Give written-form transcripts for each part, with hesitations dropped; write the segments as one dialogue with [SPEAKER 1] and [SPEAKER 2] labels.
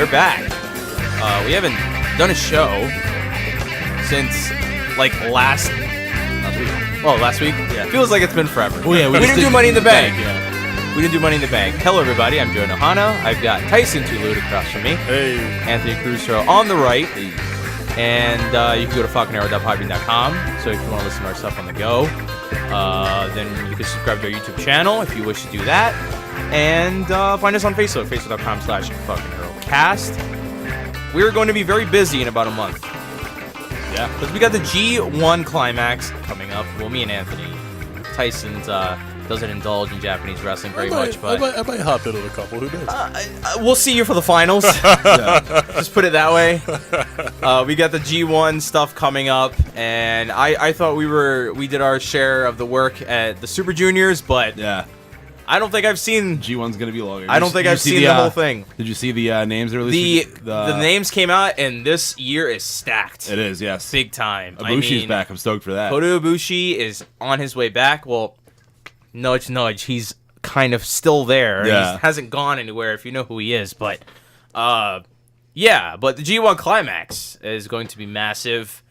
[SPEAKER 1] We're back. We haven't done a show since like last week. Well, last week? Yeah. Feels like it's been forever.
[SPEAKER 2] Oh, yeah,
[SPEAKER 1] we didn't do Money in the Bank.
[SPEAKER 2] Yeah.
[SPEAKER 1] We didn't do Money in the Bank. Hello, everybody. I'm Joe Nohana. I've got Tyson Touloud across from me.
[SPEAKER 3] Hey.
[SPEAKER 1] Anthony Crusoe on the right. And you can go to falconarrow.podbean.com. So if you want to listen to our stuff on the go, then you can subscribe to our YouTube channel if you wish to do that. And find us on Facebook, facebook.com/FalconArrowCast. We're going to be very busy in about a month. Yeah. Because we got the G1 climax coming up. Well, me and Anthony. Tyson's doesn't indulge in Japanese wrestling very much, but
[SPEAKER 3] I might hop into a couple. Who knows?
[SPEAKER 1] We'll see you for the finals. Just put it that way. We got the G1 stuff coming up, and I thought we did our share of the work at the Super Juniors, but
[SPEAKER 2] Yeah.
[SPEAKER 1] I don't think I've seen.
[SPEAKER 2] G1's going to be longer.
[SPEAKER 1] I don't think I've seen the whole thing.
[SPEAKER 2] Did you see the names they released?
[SPEAKER 1] The names came out, and this year is stacked.
[SPEAKER 2] It is, yes.
[SPEAKER 1] Big time.
[SPEAKER 2] Ibushi's back. I'm stoked for that.
[SPEAKER 1] Kota Ibushi is on his way back. Well, nudge, nudge. He's kind of still there.
[SPEAKER 2] Yeah.
[SPEAKER 1] He hasn't gone anywhere if you know who he is. But, yeah. But the G1 Climax is going to be massive.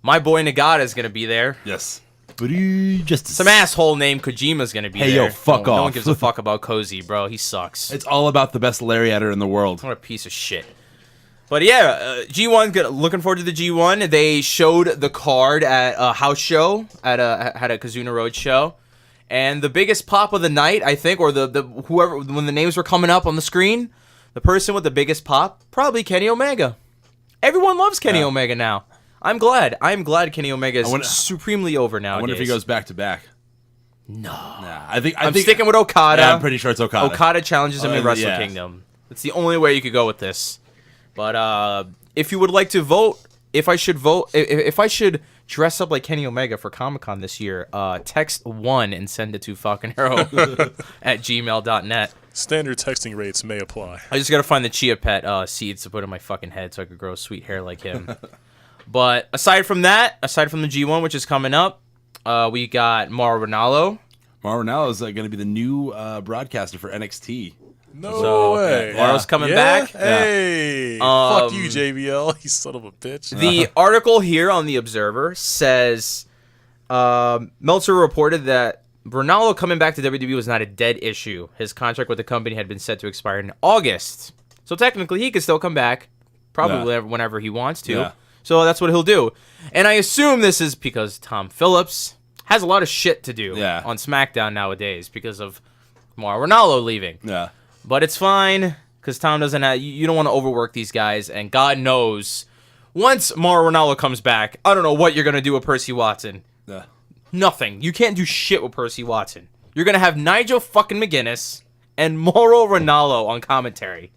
[SPEAKER 1] My boy Nagata is going to be there.
[SPEAKER 2] Yes. But just
[SPEAKER 1] some asshole named Kojima's going to be there.
[SPEAKER 2] Hey, yo, fuck off.
[SPEAKER 1] No one gives a fuck about Cozy, bro. He sucks.
[SPEAKER 2] It's all about the best lariatter in the world.
[SPEAKER 1] What a piece of shit. But yeah, G1, looking forward to the G1. They showed the card at a house show, had a Kazuna Road show. And the biggest pop of the night, I think, or the whoever, when the names were coming up on the screen, the person with the biggest pop, probably Kenny Omega. Everyone loves Kenny Omega now. I'm glad Kenny Omega is supremely over nowadays.
[SPEAKER 2] I wonder if he goes back to back.
[SPEAKER 1] No.
[SPEAKER 2] Nah, I think
[SPEAKER 1] I'm sticking with Okada.
[SPEAKER 2] Yeah, I'm pretty sure it's Okada.
[SPEAKER 1] Okada challenges him in Wrestle Kingdom. It's the only way you could go with this. But if you would like to vote, if I should dress up like Kenny Omega for Comic-Con this year, text 1 and send it to falconarrow at gmail.net.
[SPEAKER 3] Standard texting rates may apply.
[SPEAKER 1] I just got to find the Chia Pet seeds to put in my fucking head so I could grow sweet hair like him. But aside from the G1, which is coming up, we got Mauro Ranallo.
[SPEAKER 2] Mauro Ranallo is going to be the new broadcaster for NXT.
[SPEAKER 3] No way.
[SPEAKER 1] Mauro's coming back.
[SPEAKER 3] Hey. Fuck you, JBL. You son of a bitch.
[SPEAKER 1] The article here on The Observer says Meltzer reported that Ranallo coming back to WWE was not a dead issue. His contract with the company had been set to expire in August. So technically, he could still come back probably whenever he wants to. Yeah. So that's what he'll do. And I assume this is because Tom Phillips has a lot of shit to do on SmackDown nowadays because of Mauro Ranallo leaving.
[SPEAKER 2] Yeah.
[SPEAKER 1] But it's fine because Tom doesn't have... You don't want to overwork these guys. And God knows, once Mauro Ranallo comes back, I don't know what you're going to do with Percy Watson.
[SPEAKER 2] Yeah.
[SPEAKER 1] Nothing. You can't do shit with Percy Watson. You're going to have Nigel fucking McGuinness and Mauro Ranallo on commentary.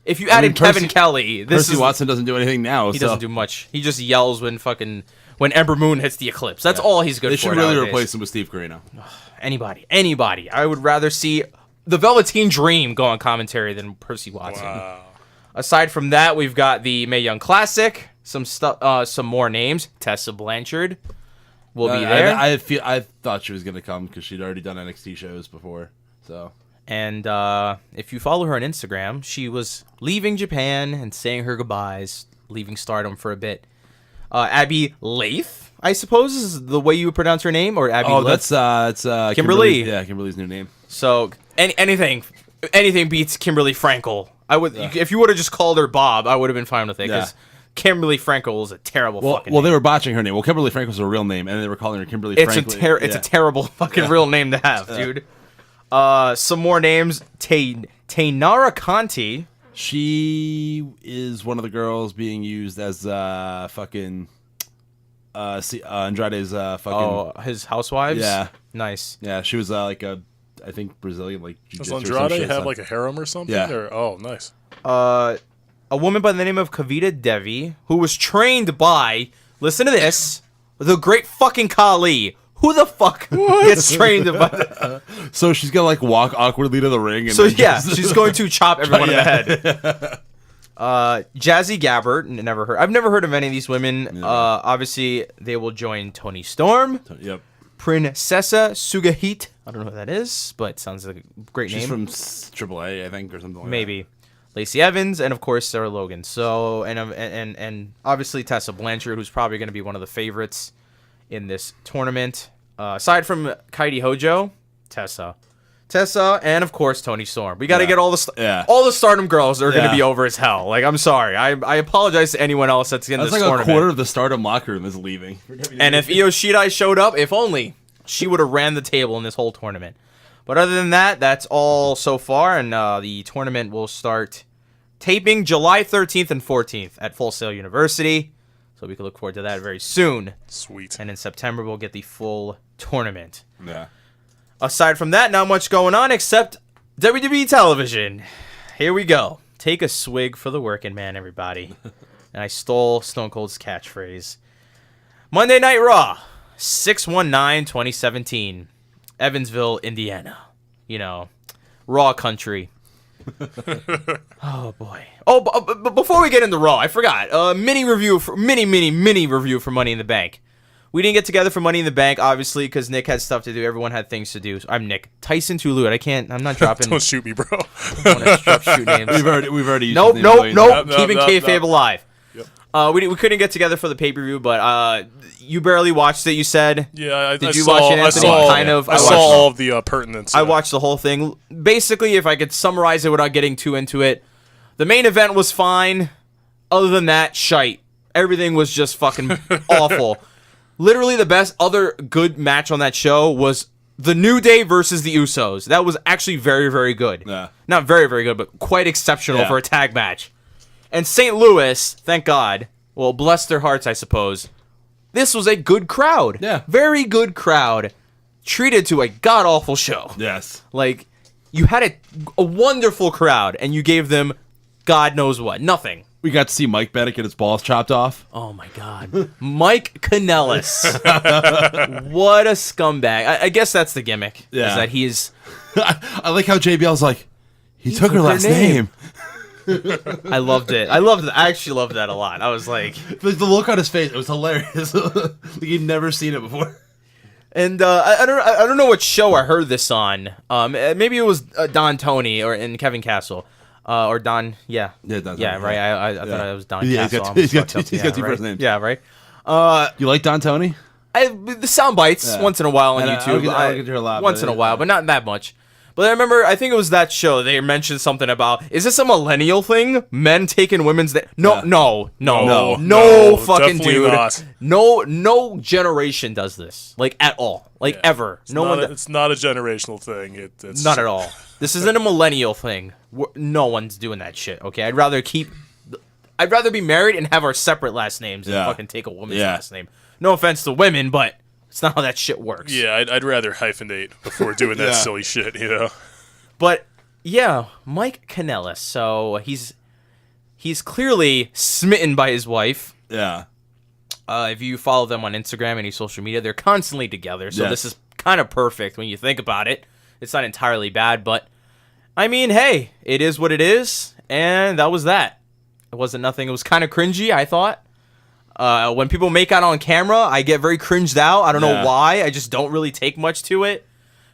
[SPEAKER 1] If you added Kevin Kelly,
[SPEAKER 2] Percy Watson doesn't do anything now.
[SPEAKER 1] He doesn't do much. He just yells when Ember Moon hits the Eclipse. That's all he's good for.
[SPEAKER 2] They should really replace him with Steve Corino.
[SPEAKER 1] Anybody. I would rather see the Velveteen Dream go on commentary than Percy Watson.
[SPEAKER 3] Wow.
[SPEAKER 1] Aside from that, we've got the Mae Young Classic. Some stuff. Some more names. Tessa Blanchard will be there.
[SPEAKER 2] I thought she was going to come because she'd already done NXT shows before. So.
[SPEAKER 1] And if you follow her on Instagram, she was leaving Japan and saying her goodbyes, leaving Stardom for a bit. Abby Laith, I suppose, is the way you would pronounce her name, or Abby.
[SPEAKER 2] Oh, that's
[SPEAKER 1] Kimberly.
[SPEAKER 2] Yeah, Kimberly's new name.
[SPEAKER 1] So anything beats Kimberly Frankel. I would if you would have just called her Bob, I would have been fine with it because Kimberly Frankel is a terrible fucking name.
[SPEAKER 2] They were botching her name. Well, Kimberly Frankel's her real name, and they were calling her Kimberly Frankel.
[SPEAKER 1] It's a terrible fucking real name to have, dude. Some more names. Tainara Conti.
[SPEAKER 2] She is one of the girls being used as fucking Andrade's fucking.
[SPEAKER 1] Oh, his housewives?
[SPEAKER 2] Yeah.
[SPEAKER 1] Nice.
[SPEAKER 2] Yeah, she was like I think Brazilian, like
[SPEAKER 3] jiu-jitsu. Does Andrade have like a harem or something?
[SPEAKER 2] Yeah.
[SPEAKER 3] Oh, nice.
[SPEAKER 1] A woman by the name of Kavita Devi, who was trained by, listen to this, the great fucking Khali. Who the fuck gets trained by that?
[SPEAKER 2] So she's gonna like walk awkwardly to the ring. And
[SPEAKER 1] she's going to chop everyone in the head. Jazzy Gabbert, I've never heard of any of these women. Yeah. Obviously, they will join Toni Storm.
[SPEAKER 2] Yep.
[SPEAKER 1] Princessa Sugahit. I don't know who that is, but sounds like a great name.
[SPEAKER 2] She's from AAA, I think, or something like
[SPEAKER 1] Maybe. Lacey Evans, and of course Sarah Logan. So and obviously Tessa Blanchard, who's probably going to be one of the favorites in this tournament. Aside from Kairi Hojo, Tessa, and of course Toni Storm. We got to get all the Stardom girls are going to be over as hell. Like, I'm sorry, I apologize to anyone else that's in this tournament.
[SPEAKER 2] That's like a quarter of the Stardom locker room is leaving.
[SPEAKER 1] And if Io Shirai showed up, if only, she would have ran the table in this whole tournament. But other than that, that's all so far, and the tournament will start taping July 13th and 14th at Full Sail University. So we can look forward to that very soon.
[SPEAKER 3] Sweet.
[SPEAKER 1] And in September, we'll get the full tournament.
[SPEAKER 2] Yeah.
[SPEAKER 1] Aside from that, not much going on except WWE television. Here we go. Take a swig for the working man, everybody. And I stole Stone Cold's catchphrase. Monday Night Raw, 6/19/2017. Evansville, Indiana. You know, Raw country. Oh boy. Oh, but before we get into Raw, I forgot. Mini review for mini review for Money in the Bank. We didn't get together for Money in the Bank, obviously, because Nick had stuff to do. Everyone had things to do. So I'm Nick. Tyson Toulouse. I'm not dropping.
[SPEAKER 3] Don't shoot me, bro.
[SPEAKER 1] I don't want to shoot names.
[SPEAKER 2] We've already used
[SPEAKER 1] Nope.
[SPEAKER 2] No,
[SPEAKER 1] Keeping kayfabe alive.
[SPEAKER 3] Yep.
[SPEAKER 1] We couldn't get together for the pay-per-view, but you barely watched it, you said.
[SPEAKER 3] Yeah,
[SPEAKER 1] Did you watch it, Anthony?
[SPEAKER 3] I saw all of the pertinence.
[SPEAKER 1] I watched the whole thing. Basically, if I could summarize it without getting too into it, the main event was fine. Other than that, shite. Everything was just fucking awful. Literally, the best other good match on that show was The New Day versus the Usos. That was actually very, very good.
[SPEAKER 2] Yeah.
[SPEAKER 1] Not very, very good, but quite exceptional for a tag match. And St. Louis, thank God, well, bless their hearts, I suppose, this was a good crowd.
[SPEAKER 2] Yeah.
[SPEAKER 1] Very good crowd. Treated to a god-awful show.
[SPEAKER 2] Yes.
[SPEAKER 1] Like, you had a wonderful crowd, and you gave them God knows what. Nothing.
[SPEAKER 2] We got to see Mike Bennett get his balls chopped off.
[SPEAKER 1] Oh, my God. Mike Kanellis. What a scumbag. I guess that's the gimmick.
[SPEAKER 2] Yeah.
[SPEAKER 1] Is that he is...
[SPEAKER 2] I like how JBL's like, he took her last name.
[SPEAKER 1] I loved it. I actually loved that a lot. I was like...
[SPEAKER 2] The look on his face, it was hilarious. Like he'd never seen it before.
[SPEAKER 1] And I don't know what show I heard this on. Maybe it was Don Tony and Kevin Castle. Or Don, yeah.
[SPEAKER 2] Yeah, Don Tony.
[SPEAKER 1] Yeah, right. I thought it was Don Castle.
[SPEAKER 2] He's got two first names.
[SPEAKER 1] Yeah, right.
[SPEAKER 2] You like Don Tony?
[SPEAKER 1] The sound bites once in a while on YouTube.
[SPEAKER 2] I get to hear a lot.
[SPEAKER 1] Once in a while, but not that much. But I remember, I think it was that show, they mentioned something about, is this a millennial thing? Men taking women's... No, fucking dude.
[SPEAKER 3] Not.
[SPEAKER 1] No generation does this. Like, at all. Like, ever.
[SPEAKER 3] It's not a generational thing. It's
[SPEAKER 1] not at all. This isn't a millennial thing. No one's doing that shit, okay? I'd rather be married and have our separate last names than fucking take a woman's last name. No offense to women, but it's not how that shit works.
[SPEAKER 3] Yeah, I'd rather hyphenate before doing that silly shit, you know?
[SPEAKER 1] But, yeah, Mike Kanellis. So, he's clearly smitten by his wife.
[SPEAKER 2] Yeah.
[SPEAKER 1] If you follow them on Instagram, any social media, they're constantly together. So this is kind of perfect when you think about it. It's not entirely bad, but I mean, hey, it is what it is, and that was that. It wasn't nothing. It was kind of cringy, I thought. When people make out on camera, I get very cringed out. I don't know why. I just don't really take much to it.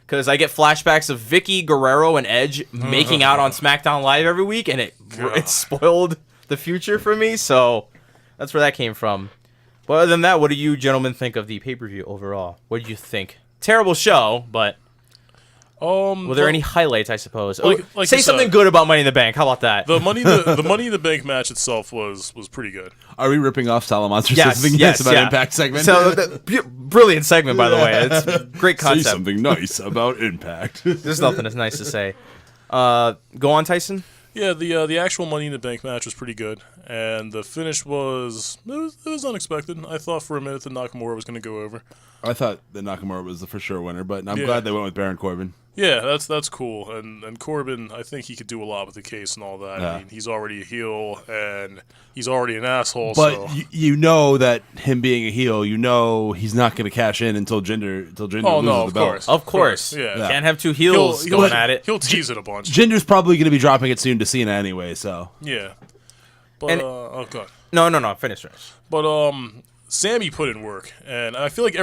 [SPEAKER 1] Because I get flashbacks of Vicky Guerrero and Edge making out on SmackDown Live every week, and it spoiled the future for me. So that's where that came from. But other than that, what do you gentlemen think of the pay-per-view overall? What did you think? Terrible show, but... were there any highlights, I suppose? Like say something good about Money in the Bank. How about that?
[SPEAKER 3] The Money in the Bank match itself was pretty good.
[SPEAKER 2] Are we ripping off Salamonster's
[SPEAKER 1] yes,
[SPEAKER 2] about Impact segment?
[SPEAKER 1] So, brilliant segment, by the way. It's a great concept.
[SPEAKER 2] Say something nice about Impact.
[SPEAKER 1] There's nothing that's nice to say. Go on, Tyson.
[SPEAKER 3] Yeah, the actual Money in the Bank match was pretty good, and the finish was unexpected. I thought for a minute that Nakamura was going to go over.
[SPEAKER 2] I thought that Nakamura was the for sure winner, but I'm glad they went with Baron Corbin.
[SPEAKER 3] Yeah, that's cool. And Corbin, I think he could do a lot with the case and all that. I mean, he's already a heel, and he's already an asshole.
[SPEAKER 2] But you know that him being a heel, you know he's not going to cash in until Jinder loses the belt.
[SPEAKER 1] Of course.
[SPEAKER 3] Yeah.
[SPEAKER 1] Can't have two heels going at it.
[SPEAKER 3] He'll tease it a bunch.
[SPEAKER 2] Jinder's probably going to be dropping it soon to Cena anyway, so.
[SPEAKER 3] Yeah. But, okay.
[SPEAKER 1] No, finish.
[SPEAKER 3] But, Sammy put in work, and I feel like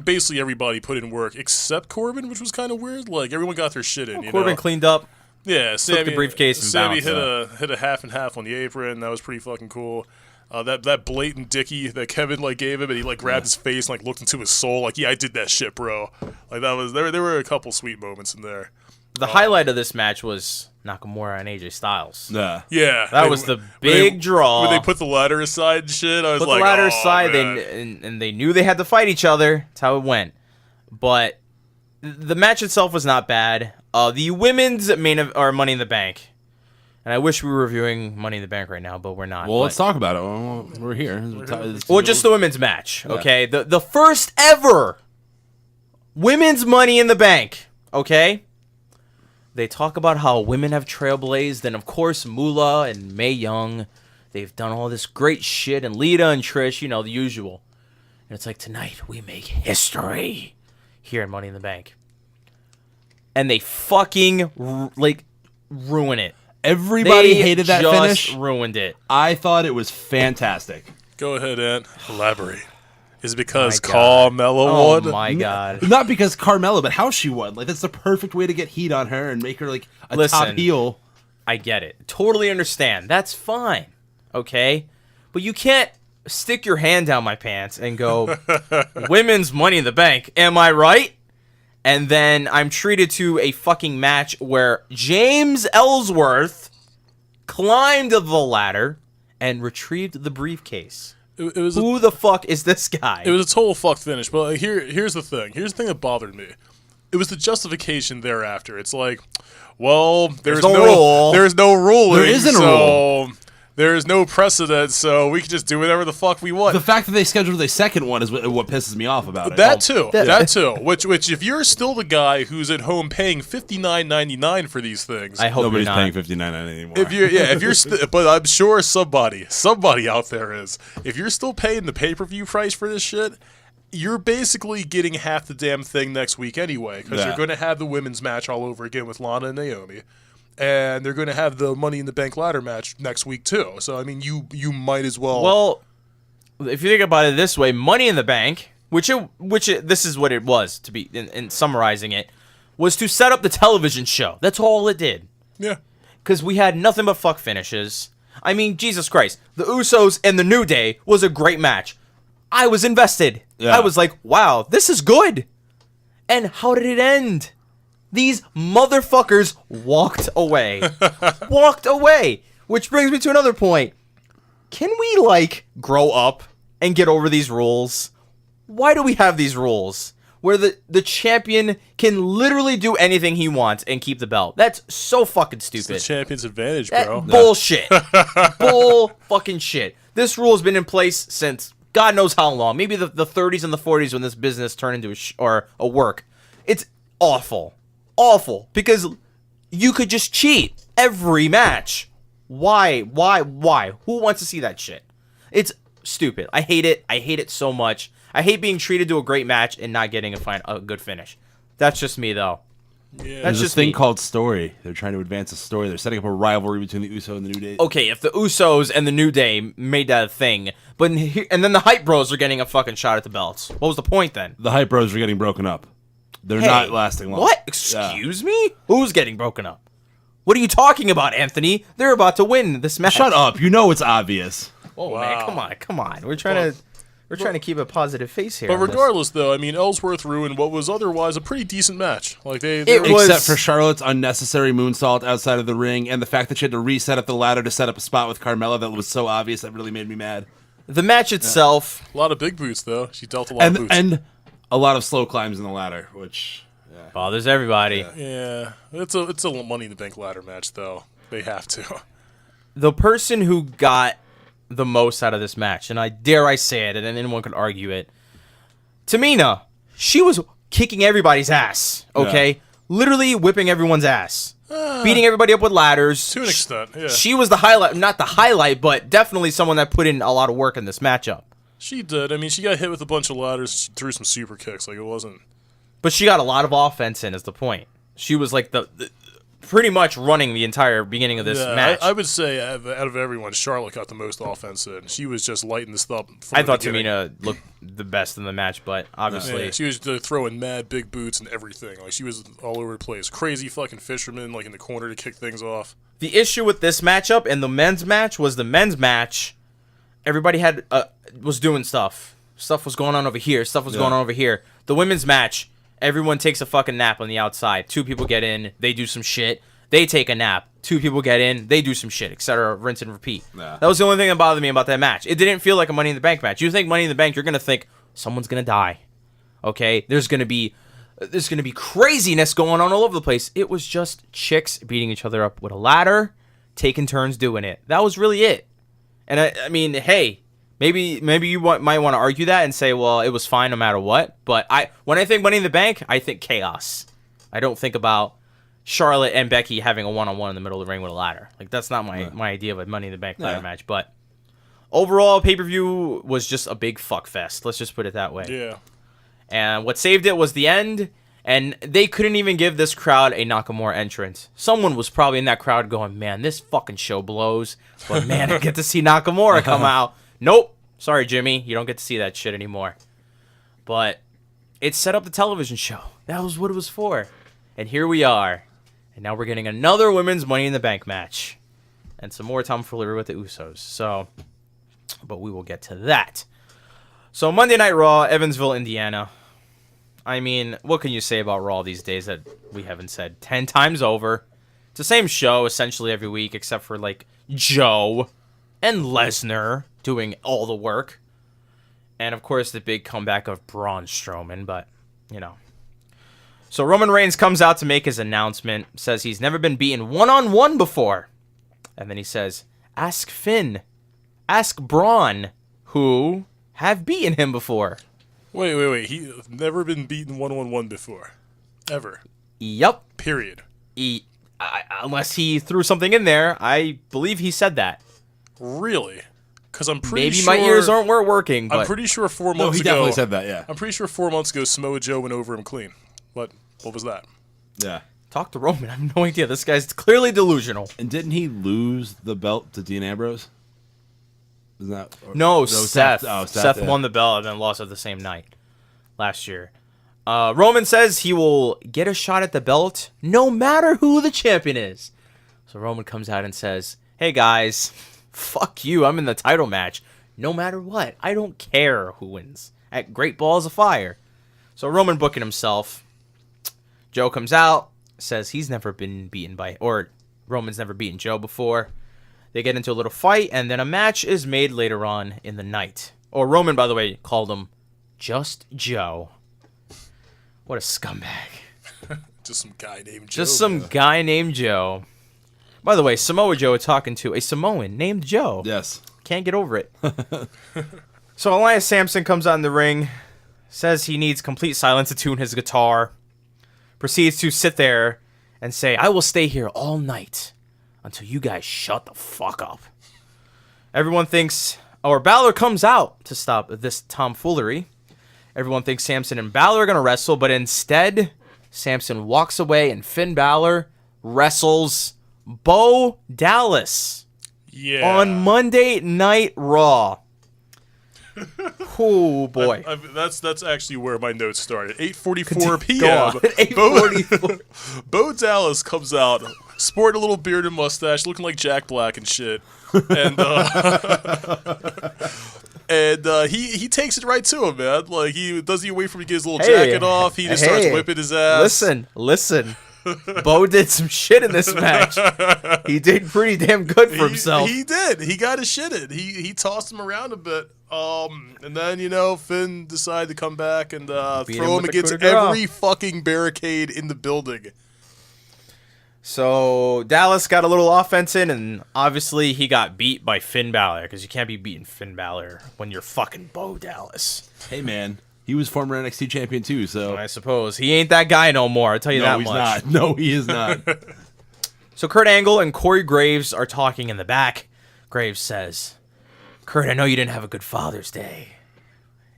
[SPEAKER 3] basically everybody put in work except Corbin, which was kind of weird. Like everyone got their shit in.
[SPEAKER 1] Corbin cleaned up.
[SPEAKER 3] Yeah, Sammy,
[SPEAKER 1] took the briefcase and
[SPEAKER 3] Sammy
[SPEAKER 1] bounced.
[SPEAKER 3] hit a half and half on the apron. That was pretty fucking cool. That blatant dickie that Kevin gave him, and he grabbed his face and looked into his soul, yeah, I did that shit, bro. That was there were a couple sweet moments in there.
[SPEAKER 1] The highlight of this match was Nakamura and AJ Styles.
[SPEAKER 3] Yeah,
[SPEAKER 1] that was the big draw.
[SPEAKER 3] When they put the ladder aside and shit, I was
[SPEAKER 1] put the ladder aside.
[SPEAKER 3] Man.
[SPEAKER 1] And they knew they had to fight each other. That's how it went. But the match itself was not bad. The women's Money in the Bank. And I wish we were reviewing Money in the Bank right now, but we're not.
[SPEAKER 2] Well, let's talk about it. We're here.
[SPEAKER 1] Well, just the women's match, okay? Yeah. The first ever women's Money in the Bank, okay? They talk about how women have trailblazed, and of course, Moolah and Mae Young, they've done all this great shit, and Lita and Trish, the usual. And it's tonight we make history here in Money in the Bank. And they fucking, ruin it.
[SPEAKER 2] Everybody hated that finish.
[SPEAKER 1] Ruined it.
[SPEAKER 2] I thought it was fantastic.
[SPEAKER 3] Go ahead, Ant. Elaborate. Is it because Carmella won?
[SPEAKER 1] Oh my god!
[SPEAKER 2] Not because Carmella, but how she won. That's the perfect way to get heat on her and make her a top heel.
[SPEAKER 1] I get it. Totally understand. That's fine. Okay, but you can't stick your hand down my pants and go, "Women's Money in the Bank." Am I right? And then I'm treated to a fucking match where James Ellsworth climbed the ladder and retrieved the briefcase. Who the fuck is this guy?
[SPEAKER 3] It was a total fuck finish. But here's the thing. Here's the thing that bothered me. It was the justification thereafter. It's well, there's no rule. There's no ruling.
[SPEAKER 2] There isn't a rule.
[SPEAKER 3] There's no precedent, so we can just do whatever the fuck we want.
[SPEAKER 2] The fact that they scheduled a second one is what pisses me off about it.
[SPEAKER 3] That too. Which if you're still the guy who's at home paying $59.99 for these things,
[SPEAKER 1] I hope
[SPEAKER 2] nobody's
[SPEAKER 1] you're not.
[SPEAKER 2] paying $59.99 anymore.
[SPEAKER 3] If you're but I'm sure somebody out there is. If you're still paying the pay-per-view price for this shit, you're basically getting half the damn thing next week anyway, because you're going to have the women's match all over again with Lana and Naomi. And they're going to have the Money in the Bank ladder match next week too. So I mean, you might as well.
[SPEAKER 1] Well, if you think about it this way, Money in the Bank, this is what it was to be in summarizing it, was to set up the television show. That's all it did.
[SPEAKER 3] Yeah.
[SPEAKER 1] Because we had nothing but fuck finishes. I mean, Jesus Christ, the Usos and the New Day was a great match. I was invested.
[SPEAKER 2] Yeah.
[SPEAKER 1] I was like, wow, this is good. And how did it end? These motherfuckers walked away. Walked away. Which brings me to another point. Can we, grow up and get over these rules? Why do we have these rules? Where the champion can literally do anything he wants and keep the belt. That's so fucking stupid.
[SPEAKER 3] It's the champion's advantage, bro.
[SPEAKER 1] Bullshit. Bull fucking shit. This rule has been in place since God knows how long. Maybe the 30s and the 40s when this business turned into a work. It's awful. Awful, because you could just cheat every match. Why? Who wants to see that shit? It's stupid. I hate it. I hate it so much. I hate being treated to a great match and not getting a good finish. That's just me, though.
[SPEAKER 3] Yeah.
[SPEAKER 2] There's this thing called story. They're trying to advance a story. They're setting up a rivalry between the Usos and the New Day.
[SPEAKER 1] Okay, if the Usos and the New Day made that a thing, and then the Hype Bros are getting a fucking shot at the belts. What was the point then?
[SPEAKER 2] The Hype Bros are getting broken up. They're not lasting long.
[SPEAKER 1] What? Excuse me? Who's getting broken up? What are you talking about, Anthony? They're about to win this match.
[SPEAKER 2] Shut up. You know it's obvious.
[SPEAKER 1] Oh, wow. Man, come on. We're trying to keep a positive face here.
[SPEAKER 3] But regardless, though, I mean, Ellsworth ruined what was otherwise a pretty decent match.
[SPEAKER 2] Except for Charlotte's unnecessary moonsault outside of the ring, and the fact that she had to reset up the ladder to set up a spot with Carmella that was so obvious that really made me mad.
[SPEAKER 1] The match itself...
[SPEAKER 3] A lot of big boots, though. She dealt a lot of boots.
[SPEAKER 2] And a lot of slow climbs in the ladder, which...
[SPEAKER 1] bothers everybody.
[SPEAKER 3] Yeah. It's a Money in the Bank ladder match, though. They have to.
[SPEAKER 1] The person who got the most out of this match, and I dare say it, and anyone could argue it, Tamina, she was kicking everybody's ass, okay? Yeah. Literally whipping everyone's ass. Beating everybody up with ladders.
[SPEAKER 3] To an extent, yeah.
[SPEAKER 1] She was the highlight, not the highlight, but definitely someone that put in a lot of work in this matchup.
[SPEAKER 3] She did. I mean, she got hit with a bunch of ladders. She threw some super kicks. It wasn't...
[SPEAKER 1] But she got a lot of offense in, is the point. She was like the pretty much running the entire beginning of this match.
[SPEAKER 3] I would say out of everyone, Charlotte got the most offense in. She was just lighting this up.
[SPEAKER 1] I thought Tamina looked the best in the match, but obviously...
[SPEAKER 3] Yeah, she was throwing mad big boots and everything. Like, she was all over the place. Crazy fucking fisherman, like, in the corner to kick things off.
[SPEAKER 1] The issue with this matchup and the men's match was the men's match, everybody was doing stuff. Stuff was going on over here. Stuff was going on over here. The women's match, everyone takes a fucking nap on the outside. 2 people get in, they do some shit. They take a nap. 2 people get in, they do some shit, etc. Rinse and repeat. That was the only thing that bothered me about that match. It didn't feel like a Money in the Bank match. You think Money in the Bank, you're gonna think someone's gonna die. Okay? There's gonna be craziness going on all over the place. It was just chicks beating each other up with a ladder, taking turns doing it. That was really it. And I mean, hey, maybe you might want to argue that and say, well, it was fine no matter what. But when I think Money in the Bank, I think chaos. I don't think about Charlotte and Becky having a one-on-one in the middle of the ring with a ladder. Like, that's not my idea of a Money in the Bank ladder match. But overall, pay-per-view was just a big fuck fest. Let's just put it that way.
[SPEAKER 3] Yeah.
[SPEAKER 1] And what saved it was the end, and they couldn't even give this crowd a Nakamura entrance. Someone was probably in that crowd going, man, this fucking show blows. But, man, I get to see Nakamura come out. Nope. Sorry, Jimmy. You don't get to see that shit anymore. But it set up the television show. That was what it was for. And here we are. And now we're getting another women's Money in the Bank match. And some more tomfoolery with the Usos. So, but we will get to that. So, Monday Night Raw, Evansville, Indiana. I mean, what can you say about Raw these days that we haven't said 10 times over? It's the same show essentially every week, except for, like, Joe and Lesnar doing all the work. And, of course, the big comeback of Braun Strowman, but, you know. So Roman Reigns comes out to make his announcement, says he's never been beaten one-on-one before. And then he says, ask Finn, ask Braun, who have beaten him before.
[SPEAKER 3] Wait. He's never been beaten one-on-one before. Ever.
[SPEAKER 1] Yup.
[SPEAKER 3] Period.
[SPEAKER 1] Unless he threw something in there, I believe he said that.
[SPEAKER 3] Really? Because I'm pretty
[SPEAKER 1] Maybe
[SPEAKER 3] sure...
[SPEAKER 1] my ears weren't working, but...
[SPEAKER 3] I'm pretty sure 4 months
[SPEAKER 2] No,
[SPEAKER 3] ago...
[SPEAKER 2] he definitely said that, yeah.
[SPEAKER 3] I'm pretty sure 4 months ago, Samoa Joe went over him clean. What was that?
[SPEAKER 2] Yeah.
[SPEAKER 1] Talk to Roman. I have no idea. This guy's clearly delusional.
[SPEAKER 2] And didn't he lose the belt to Dean Ambrose? Isn't that...
[SPEAKER 1] No, Seth. Seth
[SPEAKER 2] yeah.
[SPEAKER 1] won the belt and then lost it the same night last year. Roman says he will get a shot at the belt no matter who the champion is. So Roman comes out and says, hey guys, fuck you. I'm in the title match. No matter what. I don't care who wins. At Great Balls of Fire. So Roman booking himself. Joe comes out, says he's never been beaten or Roman's never beaten Joe before. They get into a little fight, and then a match is made later on in the night. Or Roman, by the way, called him Just Joe. What a scumbag.
[SPEAKER 3] Just some guy named Joe.
[SPEAKER 1] Just some guy named Joe. By the way, Samoa Joe talking to a Samoan named Joe.
[SPEAKER 2] Yes.
[SPEAKER 1] Can't get over it. So Elias Sampson comes out in the ring, says he needs complete silence to tune his guitar, proceeds to sit there and say, I will stay here all night until you guys shut the fuck up. Everyone thinks, Balor comes out to stop this tomfoolery. Everyone thinks Samson and Balor are going to wrestle, but instead, Samson walks away and Finn Balor wrestles Bo Dallas on Monday Night Raw. Oh boy,
[SPEAKER 3] that's actually where my notes started. 8:44 p.m.
[SPEAKER 1] 8:44.
[SPEAKER 3] Bo Dallas comes out, sporting a little beard and mustache, looking like Jack Black and shit, and he takes it right to him, man. Like, he doesn't even wait for him to get his little jacket off. He just starts whipping his ass.
[SPEAKER 1] Listen. Bo did some shit in this match. He did pretty damn good for himself.
[SPEAKER 3] He did. He got his shit in. He tossed him around a bit. And then, Finn decided to come back and throw him against every fucking barricade in the building.
[SPEAKER 1] So Dallas got a little offense in, and obviously he got beat by Finn Balor, because you can't be beating Finn Balor when you're fucking Bo Dallas.
[SPEAKER 2] Hey, man. He was former NXT champion, too, so...
[SPEAKER 1] I suppose. He ain't that guy no more, I'll tell you that much.
[SPEAKER 2] Not. No, he is not.
[SPEAKER 1] So Kurt Angle and Corey Graves are talking in the back. Graves says, Kurt, I know you didn't have a good Father's Day.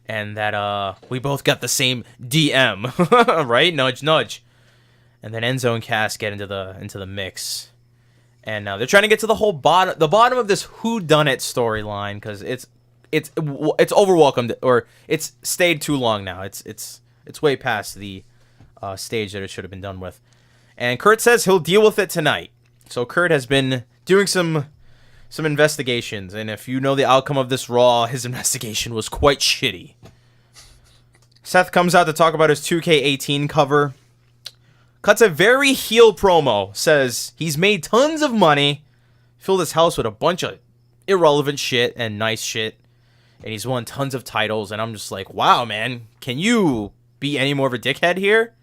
[SPEAKER 1] And that we both got the same DM, right? Nudge, nudge. and then Enzo and Cass get into the mix, and now they're trying to get to the bottom of this whodunit storyline because it's overwhelmed, or it's stayed too long now. It's way past the stage that it should have been done with. And Kurt says he'll deal with it tonight. So Kurt has been doing some investigations, and if you know the outcome of this Raw, his investigation was quite shitty. Seth comes out to talk about his 2K18 cover. Cuts a very heel promo. Says he's made tons of money, filled his house with a bunch of irrelevant shit and nice shit, and he's won tons of titles. And I'm just like, wow, man, can you be any more of a dickhead here?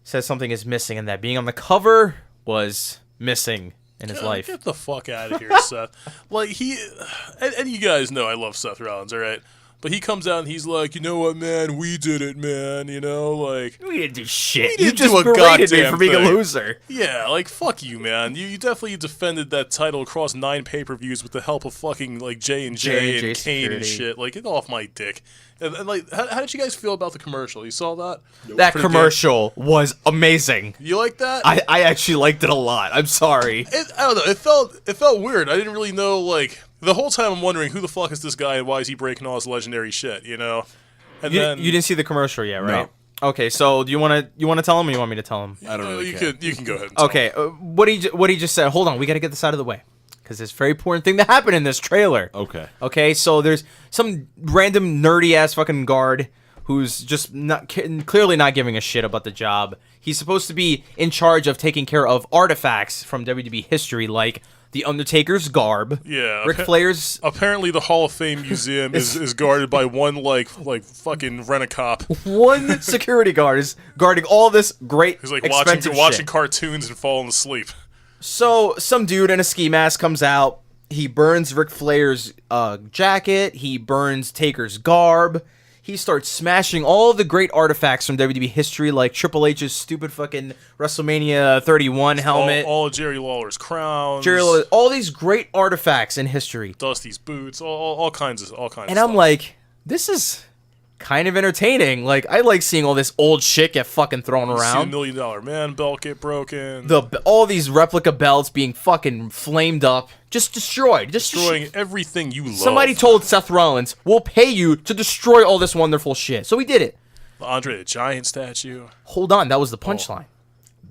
[SPEAKER 1] Says something is missing, and that being on the cover was missing in his life.
[SPEAKER 3] Get the fuck out of here, Seth. Like, and you guys know I love Seth Rollins, all right? But he comes out and he's like, you know what, man? We did it, man. You know, like...
[SPEAKER 1] We didn't do shit.
[SPEAKER 3] We
[SPEAKER 1] You
[SPEAKER 3] didn't
[SPEAKER 1] just
[SPEAKER 3] do a
[SPEAKER 1] berated me
[SPEAKER 3] goddamn
[SPEAKER 1] for being a
[SPEAKER 3] thing.
[SPEAKER 1] loser.
[SPEAKER 3] Yeah, like, fuck you, man. You definitely defended that title across 9 pay-per-views with the help of fucking, like, J&J and Kane and shit. Like, get off my dick. And like, how did you guys feel about the commercial? You saw that?
[SPEAKER 1] That commercial was amazing.
[SPEAKER 3] You like that?
[SPEAKER 1] I actually liked it a lot. I'm sorry.
[SPEAKER 3] I don't know. It felt weird. I didn't really know, like... The whole time I'm wondering, who the fuck is this guy and why is he breaking all this legendary shit, you know? And
[SPEAKER 1] You didn't see the commercial yet, right?
[SPEAKER 2] No.
[SPEAKER 1] Okay, so do you want to tell him, or you want me to tell him?
[SPEAKER 2] I don't really care.
[SPEAKER 3] You can go ahead and tell
[SPEAKER 1] Okay, what he just said. Hold on, we got to get this out of the way because there's a very important thing that happened in this trailer.
[SPEAKER 2] Okay.
[SPEAKER 1] Okay, so there's some random nerdy ass fucking guard who's just clearly not giving a shit about the job. He's supposed to be in charge of taking care of artifacts from WWE history, like the Undertaker's garb.
[SPEAKER 3] Yeah.
[SPEAKER 1] Ric Flair's.
[SPEAKER 3] Apparently, the Hall of Fame museum is guarded by one like fucking rent-a-cop.
[SPEAKER 1] One security guard is guarding all this great,
[SPEAKER 3] He's like
[SPEAKER 1] expensive
[SPEAKER 3] watching
[SPEAKER 1] shit.
[SPEAKER 3] cartoons and falling asleep.
[SPEAKER 1] So some dude in a ski mask comes out. He burns Ric Flair's jacket. He burns Taker's garb. He starts smashing all the great artifacts from WWE history, like Triple H's stupid fucking WrestleMania 31 helmet.
[SPEAKER 3] All of Jerry Lawler's crowns.
[SPEAKER 1] All these great artifacts in history.
[SPEAKER 3] Dusty's boots. All kinds of
[SPEAKER 1] And
[SPEAKER 3] stuff.
[SPEAKER 1] I'm like, this is kind of entertaining. Like, I like seeing all this old shit get fucking thrown
[SPEAKER 3] See
[SPEAKER 1] around.
[SPEAKER 3] the $1 Million Man belt get broken.
[SPEAKER 1] All these replica belts being fucking flamed up. Just destroyed.
[SPEAKER 3] Destroying everything you love.
[SPEAKER 1] Somebody told Seth Rollins, we'll pay you to destroy all this wonderful shit. So we did it.
[SPEAKER 3] The Andre the Giant statue.
[SPEAKER 1] Hold on, that was the punchline.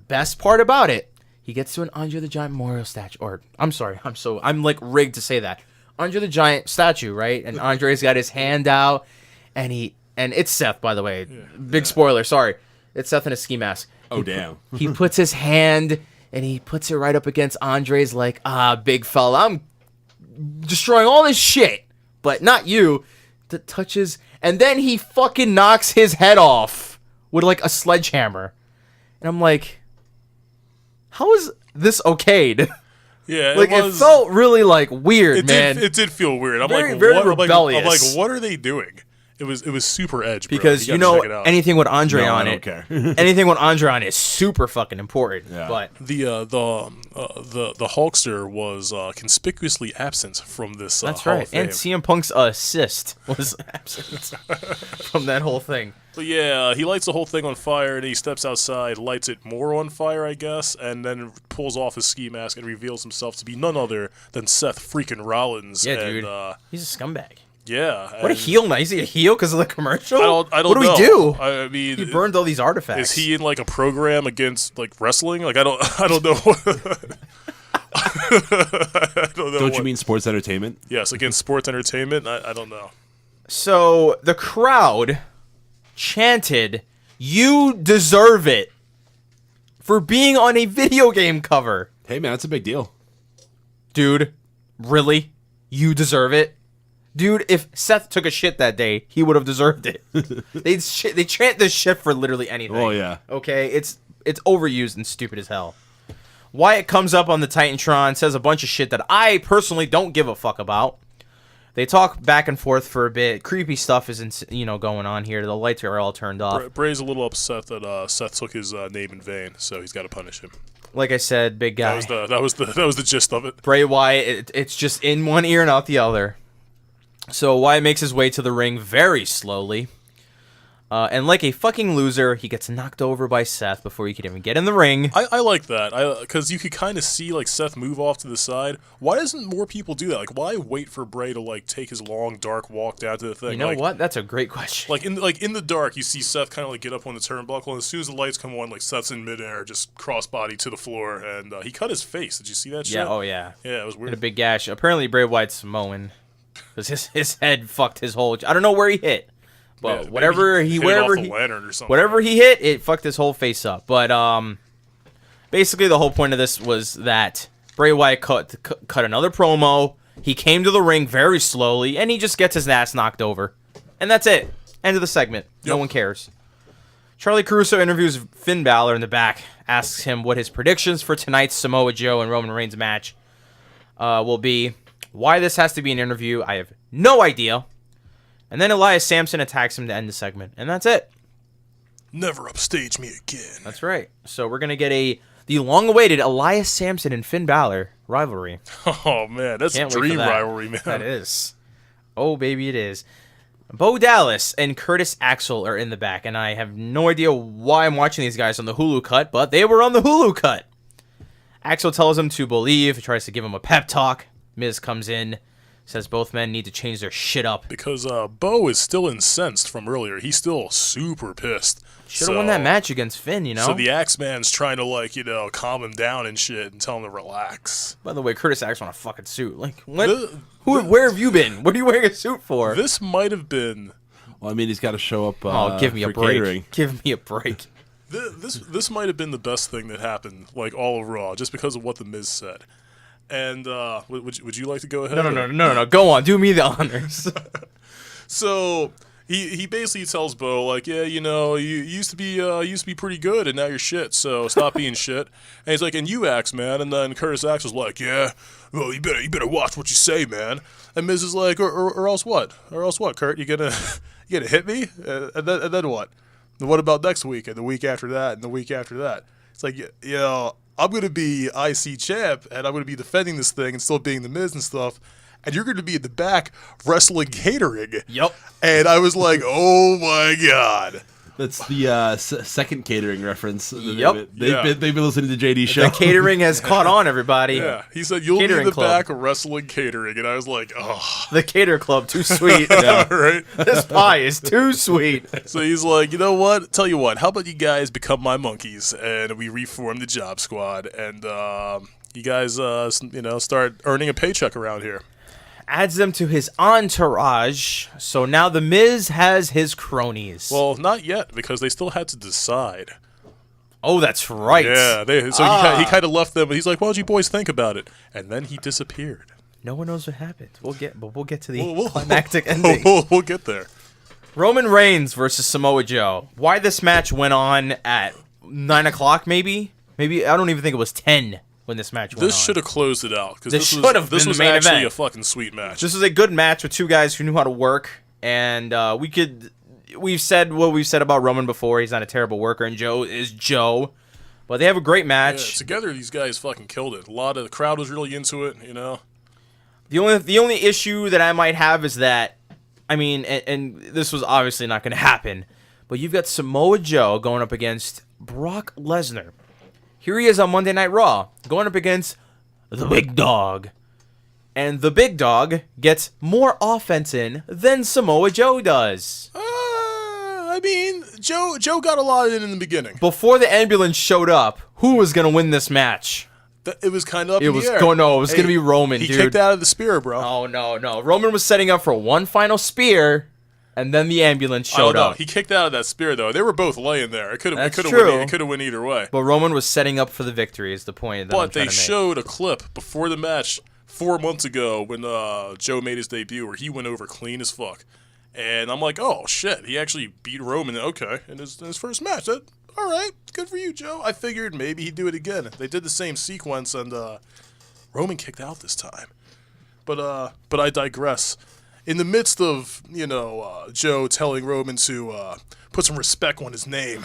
[SPEAKER 1] Best part about it, he gets to an Andre the Giant memorial statue. Or, I'm sorry, I'm like rigged to say that. Andre the Giant statue, right? And Andre's got his hand out, and it's Seth, by the way. Big spoiler, sorry. It's Seth in a ski mask.
[SPEAKER 2] Oh, damn.
[SPEAKER 1] He puts his hand, and he puts it right up against Andre's, like, big fella, I'm destroying all this shit, but not you. That touches, and then he fucking knocks his head off with, like, a sledgehammer. And I'm like, how is this okayed?
[SPEAKER 3] Yeah,
[SPEAKER 1] Like, it felt really, like, weird, man.
[SPEAKER 3] It did feel weird. I'm
[SPEAKER 1] Very,
[SPEAKER 3] like,
[SPEAKER 1] very
[SPEAKER 3] what?
[SPEAKER 1] rebellious.
[SPEAKER 3] I'm like, what are they doing? It was super edge, bro.
[SPEAKER 1] Because
[SPEAKER 3] you
[SPEAKER 1] you
[SPEAKER 3] gotta
[SPEAKER 1] know
[SPEAKER 3] check it out.
[SPEAKER 1] anything with Andre
[SPEAKER 2] No,
[SPEAKER 1] on
[SPEAKER 2] I
[SPEAKER 1] it.
[SPEAKER 2] don't care.
[SPEAKER 1] Anything with Andre on it is super fucking important.
[SPEAKER 2] Yeah.
[SPEAKER 1] But
[SPEAKER 3] The Hulkster was conspicuously absent from this.
[SPEAKER 1] that's
[SPEAKER 3] Hall
[SPEAKER 1] right.
[SPEAKER 3] of Fame.
[SPEAKER 1] And CM Punk's assist was absent from that whole thing.
[SPEAKER 3] But yeah, he lights the whole thing on fire, and he steps outside, lights it more on fire, I guess, and then pulls off his ski mask and reveals himself to be none other than Seth freaking Rollins.
[SPEAKER 1] Yeah,
[SPEAKER 3] and,
[SPEAKER 1] dude. He's a scumbag.
[SPEAKER 3] Yeah.
[SPEAKER 1] What a heel now. Is he a heel because of the commercial?
[SPEAKER 3] I don't
[SPEAKER 1] what do
[SPEAKER 3] know.
[SPEAKER 1] we do?
[SPEAKER 3] I mean,
[SPEAKER 1] He burned all these artifacts.
[SPEAKER 3] is he in like a program against like wrestling? Like I don't know. I don't know.
[SPEAKER 2] Don't you mean sports entertainment?
[SPEAKER 3] Yes, against sports entertainment? I don't know.
[SPEAKER 1] So the crowd chanted, "You deserve it," for being on a video game cover.
[SPEAKER 2] Hey, man, that's a big deal.
[SPEAKER 1] Dude, really? You deserve it? Dude, if Seth took a shit that day, he would have deserved it. They chant this shit for literally anything.
[SPEAKER 2] Oh, yeah.
[SPEAKER 1] Okay, it's overused and stupid as hell. Wyatt comes up on the Titantron, says a bunch of shit that I personally don't give a fuck about. They talk back and forth for a bit. Creepy stuff is going on here. The lights are all turned off.
[SPEAKER 3] Bray's a little upset that Seth took his name in vain, so he's got to punish him.
[SPEAKER 1] Like I said, big guy.
[SPEAKER 3] That was the gist of it.
[SPEAKER 1] Bray Wyatt, it's just in one ear and out the other. So Wyatt makes his way to the ring very slowly. And like a fucking loser, he gets knocked over by Seth before he can even get in the ring.
[SPEAKER 3] I like that, because you could kind of see like Seth move off to the side. Why doesn't more people do that? Like, why wait for Bray to like take his long dark walk down to the thing?
[SPEAKER 1] You know
[SPEAKER 3] like,
[SPEAKER 1] what? That's a great question.
[SPEAKER 3] Like in the dark, you see Seth kind of like get up on the turnbuckle, and as soon as the lights come on, like Seth's in midair, just crossbody to the floor, and he cut his face. Did you see that shit?
[SPEAKER 1] Yeah. Oh yeah.
[SPEAKER 3] Yeah, it was
[SPEAKER 1] Had
[SPEAKER 3] weird.
[SPEAKER 1] a big gash. Apparently, Bray Wyatt's Samoan, because his head fucked his whole. I don't know where he hit. But
[SPEAKER 3] Yeah,
[SPEAKER 1] wherever
[SPEAKER 3] he
[SPEAKER 1] he
[SPEAKER 3] hit
[SPEAKER 1] wherever
[SPEAKER 3] off a
[SPEAKER 1] he
[SPEAKER 3] lantern or something.
[SPEAKER 1] whatever he hit, it fucked his whole face up. But basically the whole point of this was that Bray Wyatt cut another promo. He came to the ring very slowly, and he just gets his ass knocked over, and that's it. End of the segment. No one cares. Charlie Caruso interviews Finn Balor in the back, asks him what his predictions for tonight's Samoa Joe and Roman Reigns match will be. Why this has to be an interview, I have no idea. And then Elias Sampson attacks him to end the segment. And that's it.
[SPEAKER 3] Never upstage me again.
[SPEAKER 1] That's right. So we're going to get the long-awaited Elias Sampson and Finn Balor rivalry.
[SPEAKER 3] Oh, man. That's
[SPEAKER 1] Can't
[SPEAKER 3] a
[SPEAKER 1] wait for
[SPEAKER 3] dream
[SPEAKER 1] that.
[SPEAKER 3] rivalry, man.
[SPEAKER 1] That is. Oh, baby, it is. Bo Dallas and Curtis Axel are in the back. And I have no idea why I'm watching these guys on the Hulu cut, but they were on the Hulu cut. Axel tells him to believe, tries to give him a pep talk. Miz comes in. Says both men need to change their shit up.
[SPEAKER 3] Because Bo is still incensed from earlier. He's still super pissed.
[SPEAKER 1] Should have won that match against Finn, you know?
[SPEAKER 3] So the Axeman's trying to, like, calm him down and shit and tell him to relax.
[SPEAKER 1] By the way, Curtis Axel in a fucking suit. Like, what? Where have you been? What are you wearing a suit for?
[SPEAKER 3] This might have been...
[SPEAKER 2] Well, I mean, he's got to show up
[SPEAKER 1] give me a
[SPEAKER 2] for
[SPEAKER 1] break.
[SPEAKER 2] catering.
[SPEAKER 1] Give me a break.
[SPEAKER 3] This might have been the best thing that happened, like, all of Raw, just because of what The Miz said. And would you like to go ahead?
[SPEAKER 1] No. Go on. Do me the honors.
[SPEAKER 3] So he basically tells Bo, like, yeah, you used to be pretty good, and now you're shit. So stop being shit. And he's like, and you Axe, man. And then Curtis Axel's like, yeah, well, you better watch what you say, man. And Miz is like, or else what? Or else what, Kurt? You gonna hit me? And then what? And what about next week and the week after that and the week after that? It's like, I'm going to be IC champ, and I'm going to be defending this thing and still being the Miz and stuff, and you're going to be in the back wrestling catering.
[SPEAKER 1] Yep.
[SPEAKER 3] And I was like, oh, my God.
[SPEAKER 2] That's the second catering reference.
[SPEAKER 1] Yep.
[SPEAKER 2] They've been listening to JD's show.
[SPEAKER 1] The catering has caught on, everybody.
[SPEAKER 3] Yeah. He said, you'll be
[SPEAKER 1] Catering
[SPEAKER 3] in the
[SPEAKER 1] club.
[SPEAKER 3] back wrestling catering. And I was like, oh.
[SPEAKER 1] The Cater Club, too sweet.
[SPEAKER 3] Right?
[SPEAKER 1] This pie is too sweet.
[SPEAKER 3] So he's like, you know what? Tell you what, how about you guys become my monkeys, and we reform the job squad, and you guys, start earning a paycheck around here.
[SPEAKER 1] Adds them to his entourage. So now the Miz has his cronies.
[SPEAKER 3] Well, not yet, because they still had to decide.
[SPEAKER 1] Oh, that's right.
[SPEAKER 3] Yeah, he kind of left them, but he's like, why don't you boys think about it? And then he disappeared.
[SPEAKER 1] No one knows what happened. We'll get to the climactic ending.
[SPEAKER 3] We'll get there.
[SPEAKER 1] Roman Reigns versus Samoa Joe. Why this match went on at 9 o'clock, maybe? Maybe, I don't even think it was 10 when this match went on.
[SPEAKER 3] This should have closed it out, because
[SPEAKER 1] This
[SPEAKER 3] this
[SPEAKER 1] should have been
[SPEAKER 3] was
[SPEAKER 1] the main
[SPEAKER 3] actually
[SPEAKER 1] event.
[SPEAKER 3] a fucking sweet match.
[SPEAKER 1] This was a good match with two guys who knew how to work, and we've said what we've said about Roman before. He's not a terrible worker, and Joe is Joe. But they have a great match.
[SPEAKER 3] Yeah, together, these guys fucking killed it. A lot of the crowd was really into it,
[SPEAKER 1] The only issue that I might have is that, I mean, and this was obviously not going to happen, but you've got Samoa Joe going up against Brock Lesnar. Here he is on Monday Night Raw, going up against the Big Dog. And the Big Dog gets more offense in than Samoa Joe does.
[SPEAKER 3] I mean, Joe got a lot in the beginning.
[SPEAKER 1] Before the ambulance showed up, who was going to win this match?
[SPEAKER 3] It was kind of up
[SPEAKER 1] It
[SPEAKER 3] in
[SPEAKER 1] was
[SPEAKER 3] the air.
[SPEAKER 1] going to be Roman,
[SPEAKER 3] He
[SPEAKER 1] dude.
[SPEAKER 3] kicked out of the spear, bro.
[SPEAKER 1] Oh, no. Roman was setting up for one final spear, and then the ambulance showed up.
[SPEAKER 3] He kicked out of that spear, though. They were both laying there. It could have
[SPEAKER 1] true.
[SPEAKER 3] went either way.
[SPEAKER 1] But Roman was setting up for the victory is the point that I'm
[SPEAKER 3] But
[SPEAKER 1] trying
[SPEAKER 3] they
[SPEAKER 1] to make.
[SPEAKER 3] showed a clip before the match 4 months ago when Joe made his debut where he went over clean as fuck. And I'm like, oh, shit. He actually beat Roman. Okay. In his first match. All right. Good for you, Joe. I figured maybe he'd do it again. They did the same sequence, and Roman kicked out this time. But I digress. In the midst of, Joe telling Roman to put some respect on his name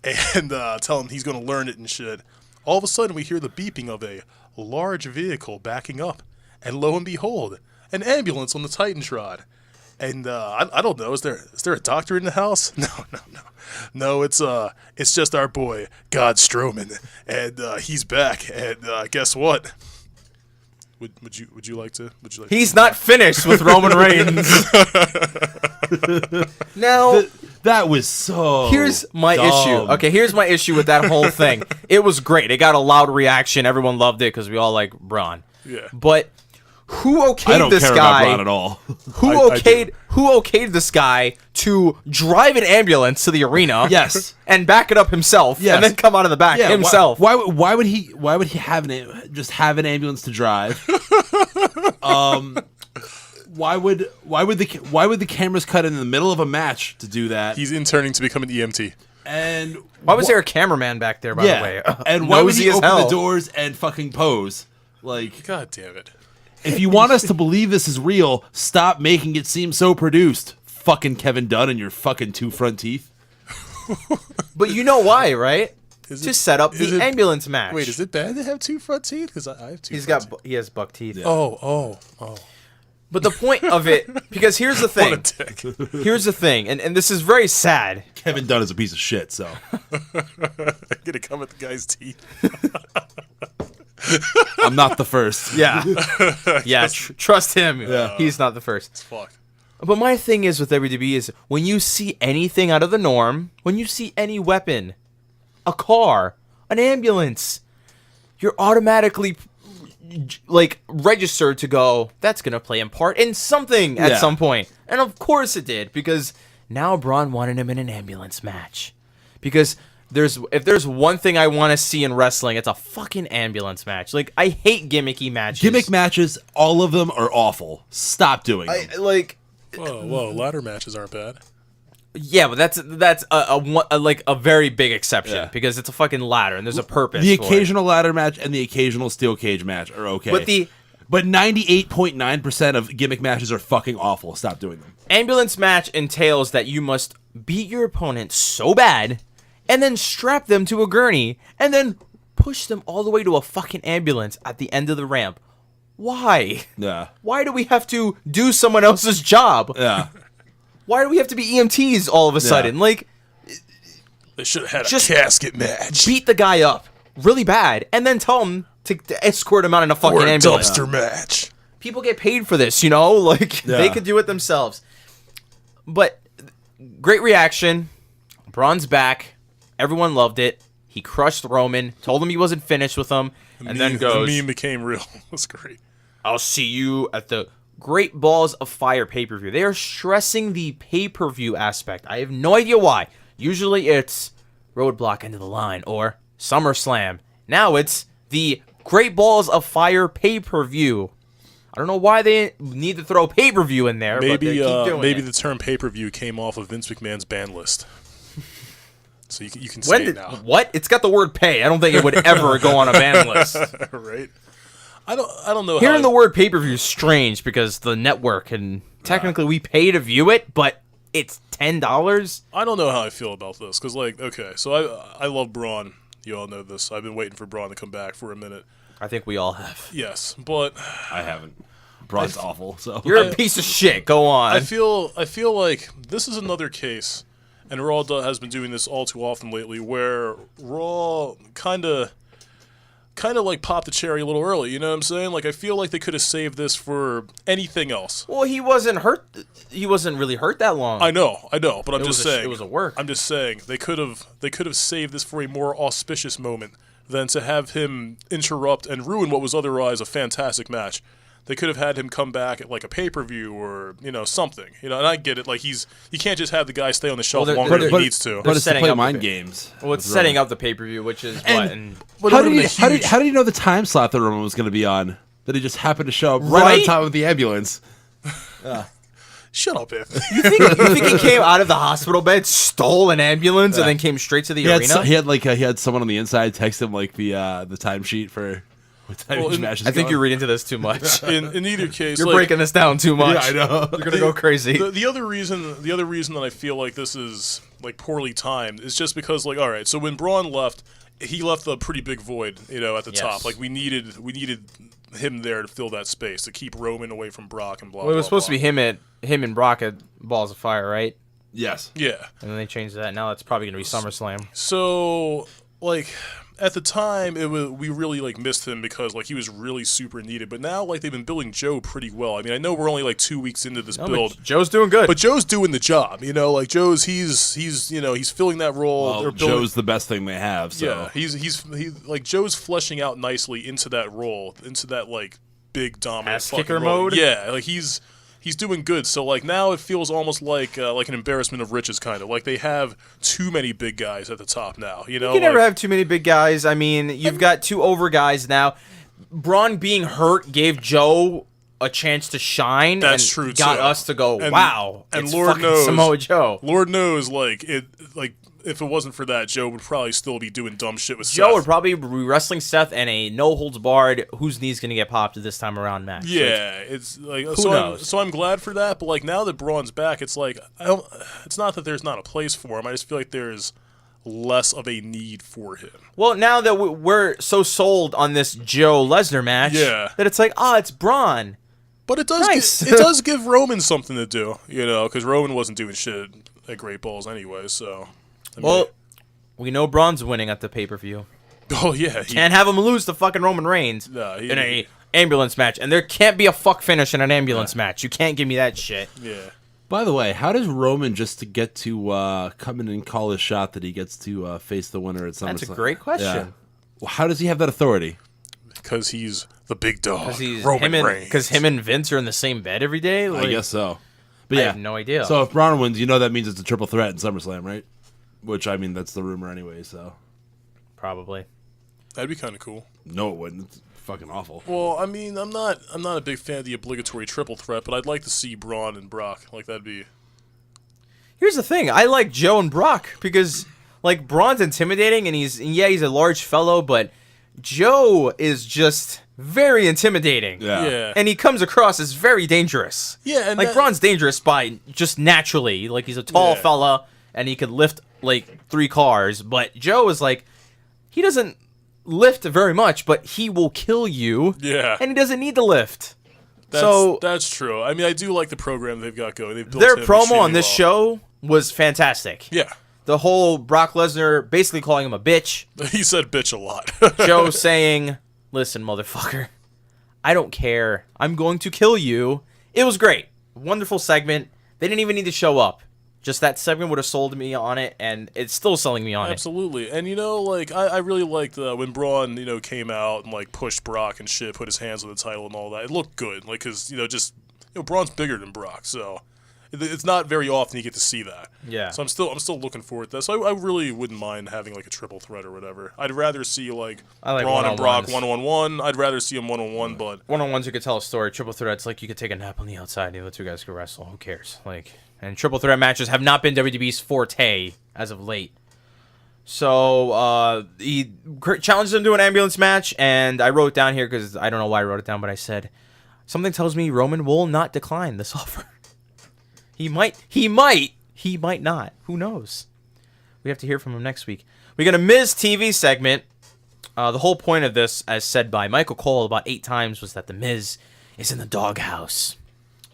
[SPEAKER 3] and tell him he's going to learn it and shit, all of a sudden we hear the beeping of a large vehicle backing up. And lo and behold, an ambulance on the Titantron. And I don't know. Is there a doctor in the house? No. It's just our boy God Strowman, and he's back. And guess what? Would you like to?
[SPEAKER 1] He's not finished with Roman Reigns. Now
[SPEAKER 2] that was so.
[SPEAKER 1] Here's my
[SPEAKER 2] dumb.
[SPEAKER 1] issue. Okay, here's my issue with that whole thing. It was great. It got a loud reaction. Everyone loved it because we all like Braun.
[SPEAKER 3] Yeah.
[SPEAKER 1] But who okayed
[SPEAKER 2] I don't
[SPEAKER 1] this
[SPEAKER 2] care
[SPEAKER 1] guy?
[SPEAKER 2] about Braun at all.
[SPEAKER 1] Who okayed this guy to drive an ambulance to the arena?
[SPEAKER 2] Yes.
[SPEAKER 1] And back it up himself.
[SPEAKER 2] Yes.
[SPEAKER 1] And then come out of the back himself.
[SPEAKER 2] Why would he have have an ambulance to drive? Why would the cameras cut in the middle of a match to do that?
[SPEAKER 3] He's interning to become an EMT.
[SPEAKER 2] And
[SPEAKER 1] why was there a cameraman back there, by the way?
[SPEAKER 2] And why would he
[SPEAKER 1] Nosy as
[SPEAKER 2] open
[SPEAKER 1] hell.
[SPEAKER 2] the doors and fucking pose? Like,
[SPEAKER 3] God damn it.
[SPEAKER 2] if you want us to believe this is real, stop making it seem so produced. Fucking Kevin Dunn and your fucking 2 front teeth.
[SPEAKER 1] But you know why, right?
[SPEAKER 3] Is
[SPEAKER 1] To
[SPEAKER 3] it-
[SPEAKER 1] set up
[SPEAKER 3] is
[SPEAKER 1] the
[SPEAKER 3] it-
[SPEAKER 1] ambulance match.
[SPEAKER 3] Wait, is it bad to have 2 front teeth? Because I have 2
[SPEAKER 1] He has buck teeth.
[SPEAKER 2] Yeah.
[SPEAKER 3] Oh.
[SPEAKER 1] But the point of it, because here's the thing.
[SPEAKER 3] What a dick.
[SPEAKER 1] Here's the thing, and this is very sad.
[SPEAKER 2] Kevin Dunn is a piece of shit, so.
[SPEAKER 3] I'm going to come at the guy's teeth.
[SPEAKER 2] I'm not the first.
[SPEAKER 1] Yeah. Yeah, trust him.
[SPEAKER 2] Yeah.
[SPEAKER 1] He's not the first.
[SPEAKER 3] It's fucked.
[SPEAKER 1] But my thing is with WWE is when you see anything out of the norm, when you see any weapon, a car, an ambulance, you're automatically like registered to go, that's going to play in part in something at some point. And of course it did, because now Braun wanted him in an ambulance match. Because if there's one thing I want to see in wrestling, it's a fucking ambulance match. Like, I hate gimmicky matches.
[SPEAKER 2] Gimmick matches, all of them are awful. Stop doing them.
[SPEAKER 3] Whoa, ladder matches aren't bad.
[SPEAKER 1] Yeah, but that's a very big exception,
[SPEAKER 2] Yeah.
[SPEAKER 1] because it's a fucking ladder and there's a purpose.
[SPEAKER 2] The
[SPEAKER 1] for
[SPEAKER 2] occasional ladder match and the occasional steel cage match are okay. But 98.9% of gimmick matches are fucking awful. Stop doing them.
[SPEAKER 1] ambulance match entails that you must beat your opponent so bad, and then strap them to a gurney, and then push them all the way to a fucking ambulance at the end of the ramp. Why?
[SPEAKER 2] Yeah.
[SPEAKER 1] Why do we have to do someone else's job?
[SPEAKER 2] Yeah.
[SPEAKER 1] Why do we have to be EMTs all of a sudden? Like,
[SPEAKER 3] They should have had
[SPEAKER 1] Just
[SPEAKER 3] a casket match.
[SPEAKER 1] beat the guy up really bad, and then tell him to escort him out in a fucking
[SPEAKER 3] Or a
[SPEAKER 1] ambulance.
[SPEAKER 3] dumpster match.
[SPEAKER 1] People get paid for this, you know? Like, they could do it themselves. But, great reaction. Braun's back. Everyone loved it. He crushed Roman, told him he wasn't finished with him, and then goes,
[SPEAKER 3] The meme became real. That's great.
[SPEAKER 1] I'll see you at the Great Balls of Fire pay-per-view. They are stressing the pay-per-view aspect. I have no idea why. Usually it's Roadblock End of the Line or SummerSlam. Now it's the Great Balls of Fire pay-per-view. I don't know why they need to throw pay-per-view in there, but they keep doing
[SPEAKER 3] Maybe
[SPEAKER 1] it.
[SPEAKER 3] the term pay-per-view came off of Vince McMahon's ban list. So you can say it now.
[SPEAKER 1] What? It's got the word pay. I don't think it would ever go on a ban list.
[SPEAKER 3] Right? I don't know
[SPEAKER 1] Hearing
[SPEAKER 3] how
[SPEAKER 1] the word pay-per-view is strange because the network, and technically we pay to view it, but it's $10.
[SPEAKER 3] I don't know how I feel about this because, like, okay, so I love Braun. You all know this. I've been waiting for Braun to come back for a minute.
[SPEAKER 1] I think we all have.
[SPEAKER 3] Yes, but
[SPEAKER 2] I haven't. Braun's awful, so.
[SPEAKER 1] You're a piece of shit. Go on.
[SPEAKER 3] I feel like this is another case, and Raw has been doing this all too often lately, where Raw kind of like popped the cherry a little early. You know what I'm saying? Like, I feel like they could have saved this for anything else.
[SPEAKER 1] Well, he wasn't hurt. He wasn't really hurt that long.
[SPEAKER 3] I know, but I'm
[SPEAKER 1] It
[SPEAKER 3] just
[SPEAKER 1] was
[SPEAKER 3] saying
[SPEAKER 1] it was a work.
[SPEAKER 3] I'm just saying they could have saved this for a more auspicious moment than to have him interrupt and ruin what was otherwise a fantastic match. They could have had him come back at like a pay-per-view or, you know, something. You know, and I get it. Like, you can't just have the guy stay on the shelf
[SPEAKER 1] Well,
[SPEAKER 3] longer than
[SPEAKER 2] but-
[SPEAKER 3] he needs to.
[SPEAKER 2] But it's to
[SPEAKER 1] setting
[SPEAKER 2] play
[SPEAKER 1] up
[SPEAKER 2] mind
[SPEAKER 1] the-
[SPEAKER 2] games.
[SPEAKER 1] Well, it's
[SPEAKER 2] with
[SPEAKER 1] setting
[SPEAKER 2] Roman.
[SPEAKER 1] up the pay-per-view, which is
[SPEAKER 2] And-
[SPEAKER 1] what? And
[SPEAKER 3] But
[SPEAKER 2] How
[SPEAKER 3] it
[SPEAKER 2] did,
[SPEAKER 3] would've
[SPEAKER 2] he,
[SPEAKER 3] been
[SPEAKER 2] how did
[SPEAKER 3] huge.
[SPEAKER 2] you know the time slot that Roman was going to be on? That he just happened to show up right on
[SPEAKER 1] Right?
[SPEAKER 2] top of the ambulance.
[SPEAKER 3] Shut up, Anthony.
[SPEAKER 1] you think he came out of the hospital bed, stole an ambulance, and then came straight to the arena?
[SPEAKER 2] He had someone on the inside text him like the timesheet for what time
[SPEAKER 3] Well,
[SPEAKER 2] each
[SPEAKER 3] in-
[SPEAKER 2] match is
[SPEAKER 1] I think
[SPEAKER 2] going.
[SPEAKER 1] you're reading into this too much.
[SPEAKER 3] In either case,
[SPEAKER 1] You're
[SPEAKER 3] like,
[SPEAKER 1] breaking this down too much.
[SPEAKER 2] Yeah, I know.
[SPEAKER 1] You're gonna go crazy.
[SPEAKER 3] The other reason that I feel like this is like poorly timed is just because, like, all right, so when Braun left, he left a pretty big void, you know, at the
[SPEAKER 1] Yes.
[SPEAKER 3] top. Like, we needed him there to fill that space, to keep Roman away from Brock and blah.
[SPEAKER 1] Well, it was
[SPEAKER 3] blah,
[SPEAKER 1] supposed to be
[SPEAKER 3] blah.
[SPEAKER 1] him at him and Brock at Balls of Fire, right?
[SPEAKER 2] Yes.
[SPEAKER 3] Yeah.
[SPEAKER 1] And then they changed that. Now that's probably going to be SummerSlam.
[SPEAKER 3] So, like, at the time, we really, like, missed him because, like, he was really super needed. But now, like, they've been building Joe pretty well. I mean, I know we're only, like, 2 weeks into this build.
[SPEAKER 1] Joe's doing good.
[SPEAKER 3] But Joe's doing the job, you know? Like, he's filling that role.
[SPEAKER 2] Well, Joe's the best thing they have, so.
[SPEAKER 3] Yeah, he's Joe's fleshing out nicely into that role, into that, like, big dominant
[SPEAKER 1] Ass kicker
[SPEAKER 3] role.
[SPEAKER 1] mode?
[SPEAKER 3] Yeah, like, he's doing good. So, like, now it feels almost like an embarrassment of riches, kind of. Like, they have too many big guys at the top now, you know?
[SPEAKER 1] You can never have too many big guys. I mean, you've got 2 over guys now. Braun being hurt gave Joe a chance to shine.
[SPEAKER 3] That's
[SPEAKER 1] and
[SPEAKER 3] true,
[SPEAKER 1] got
[SPEAKER 3] too.
[SPEAKER 1] us to go, wow,
[SPEAKER 3] and
[SPEAKER 1] it's
[SPEAKER 3] Lord
[SPEAKER 1] fucking
[SPEAKER 3] knows,
[SPEAKER 1] Samoa Joe.
[SPEAKER 3] Lord knows, if it wasn't for that, Joe would probably still be doing dumb shit with
[SPEAKER 1] Joe
[SPEAKER 3] Seth.
[SPEAKER 1] would probably be wrestling Seth in a no-holds-barred, whose knee's going to get popped this time around match.
[SPEAKER 3] Yeah, it's like
[SPEAKER 1] who
[SPEAKER 3] so.
[SPEAKER 1] knows?
[SPEAKER 3] So I'm glad for that, but like now that Braun's back, it's like it's not that there's not a place for him. I just feel like there's less of a need for him.
[SPEAKER 1] Well, now that we're so sold on this Joe Lesnar match,
[SPEAKER 3] Yeah.
[SPEAKER 1] that it's like, it's Braun.
[SPEAKER 3] But it does
[SPEAKER 1] Nice.
[SPEAKER 3] it does give Roman something to do, you know, because Roman wasn't doing shit at Great Balls anyway. So, I mean,
[SPEAKER 1] Well, we know Braun's winning at the pay-per-view.
[SPEAKER 3] oh yeah,
[SPEAKER 1] Can't have him lose to fucking Roman Reigns
[SPEAKER 3] Nah,
[SPEAKER 1] in a ambulance match. And there can't be a fuck finish in an ambulance match. You can't give me that shit.
[SPEAKER 3] yeah.
[SPEAKER 2] By the way, how does Roman just to get to come in and call his shot that he gets to face the winner at SummerSlam?
[SPEAKER 1] That's a great question.
[SPEAKER 2] Yeah. Well, how does he have that authority?
[SPEAKER 3] Because he's the big dog,
[SPEAKER 1] Because
[SPEAKER 3] Roman Reigns.
[SPEAKER 1] him and Vince are in the same bed every day?
[SPEAKER 2] I guess so. But
[SPEAKER 1] I
[SPEAKER 2] yeah,
[SPEAKER 1] have no idea.
[SPEAKER 2] So if Braun wins, you know that means it's a triple threat in SummerSlam, right? Which, I mean, that's the rumor anyway, so.
[SPEAKER 1] Probably.
[SPEAKER 3] That'd be kind of cool.
[SPEAKER 2] No, it wouldn't. It's fucking awful.
[SPEAKER 3] Well, I mean, I'm not a big fan of the obligatory triple threat, but I'd like to see Braun and Brock. Like that'd be.
[SPEAKER 1] Here's the thing. I like Joe and Brock because, like, Braun's intimidating, and he's a large fellow, but Joe is just very intimidating.
[SPEAKER 3] Yeah.
[SPEAKER 1] And he comes across as very dangerous.
[SPEAKER 3] Yeah, and
[SPEAKER 1] like,
[SPEAKER 3] that-
[SPEAKER 1] Braun's dangerous by just naturally. Like, he's a tall
[SPEAKER 3] Yeah.
[SPEAKER 1] fella, and he could lift, like, 3 cars. But Joe is like, he doesn't lift very much, but he will kill you.
[SPEAKER 3] Yeah.
[SPEAKER 1] And he doesn't need to lift.
[SPEAKER 3] That's true. I mean, I do like the program they've got going. They've built
[SPEAKER 1] Their
[SPEAKER 3] him
[SPEAKER 1] promo
[SPEAKER 3] extremely
[SPEAKER 1] on this
[SPEAKER 3] well.
[SPEAKER 1] show was fantastic.
[SPEAKER 3] Yeah.
[SPEAKER 1] The whole Brock Lesnar basically calling him a bitch.
[SPEAKER 3] He said bitch a lot.
[SPEAKER 1] Joe saying, listen, motherfucker, I don't care. I'm going to kill you. It was great. Wonderful segment. They didn't even need to show up. Just that segment would have sold me on it, and it's still selling me on it.
[SPEAKER 3] Absolutely. And, you know, like, I really liked when Braun, you know, came out and, like, pushed Brock and shit, put his hands on the title and all that. It looked good. Like, because, you know, Braun's bigger than Brock, so it's not very often you get to see that.
[SPEAKER 1] Yeah.
[SPEAKER 3] So I'm still looking forward to that. So I really wouldn't mind having, like, a triple threat or whatever. I'd rather see, like Braun and Brock one-on-one. I'd rather see them one-on-one, but...
[SPEAKER 1] One-on-ones, you could tell a story. Triple threats, like, you could take a nap on the outside and the 2 guys could wrestle. Who cares? Like... And triple threat matches have not been WWE's forte as of late. So he challenged him to an ambulance match, and I wrote down here because I don't know why I wrote it down, but I said something tells me Roman will not decline this offer. He might not. Who knows? We have to hear from him next week. We got a Miz TV segment. The whole point of this, as said by Michael Cole about 8 times, was that the Miz is in the doghouse.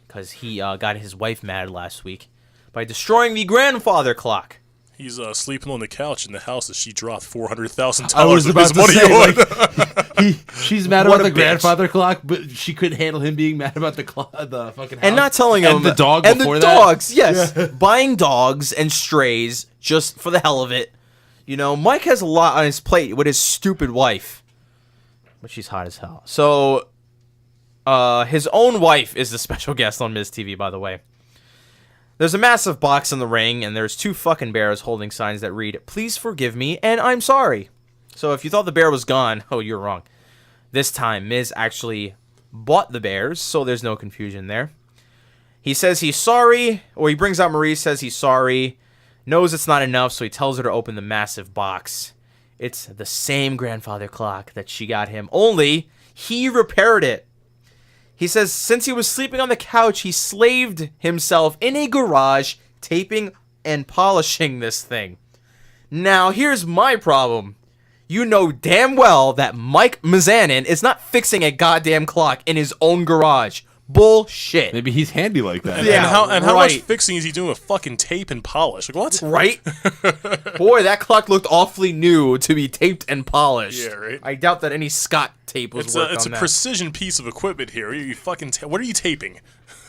[SPEAKER 1] Because he got his wife mad last week by destroying the grandfather clock.
[SPEAKER 3] He's sleeping on the couch in the house that she dropped $400,000
[SPEAKER 2] I was
[SPEAKER 3] of
[SPEAKER 2] about
[SPEAKER 3] his
[SPEAKER 2] to
[SPEAKER 3] money
[SPEAKER 2] say,
[SPEAKER 3] on.
[SPEAKER 2] She's mad
[SPEAKER 1] What
[SPEAKER 2] about
[SPEAKER 1] a
[SPEAKER 2] the
[SPEAKER 1] bitch.
[SPEAKER 2] grandfather clock, but she couldn't handle him being mad about the fucking house.
[SPEAKER 1] And not telling him.
[SPEAKER 2] And the dog
[SPEAKER 1] and
[SPEAKER 2] before
[SPEAKER 1] the
[SPEAKER 2] that?
[SPEAKER 1] dogs, yes. Buying dogs and strays just for the hell of it. You know, Mike has a lot on his plate with his stupid wife. But she's hot as hell. So... his own wife is the special guest on Miz TV, by the way. There's a massive box in the ring, and there's 2 fucking bears holding signs that read, "Please forgive me, and I'm sorry." So if you thought the bear was gone, oh, you're wrong. This time, Miz actually bought the bears, so there's no confusion there. He says he's sorry, or he brings out Maurice, says he's sorry, knows it's not enough, so he tells her to open the massive box. It's the same grandfather clock that she got him, only he repaired it. He says since he was sleeping on the couch, he slaved himself in a garage, taping and polishing this thing. Now, here's my problem. You know damn well that Mike Mizanin is not fixing a goddamn clock in his own garage. Bullshit.
[SPEAKER 2] Maybe he's handy like that.
[SPEAKER 1] Yeah.
[SPEAKER 3] And how much
[SPEAKER 1] right.
[SPEAKER 3] fixing is he doing with fucking tape and polish? Like, what?
[SPEAKER 1] Right? Boy, that clock looked awfully new to be taped and polished.
[SPEAKER 3] Yeah, right.
[SPEAKER 1] I doubt that any Scott tape was worked
[SPEAKER 3] It's
[SPEAKER 1] on
[SPEAKER 3] a
[SPEAKER 1] that.
[SPEAKER 3] precision piece of equipment here. You fucking what are you taping?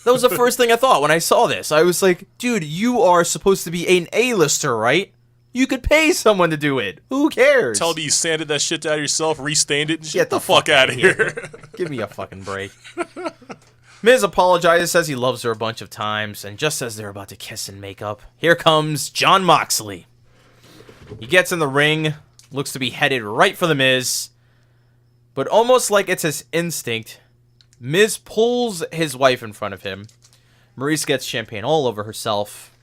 [SPEAKER 1] That was the first thing I thought when I saw this. I was like, dude, you are supposed to be an A-lister, right? You could pay someone to do it. Who cares?
[SPEAKER 3] Tell me you sanded that shit down yourself, restained it, and shit.
[SPEAKER 1] Get the
[SPEAKER 3] fuck out of here.
[SPEAKER 1] Give me a fucking break. Miz apologizes, says he loves her a bunch of times, and just as they're about to kiss and make up, here comes Jon Moxley. He gets in the ring, looks to be headed right for the Miz, but almost like it's his instinct, Miz pulls his wife in front of him. Maurice gets champagne all over herself,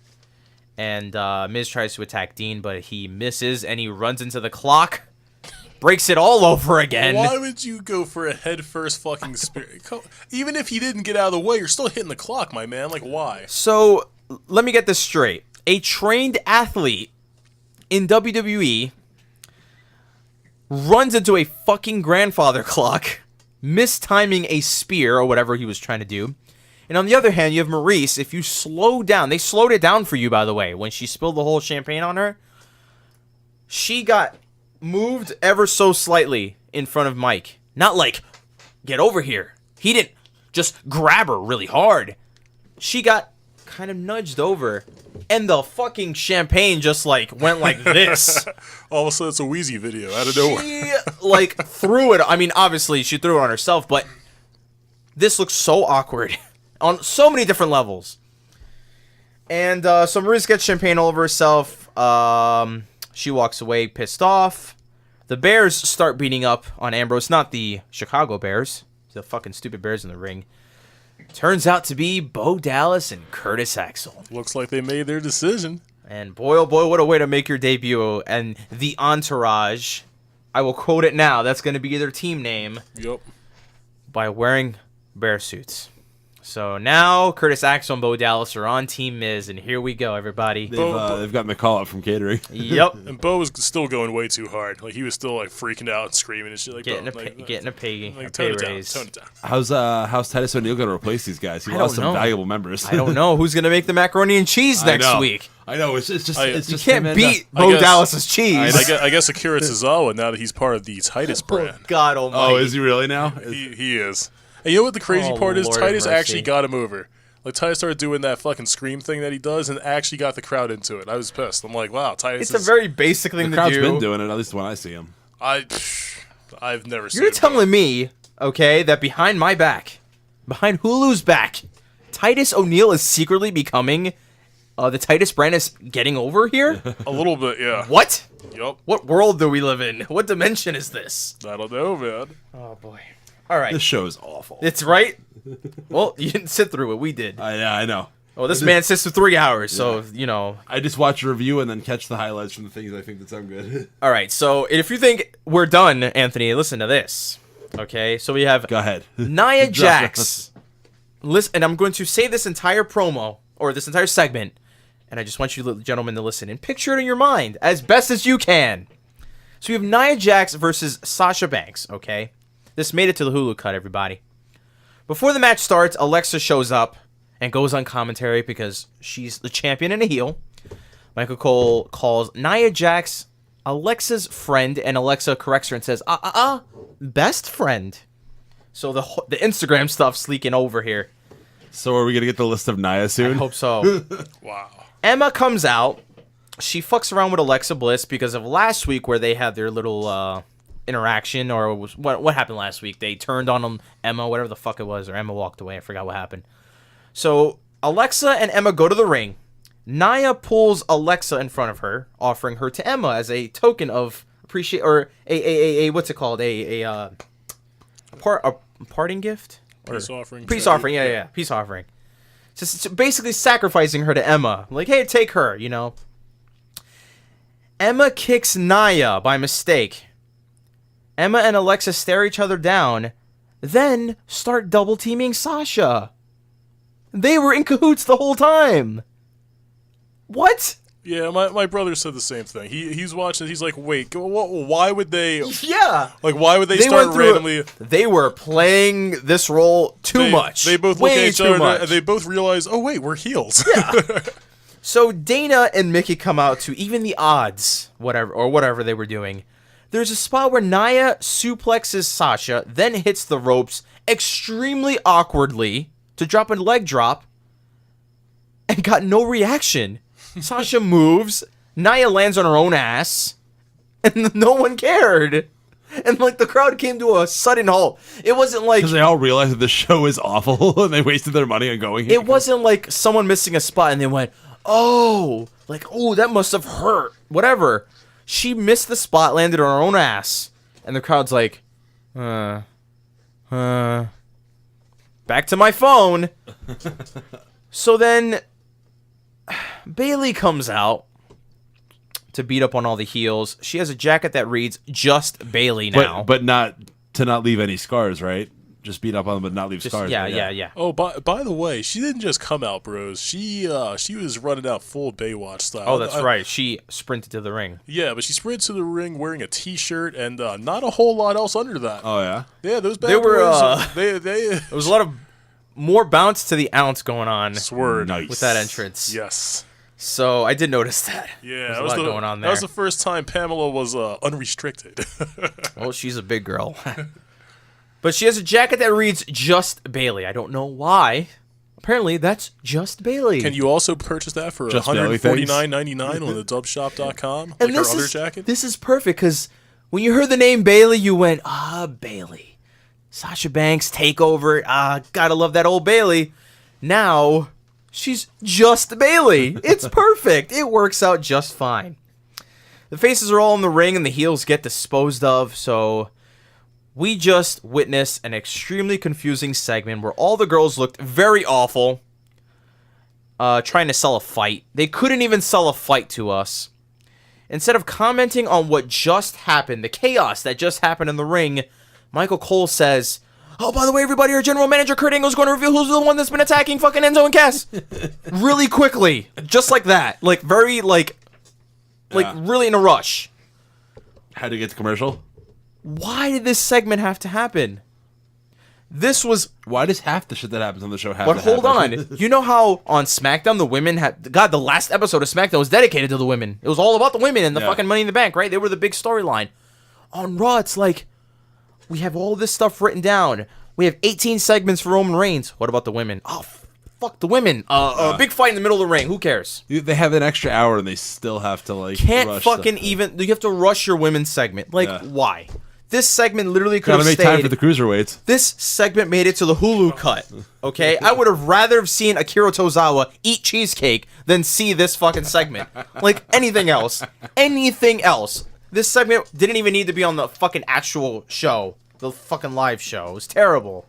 [SPEAKER 1] and Miz tries to attack Dean, but he misses, and he runs into the clock, breaks it all over again.
[SPEAKER 3] Why would you go for a head-first fucking spear? Even if he didn't get out of the way, you're still hitting the clock, my man. Like, why?
[SPEAKER 1] So, let me get this straight. A trained athlete in WWE runs into a fucking grandfather clock, mistiming a spear or whatever he was trying to do. And on the other hand, you have Maurice. If you slow down, they slowed it down for you, by the way, when she spilled the whole champagne on her. She got moved ever so slightly in front of Mike. Not like, get over here. He didn't just grab her really hard. She got kind of nudged over, and the fucking champagne just like went like this.
[SPEAKER 3] All of a sudden, it's a Wheezy video out of nowhere.
[SPEAKER 1] She like threw it. I mean, obviously she threw it on herself, but this looks so awkward on so many different levels. And so Maurice gets champagne all over herself. She walks away pissed off. The Bears start beating up on Ambrose, not the Chicago Bears, the fucking stupid Bears in the ring. Turns out to be Bo Dallas and Curtis Axel.
[SPEAKER 3] Looks like they made their decision.
[SPEAKER 1] And boy, oh boy, what a way to make your debut. And the Entourage, I will quote it now, that's going to be their team name,
[SPEAKER 3] Yup.
[SPEAKER 1] by wearing bear suits. So now Curtis Axel and Bo Dallas are on Team Miz, and here we go, everybody.
[SPEAKER 2] They've got McCall up from catering.
[SPEAKER 1] Yep.
[SPEAKER 3] And Bo was still going way too hard. Like, he was still, like, freaking out and screaming and shit. Like,
[SPEAKER 1] Getting
[SPEAKER 3] bro,
[SPEAKER 1] a pay
[SPEAKER 3] tone it
[SPEAKER 1] raise.
[SPEAKER 3] down. Tone it down.
[SPEAKER 2] How's Titus O'Neil going to replace these guys? He
[SPEAKER 1] I
[SPEAKER 2] lost
[SPEAKER 1] don't
[SPEAKER 2] some
[SPEAKER 1] know.
[SPEAKER 2] valuable members.
[SPEAKER 1] I don't know who's going to make the macaroni and cheese
[SPEAKER 2] I
[SPEAKER 1] next
[SPEAKER 2] know.
[SPEAKER 1] week.
[SPEAKER 2] I know. It's just
[SPEAKER 1] You can't
[SPEAKER 2] him and,
[SPEAKER 1] beat
[SPEAKER 3] I
[SPEAKER 1] Bo
[SPEAKER 3] guess-
[SPEAKER 1] Dallas's cheese.
[SPEAKER 3] I guess Akira Tozawa, now that he's part of the Titus brand.
[SPEAKER 1] God almighty.
[SPEAKER 2] Oh, is he really now?
[SPEAKER 3] He is. And you know what the crazy
[SPEAKER 1] Oh,
[SPEAKER 3] part is?
[SPEAKER 1] Lord
[SPEAKER 3] Titus
[SPEAKER 1] have mercy.
[SPEAKER 3] actually got him over. Like, Titus started doing that fucking scream thing that he does and actually got the crowd into it. I was pissed. I'm like, wow, Titus
[SPEAKER 1] It's a very basic thing
[SPEAKER 2] The
[SPEAKER 1] to
[SPEAKER 2] crowd's
[SPEAKER 1] do.
[SPEAKER 2] been doing it, at least when I see him.
[SPEAKER 3] I've never seen
[SPEAKER 1] You're
[SPEAKER 3] it.
[SPEAKER 1] telling me, okay, that behind my back, behind Hulu's back, Titus O'Neil is secretly becoming the Titus brand is getting over here?
[SPEAKER 3] A little bit, yeah.
[SPEAKER 1] What?
[SPEAKER 3] Yup.
[SPEAKER 1] What world do we live in? What dimension is this?
[SPEAKER 3] I don't know, man.
[SPEAKER 1] Oh, boy. All right.
[SPEAKER 2] This show is awful.
[SPEAKER 1] It's right. Well, you didn't sit through it. We did.
[SPEAKER 2] I know.
[SPEAKER 1] Oh, this man sits for 3 hours, so, you know.
[SPEAKER 2] I just watch a review and then catch the highlights from the things I think that sound good.
[SPEAKER 1] All right, so if you think we're done, Anthony, listen to this. Okay, so we have
[SPEAKER 2] Go ahead.
[SPEAKER 1] Nia Jax. Listen, and I'm going to say this entire promo, or this entire segment, and I just want you gentlemen to listen and picture it in your mind as best as you can. So we have Nia Jax versus Sasha Banks, okay? This made it to the Hulu cut, everybody. Before the match starts, Alexa shows up and goes on commentary because she's the champion and a heel. Michael Cole calls Nia Jax Alexa's friend, and Alexa corrects her and says, best friend. So the Instagram stuff's leaking over here.
[SPEAKER 2] So are we going to get the list of Nia soon?
[SPEAKER 1] I hope so.
[SPEAKER 3] Wow.
[SPEAKER 1] Emma comes out. She fucks around with Alexa Bliss because of last week where they had their little interaction, or what happened last week. They turned on Emma, whatever the fuck it was, or Emma walked away. I forgot what happened. So Alexa and Emma go to the ring. Nia pulls Alexa in front of her, offering her to Emma as a token of appreciate, or a what's it called? A parting gift?
[SPEAKER 3] Peace offering.
[SPEAKER 1] Peace offering, yeah. Peace offering. Just basically sacrificing her to Emma. Like, hey, take her, you know. Emma kicks Nia by mistake. Emma and Alexa stare each other down, then start double teaming Sasha. They were in cahoots the whole time. What?
[SPEAKER 3] Yeah, my brother said the same thing. He's watching. He's like, wait, why would they?
[SPEAKER 1] Yeah.
[SPEAKER 3] Like, why would they
[SPEAKER 1] They
[SPEAKER 3] start
[SPEAKER 1] went through
[SPEAKER 3] randomly?
[SPEAKER 1] They were playing this role too much.
[SPEAKER 3] They both look at
[SPEAKER 1] Way
[SPEAKER 3] each
[SPEAKER 1] too
[SPEAKER 3] other
[SPEAKER 1] much.
[SPEAKER 3] and they both realize, oh wait, we're heels.
[SPEAKER 1] Yeah. So Dana and Mickey come out to even the odds, whatever they were doing. There's a spot where Nia suplexes Sasha, then hits the ropes extremely awkwardly to drop a leg drop, and got no reaction. Sasha moves, Nia lands on her own ass, and no one cared. And like the crowd came to a sudden halt. It wasn't like
[SPEAKER 2] Because they all realized that the show is awful and they wasted their money on going here.
[SPEAKER 1] it wasn't like someone missing a spot and they went, oh, like, oh, that must have hurt. Whatever. She missed the spot, landed on her own ass, and the crowd's like, back to my phone. So then Bailey comes out to beat up on all the heels. She has a jacket that reads "Just Bailey" now.
[SPEAKER 2] But not to not leave any scars, right? Just beat up on them, but not leave scars.
[SPEAKER 1] Yeah.
[SPEAKER 3] Oh, by the way, she didn't just come out, bros. She was running out full Baywatch style.
[SPEAKER 1] Oh, that's right. She sprinted to the ring.
[SPEAKER 3] Yeah, but she sprinted to the ring wearing a T-shirt and not a whole lot else under that.
[SPEAKER 2] Oh yeah.
[SPEAKER 3] Yeah, those bad
[SPEAKER 1] They were,
[SPEAKER 3] boys. They
[SPEAKER 1] There was a lot of more bounce to the ounce going on
[SPEAKER 3] sword.
[SPEAKER 2] Nice.
[SPEAKER 1] with that entrance.
[SPEAKER 3] Yes.
[SPEAKER 1] So I did notice that.
[SPEAKER 3] Yeah,
[SPEAKER 1] There's a lot going on there.
[SPEAKER 3] That was the first time Pamela was unrestricted.
[SPEAKER 1] Well, she's a big girl. But she has a jacket that reads "Just Bailey." I don't know why. Apparently, that's Just Bailey.
[SPEAKER 3] Can you also purchase that for
[SPEAKER 2] Just Bailey things?
[SPEAKER 3] $149.99 on the dubshop.com?
[SPEAKER 1] And
[SPEAKER 3] like
[SPEAKER 1] this
[SPEAKER 3] her other
[SPEAKER 1] is,
[SPEAKER 3] jacket?
[SPEAKER 1] This is perfect because when you heard the name Bailey, you went, Bailey. Sasha Banks, takeover. Gotta love that old Bailey. Now, she's Just Bailey. It's perfect. It works out just fine. The faces are all in the ring and the heels get disposed of, so we just witnessed an extremely confusing segment where all the girls looked very awful, trying to sell a fight. They couldn't even sell a fight to us. Instead of commenting on what just happened, the chaos that just happened in the ring, Michael Cole says, "Oh, by the way, everybody, our general manager Kurt Angle's going to reveal who's the one that's been attacking fucking Enzo and Cass." Really quickly. Just like that. Like, very, really in a rush.
[SPEAKER 2] Had to get to commercial.
[SPEAKER 1] Why did this segment have to happen? This was...
[SPEAKER 2] Why does half the shit that happens on the show have
[SPEAKER 1] But
[SPEAKER 2] to
[SPEAKER 1] hold
[SPEAKER 2] happen?
[SPEAKER 1] on. You know how on SmackDown the women had... God, the last episode of SmackDown was dedicated to the women. It was all about the women and the fucking Money in the Bank, right? They were the big storyline. On Raw, it's like... We have all this stuff written down. We have 18 segments for Roman Reigns. What about the women? Oh, fuck the women. A big fight in the middle of the ring. Who cares?
[SPEAKER 2] They have an extra hour and they still have to like.
[SPEAKER 1] Can't
[SPEAKER 2] rush
[SPEAKER 1] fucking
[SPEAKER 2] stuff.
[SPEAKER 1] even... You have to rush your women's segment. Like, why? This segment literally could
[SPEAKER 2] Gotta
[SPEAKER 1] have
[SPEAKER 2] make time
[SPEAKER 1] stayed...
[SPEAKER 2] for the cruiserweights.
[SPEAKER 1] This segment made it to the Hulu cut, okay? I would have rather have seen Akira Tozawa eat cheesecake than see this fucking segment. Like, anything else. Anything else. This segment didn't even need to be on the fucking actual show. The fucking live show. It was terrible.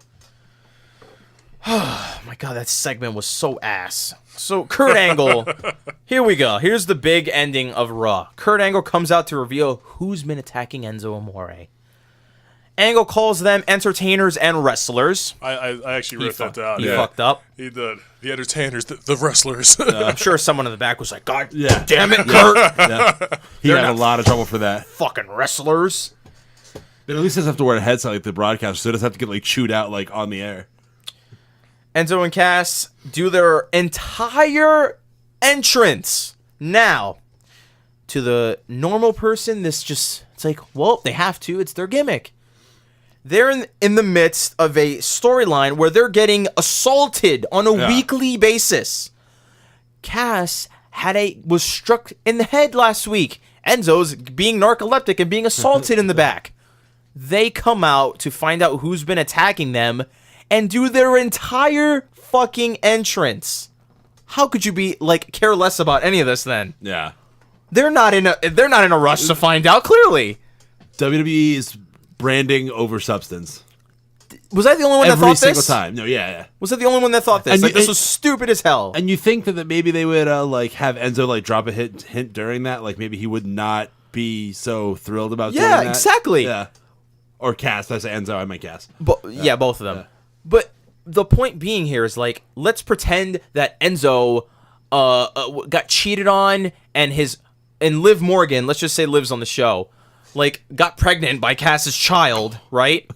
[SPEAKER 1] Oh my god, that segment was so ass. So, Kurt Angle, here we go. Here's the big ending of Raw. Kurt Angle comes out to reveal who's been attacking Enzo Amore. Angle calls them entertainers and wrestlers.
[SPEAKER 3] I actually wrote that down.
[SPEAKER 1] He fucked up.
[SPEAKER 3] He did. The entertainers, the wrestlers.
[SPEAKER 1] I'm sure someone in the back was like, God
[SPEAKER 2] Yeah.
[SPEAKER 1] damn it, Kurt.
[SPEAKER 2] He had a lot of trouble for that.
[SPEAKER 1] Fucking wrestlers.
[SPEAKER 2] But at least doesn't have to wear a headset like the broadcaster, so it doesn't have to get like chewed out like on the air.
[SPEAKER 1] Enzo and Cass do their entire entrance. Now, to the normal person, it's like, well, they have to. It's their gimmick. They're in the midst of a storyline where they're getting assaulted on a weekly basis. Cass was struck in the head last week. Enzo's being narcoleptic and being assaulted in the back. They come out to find out who's been attacking them and do their entire fucking entrance. How could you be care less about any of this then?
[SPEAKER 2] Yeah.
[SPEAKER 1] They're not in a rush to find out, clearly.
[SPEAKER 2] WWE is branding over substance.
[SPEAKER 1] Was I the only one that
[SPEAKER 2] Every
[SPEAKER 1] thought
[SPEAKER 2] single
[SPEAKER 1] this?
[SPEAKER 2] time. No, yeah.
[SPEAKER 1] Was I the only one that thought this?
[SPEAKER 2] And
[SPEAKER 1] This was stupid as hell.
[SPEAKER 2] And you think that maybe they would have Enzo drop a hint during that, like maybe he would not be so thrilled about doing that.
[SPEAKER 1] Yeah, exactly.
[SPEAKER 2] Yeah. Or Cass. I say Enzo, I meant Cass.
[SPEAKER 1] Yeah, both of them. But the point being here is let's pretend that Enzo got cheated on and Liv Morgan, let's just say Liv's on the show, like, got pregnant by Cass's child, right?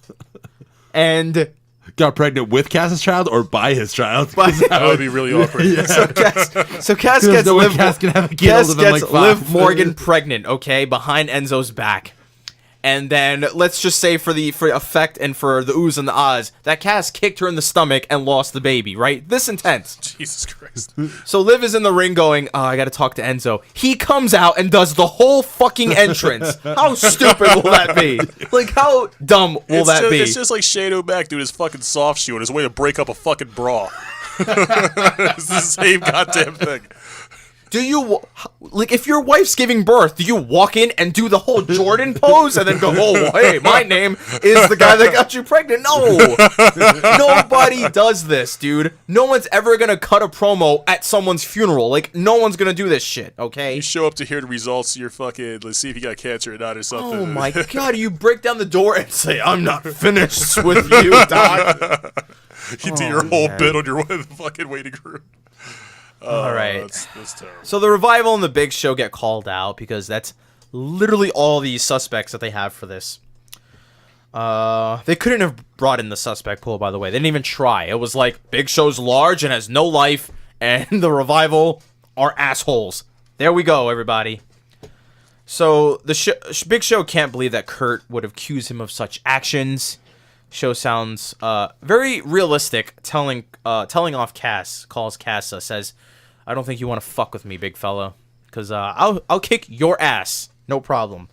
[SPEAKER 1] And
[SPEAKER 2] got pregnant with Cass's child or by his child?
[SPEAKER 3] That would be really awkward.
[SPEAKER 2] Yeah.
[SPEAKER 1] So Cass gets
[SPEAKER 2] no way
[SPEAKER 1] Liv,
[SPEAKER 2] Cass can have a kid
[SPEAKER 1] Cass
[SPEAKER 2] older than,
[SPEAKER 1] gets
[SPEAKER 2] like, 5.
[SPEAKER 1] Liv Morgan pregnant, okay, behind Enzo's back. And then let's just say for effect and for the oohs and the ahs, that Cass kicked her in the stomach and lost the baby, right? This intense.
[SPEAKER 3] Jesus Christ.
[SPEAKER 1] So Liv is in the ring going, oh, I gotta talk to Enzo. He comes out and does the whole fucking entrance. How stupid will that be? Like, how dumb will that be?
[SPEAKER 3] It's just like Shane O'Mac doing his fucking soft shoe and his way to break up a fucking bra. It's the same goddamn thing.
[SPEAKER 1] Do you, like, if your wife's giving birth, do you walk in and do the whole Jordan pose and then go, oh, hey, my name is the guy that got you pregnant? No. Nobody does this, dude. No one's ever going to cut a promo at someone's funeral. Like, no one's going to do this shit, okay?
[SPEAKER 3] You show up to hear the results of your fucking, let's see if you got cancer or not or something.
[SPEAKER 1] Oh, my God. You break down the door and say, I'm not finished with you, Doc.
[SPEAKER 3] You do your whole bit on your fucking waiting room.
[SPEAKER 1] All right.
[SPEAKER 3] That's terrible.
[SPEAKER 1] So the Revival and the Big Show get called out because that's literally all the suspects that they have for this. They couldn't have brought in the suspect pool, by the way. They didn't even try. It was like, Big Show's large and has no life, and the Revival are assholes. There we go, everybody. So the Big Show can't believe that Kurt would accuse him of such actions. Show sounds very realistic, telling off Cass, calls Cass, says, I don't think you want to fuck with me, big fella, because I'll kick your ass, no problem.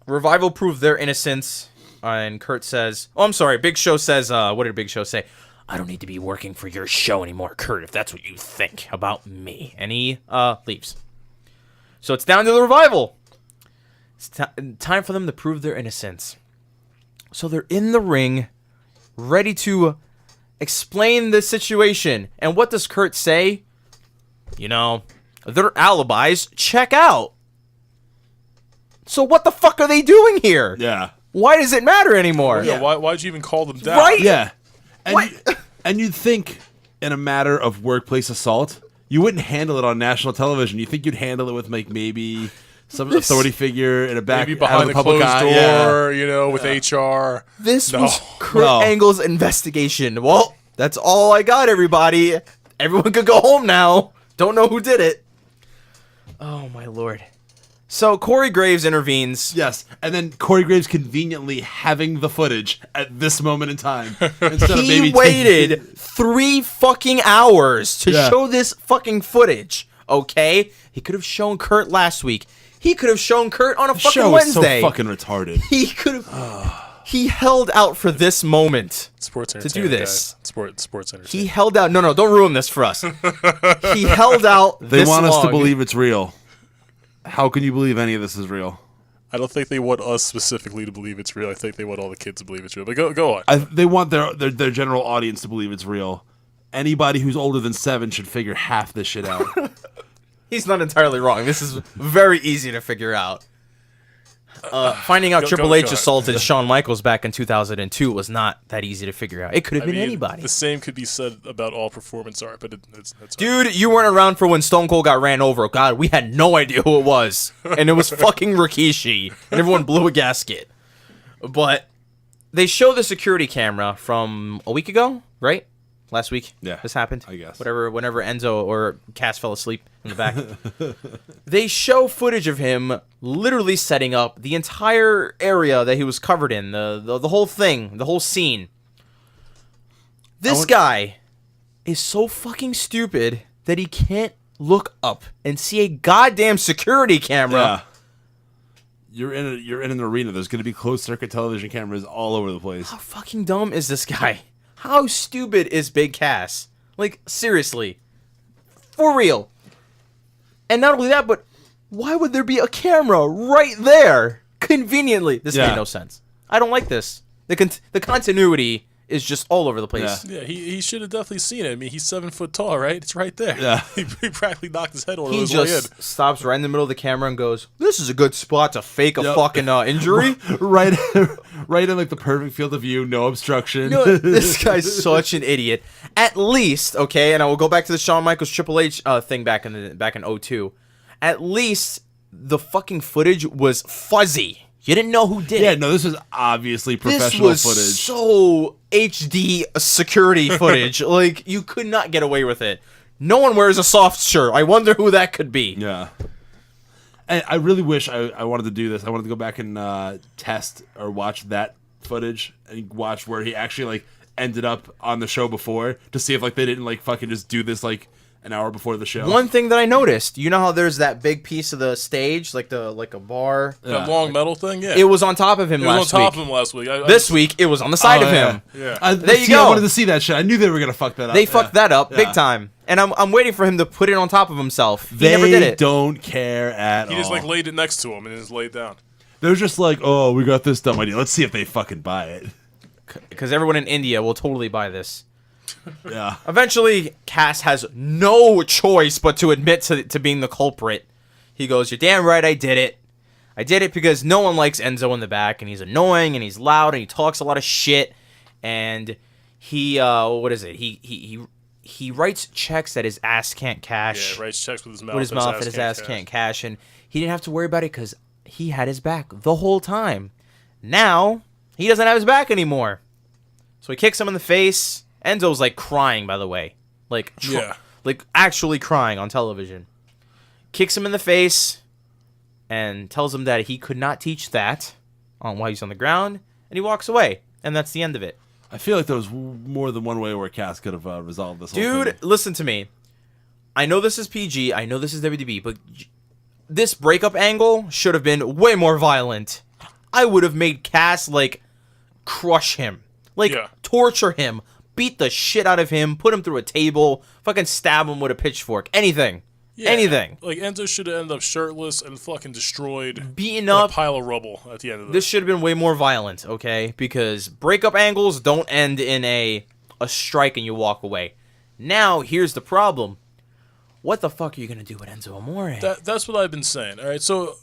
[SPEAKER 1] Revival proved their innocence, and Kurt says, oh, I'm sorry, Big Show says, what did Big Show say? I don't need to be working for your show anymore, Kurt, if that's what you think about me. And he leaves. So it's down to the Revival. It's time for them to prove their innocence. So they're in the ring, ready to explain the situation. And what does Kurt say? You know, their alibis check out. So what the fuck are they doing here?
[SPEAKER 2] Yeah.
[SPEAKER 1] Why does it matter anymore?
[SPEAKER 3] Yeah. Why'd you even call them down?
[SPEAKER 1] Right?
[SPEAKER 2] Yeah.
[SPEAKER 1] What?
[SPEAKER 2] And you'd think in a matter of workplace assault, you wouldn't handle it on national television. You think you'd handle it with, like, maybe some authority figure in a back,
[SPEAKER 3] maybe behind the
[SPEAKER 2] public
[SPEAKER 3] closed door,
[SPEAKER 2] eye.
[SPEAKER 3] you know, with HR.
[SPEAKER 1] This was Kurt Angle's investigation. Well, that's all I got, everybody. Everyone could go home now. Don't know who did it. Oh, my Lord. So Corey Graves intervenes.
[SPEAKER 2] Yes, and then Corey Graves conveniently having the footage at this moment in time. Instead of
[SPEAKER 1] He
[SPEAKER 2] maybe
[SPEAKER 1] waited 3 fucking hours to show this fucking footage, okay? He could have shown Kurt last week. He could have shown Kurt on a fucking
[SPEAKER 2] show
[SPEAKER 1] Wednesday.
[SPEAKER 2] Is so fucking retarded.
[SPEAKER 1] He could have... He held out for this moment to do this.
[SPEAKER 3] Sports entertainment.
[SPEAKER 1] He held out... No, don't ruin this for us. He held out
[SPEAKER 2] They
[SPEAKER 1] this
[SPEAKER 2] want us to
[SPEAKER 1] long.
[SPEAKER 2] believe it's real. How can you believe any of this is real?
[SPEAKER 3] I don't think they want us specifically to believe it's real. I think they want all the kids to believe it's real. But go on.
[SPEAKER 2] They want their general audience to believe it's real. Anybody who's older than 7 should figure half this shit out.
[SPEAKER 1] He's not entirely wrong. This is very easy to figure out. Finding out Triple H assaulted Shawn Michaels back in 2002 was not that easy to figure out. It could have been anybody.
[SPEAKER 3] The same could be said about all performance art, but it's
[SPEAKER 1] Dude, you weren't around for when Stone Cold got ran over. God, we had no idea who it was. And it was fucking Rikishi. And everyone blew a gasket. But they show the security camera from a week ago, right? Last week?
[SPEAKER 2] Yeah.
[SPEAKER 1] This happened?
[SPEAKER 2] I guess.
[SPEAKER 1] Whenever Enzo or Cass fell asleep in the back. They show footage of him literally setting up the entire area that he was covered in. The whole thing. The whole scene. This guy is so fucking stupid that he can't look up and see a goddamn security camera.
[SPEAKER 2] Yeah. You're in an arena. There's going to be closed circuit television cameras all over the place.
[SPEAKER 1] How fucking dumb is this guy? How stupid is Big Cass? Like, seriously. For real. And not only that, but why would there be a camera right there? Conveniently. This made no sense. I don't like this. The continuity is just all over the place.
[SPEAKER 3] Yeah, he should have definitely seen it. I mean, he's 7 foot tall, right? It's right there.
[SPEAKER 2] Yeah.
[SPEAKER 3] He practically knocked his head on
[SPEAKER 1] He
[SPEAKER 3] his way in.
[SPEAKER 1] just stops right in the middle of the camera and goes, this is a good spot to fake a fucking injury.
[SPEAKER 2] right in like the perfect field of view, no obstruction.
[SPEAKER 1] You know, this guy's such an idiot. At least, okay, and I will go back to the Shawn Michaels Triple H thing back in 02. at least the fucking footage was fuzzy. You didn't know who did it.
[SPEAKER 2] Yeah, no, this is obviously professional
[SPEAKER 1] this was
[SPEAKER 2] footage.
[SPEAKER 1] So HD security footage. Like, you could not get away with it. No one wears a soft shirt. I wonder who that could be.
[SPEAKER 2] Yeah. And I really wish I wanted to do this. I wanted to go back and test or watch that footage and watch where he actually like ended up on the show before to see if like they didn't like fucking just do this like an hour before the show.
[SPEAKER 1] One thing that I noticed, you know how there's that big piece of the stage, like a bar?
[SPEAKER 3] That long metal thing? Yeah.
[SPEAKER 1] It was on top of him last week.
[SPEAKER 3] It was on top of him last week.
[SPEAKER 1] This week, it was on the side of him.
[SPEAKER 3] Yeah.
[SPEAKER 1] There you go.
[SPEAKER 2] I wanted to see that shit. I knew they were going to fuck that up.
[SPEAKER 1] They fucked that up big time. And I'm waiting for him to put it on top of himself. He never did it.
[SPEAKER 2] Don't care at all.
[SPEAKER 3] He just like laid it next to him and just laid down.
[SPEAKER 2] They're just like, oh, we got this dumb idea. Let's see if they fucking buy it.
[SPEAKER 1] Because everyone in India will totally buy this.
[SPEAKER 2] Yeah.
[SPEAKER 1] Eventually, Cass has no choice but to admit to being the culprit. He goes, "You're damn right I did it. I did it because no one likes Enzo in the back, and he's annoying, and he's loud, and he talks a lot of shit, and he, what is it? He writes checks that his ass can't cash.
[SPEAKER 3] Yeah, writes checks with his mouth.
[SPEAKER 1] And his ass can't cash, and he didn't have to worry about it because he had his back the whole time. Now, he doesn't have his back anymore. So he kicks him in the face. Enzo's like crying, by the way. Like actually crying on television. Kicks him in the face and tells him that he could not teach that on while he's on the ground, and he walks away. And that's the end of it.
[SPEAKER 2] I feel like there was more than one way where Cass could have resolved this whole thing.
[SPEAKER 1] Dude, listen to me. I know this is PG, I know this is WWE, but this breakup angle should have been way more violent. I would have made Cass, like, crush him. Like, torture him. Beat the shit out of him. Put him through a table. Fucking stab him with a pitchfork. Anything. Yeah, anything.
[SPEAKER 3] Like, Enzo should have ended up shirtless and fucking destroyed.
[SPEAKER 1] Beaten up.
[SPEAKER 3] A pile of rubble at the end of
[SPEAKER 1] this. This should have been way more violent, okay? Because breakup angles don't end in a strike and you walk away. Now, here's the problem. What the fuck are you going to do with Enzo Amore?
[SPEAKER 3] That's what I've been saying. All right, so...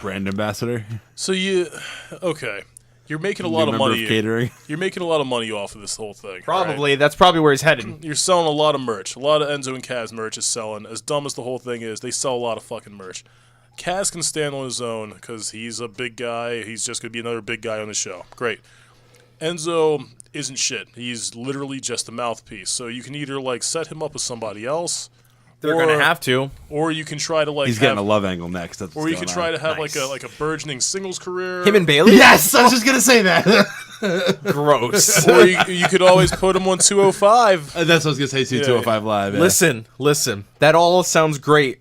[SPEAKER 2] Brand ambassador?
[SPEAKER 3] So you... Okay. You're making a lot of money.
[SPEAKER 2] Catering.
[SPEAKER 3] You're making a lot of money off of this whole thing.
[SPEAKER 1] Probably.
[SPEAKER 3] Right?
[SPEAKER 1] That's probably where he's headed.
[SPEAKER 3] You're selling a lot of merch. A lot of Enzo and Kaz merch is selling. As dumb as the whole thing is, they sell a lot of fucking merch. Kaz can stand on his own because he's a big guy. He's just going to be another big guy on the show. Great. Enzo isn't shit. He's literally just a mouthpiece. So you can either like set him up with somebody else.
[SPEAKER 1] They're going to have to.
[SPEAKER 3] Or you can try to like
[SPEAKER 2] he's getting a love angle next. That's
[SPEAKER 3] or you can try to have like a burgeoning singles career.
[SPEAKER 1] Him and Bailey?
[SPEAKER 2] Yes, I was just going to say that.
[SPEAKER 1] Gross.
[SPEAKER 3] Or you could always put him on 205.
[SPEAKER 2] That's what I was going to say, 205 Live. Yeah.
[SPEAKER 1] Listen. That all sounds great.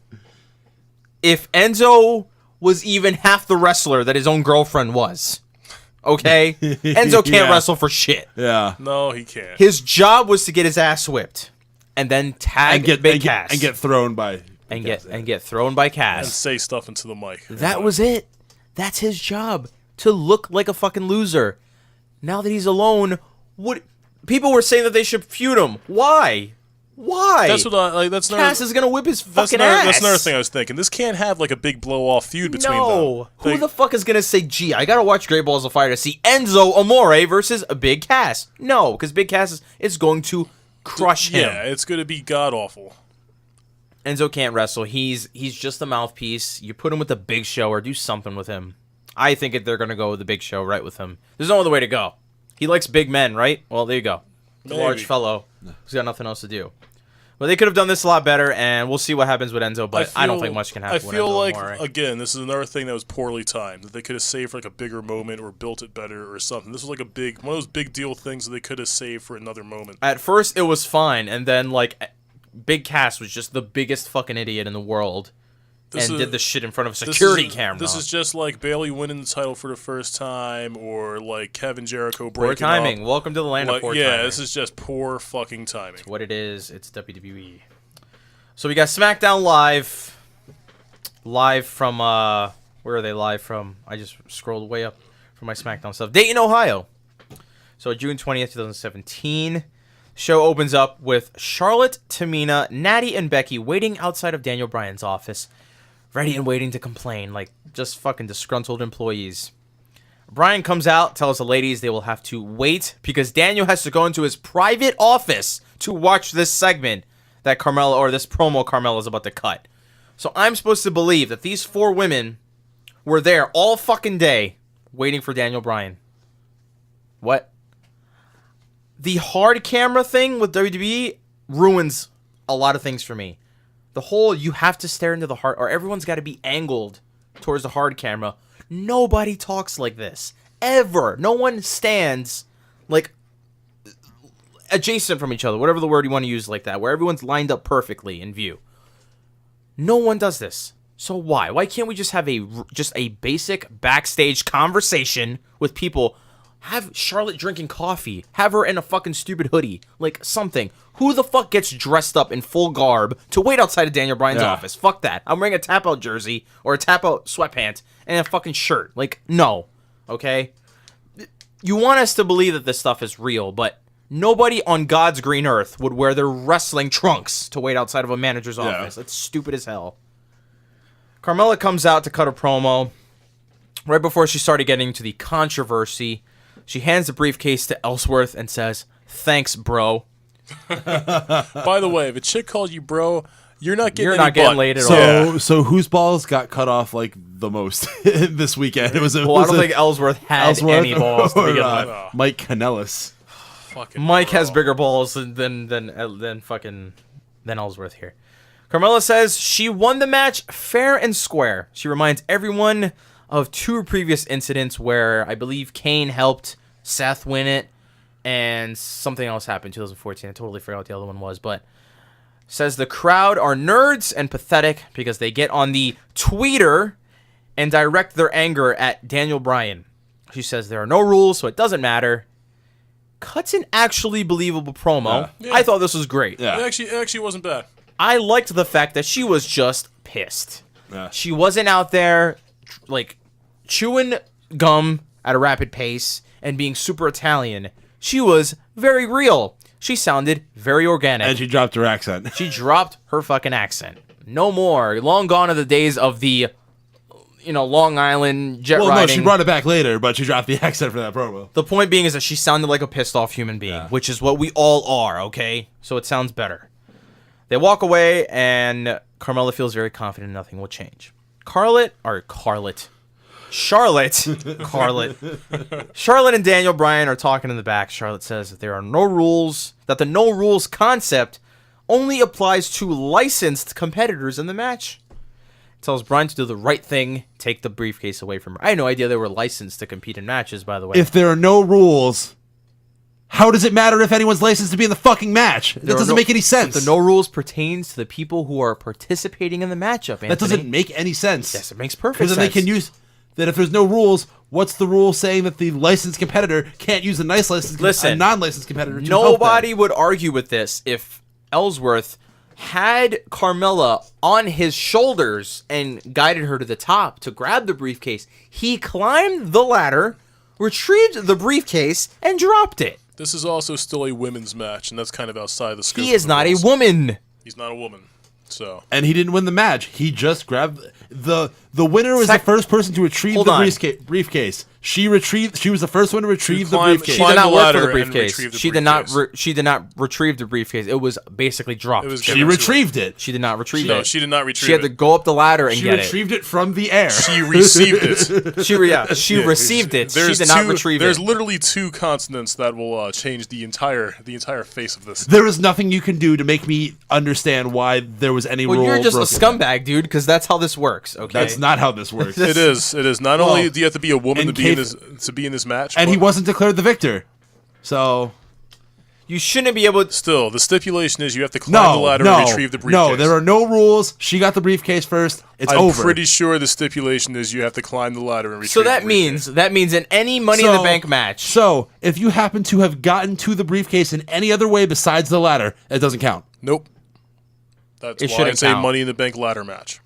[SPEAKER 1] If Enzo was even half the wrestler that his own girlfriend was, okay? Enzo can't wrestle for shit.
[SPEAKER 2] Yeah.
[SPEAKER 3] No, he can't.
[SPEAKER 1] His job was to get his ass whipped. And then tag Big Cass.
[SPEAKER 2] And get thrown by
[SPEAKER 1] get thrown by Cass.
[SPEAKER 3] And say stuff into the mic.
[SPEAKER 1] That was it. That's his job. To look like a fucking loser. Now that he's alone, people were saying that they should feud him. Why?
[SPEAKER 3] That's what
[SPEAKER 1] Cass is gonna whip his fucking ass.
[SPEAKER 3] That's another thing I was thinking. This can't have like a big blow off feud between them.
[SPEAKER 1] No. Who the fuck is gonna say, gee, I gotta watch Great Balls of Fire to see Enzo Amore versus a Big Cass? No, because Big Cass is going to crush him.
[SPEAKER 3] Yeah, it's going to be god-awful.
[SPEAKER 1] Enzo can't wrestle. He's just a mouthpiece. You put him with the Big Show or do something with him. I think they're going to go with the Big Show right with him. There's no other way to go. He likes big men, right? Well, there you go. The large fellow who's got nothing else to do. Well, they could have done this a lot better, and we'll see what happens with Enzo, but I don't think much can happen with Enzo.
[SPEAKER 3] I feel like, again, this is another thing that was poorly timed. That they could have saved like a bigger moment or built it better or something. This was like one of those big deal things that they could have saved for another moment.
[SPEAKER 1] At first, it was fine, and then, like, Big Cass was just the biggest fucking idiot in the world. Did the shit in front of a security camera.
[SPEAKER 3] This is just like Bailey winning the title for the first time, or like Kevin Jericho breaking
[SPEAKER 1] poor timing. Up. Welcome to the land of poor timing.
[SPEAKER 3] Yeah, this is just poor fucking timing.
[SPEAKER 1] It's what it is. It's WWE. So we got SmackDown Live. Live from, where are they live from? I just scrolled way up from my SmackDown stuff. Dayton, Ohio. So June 20th, 2017. Show opens up with Charlotte, Tamina, Natty, and Becky waiting outside of Daniel Bryan's office. Ready and waiting to complain, like just fucking disgruntled employees. Bryan comes out, tells the ladies they will have to wait because Daniel has to go into his private office to watch this segment that Carmella, or this promo Carmella is about to cut. So I'm supposed to believe that these 4 women were there all fucking day waiting for Daniel Bryan. What? The hard camera thing with WWE ruins a lot of things for me. The whole you have to stare into the hard, or everyone's got to be angled towards the hard camera. Nobody talks like this. Ever. No one stands like adjacent from each other, whatever the word you want to use like that, where everyone's lined up perfectly in view. No one does this. So why? Why can't we just have a basic backstage conversation with people? Have Charlotte drinking coffee. Have her in a fucking stupid hoodie. Like, something. Who the fuck gets dressed up in full garb to wait outside of Daniel Bryan's office? Fuck that. I'm wearing a tap-out jersey or a tap-out sweatpants and a fucking shirt. Like, no. Okay? You want us to believe that this stuff is real, but nobody on God's green earth would wear their wrestling trunks to wait outside of a manager's office. That's stupid as hell. Carmella comes out to cut a promo. Right before she started getting into the controversy, she hands the briefcase to Ellsworth and says, "Thanks, bro."
[SPEAKER 3] By the way, if a chick calls you bro, you're not getting
[SPEAKER 1] laid at all.
[SPEAKER 2] So whose balls got cut off like the most this weekend?
[SPEAKER 1] I don't think Ellsworth had any balls to begin with.
[SPEAKER 2] Mike Kanellis.
[SPEAKER 1] Mike has bigger balls than Ellsworth here. Carmella says she won the match fair and square. She reminds everyone of 2 previous incidents where I believe Kane helped Seth win it and something else happened in 2014. I totally forgot what the other one was, but says the crowd are nerds and pathetic because they get on the tweeter and direct their anger at Daniel Bryan. She says there are no rules, so it doesn't matter. Cuts an actually believable promo.
[SPEAKER 3] Yeah.
[SPEAKER 1] I thought this was great.
[SPEAKER 3] Yeah. It actually wasn't bad.
[SPEAKER 1] I liked the fact that she was just pissed.
[SPEAKER 2] Yeah.
[SPEAKER 1] She wasn't out there like chewing gum at a rapid pace and being super Italian. She was very real. She sounded very organic.
[SPEAKER 2] And she dropped her accent.
[SPEAKER 1] She dropped her fucking accent. No more. Long gone are the days of the, Long Island jet riding.
[SPEAKER 2] No, she brought it back later, but she dropped the accent for that promo.
[SPEAKER 1] The point being is that she sounded like a pissed off human being, which is what we all are, okay? So it sounds better. They walk away, and Carmella feels very confident nothing will change. Charlotte and Daniel Bryan are talking in the back. Charlotte says that there are no rules, that the no rules concept only applies to licensed competitors in the match. Tells Bryan to do the right thing, take the briefcase away from her. I had no idea they were licensed to compete in matches, by the way.
[SPEAKER 2] If there are no rules, how does it matter if anyone's licensed to be in the fucking match? That doesn't make any sense.
[SPEAKER 1] The no rules pertains to the people who are participating in the matchup, Anthony.
[SPEAKER 2] That doesn't make any sense.
[SPEAKER 1] Yes, it makes perfect sense.
[SPEAKER 2] Because then they can use... That if there's no rules, what's the rule saying that the licensed competitor can't use a non-licensed competitor to help them?
[SPEAKER 1] Nobody would argue with this if Ellsworth had Carmella on his shoulders and guided her to the top to grab the briefcase. He climbed the ladder, retrieved the briefcase, and dropped it.
[SPEAKER 3] This is also still a women's match, and that's kind of outside the scope.
[SPEAKER 1] He is not a woman.
[SPEAKER 3] He's not a woman. So.
[SPEAKER 2] And he didn't win the match. He just grabbed the winner was the first person to retrieve the briefcase. She was the first one to retrieve the briefcase.
[SPEAKER 1] She did not work for the briefcase. She did not retrieve the briefcase. It was basically dropped.
[SPEAKER 2] She retrieved it.
[SPEAKER 1] She did not retrieve it.
[SPEAKER 3] No, she did not retrieve it.
[SPEAKER 1] She had to go up the ladder and get it.
[SPEAKER 2] She retrieved it from the air.
[SPEAKER 3] She received it.
[SPEAKER 1] She received it. She did not retrieve it.
[SPEAKER 3] There's literally 2 consonants that will change the entire face of this.
[SPEAKER 2] There is nothing you can do to make me understand why there was any rule.
[SPEAKER 1] Well, you're just a scumbag, dude, because that's how this works. Okay,
[SPEAKER 2] that's not how this works.
[SPEAKER 3] It is. Not only do you have to be a woman to be in this match,
[SPEAKER 2] and he wasn't declared the victor, so
[SPEAKER 1] you shouldn't be able to...
[SPEAKER 3] Still, the stipulation is you have to climb the ladder and retrieve the briefcase.
[SPEAKER 2] No, there are no rules. She got the briefcase first. It's over.
[SPEAKER 3] I'm pretty sure the stipulation is you have to climb the ladder and retrieve the briefcase.
[SPEAKER 1] So that means in any Money in the Bank match.
[SPEAKER 2] So if you happen to have gotten to the briefcase in any other way besides the ladder, it doesn't count.
[SPEAKER 3] Nope. That's why it's a Money in the Bank ladder match.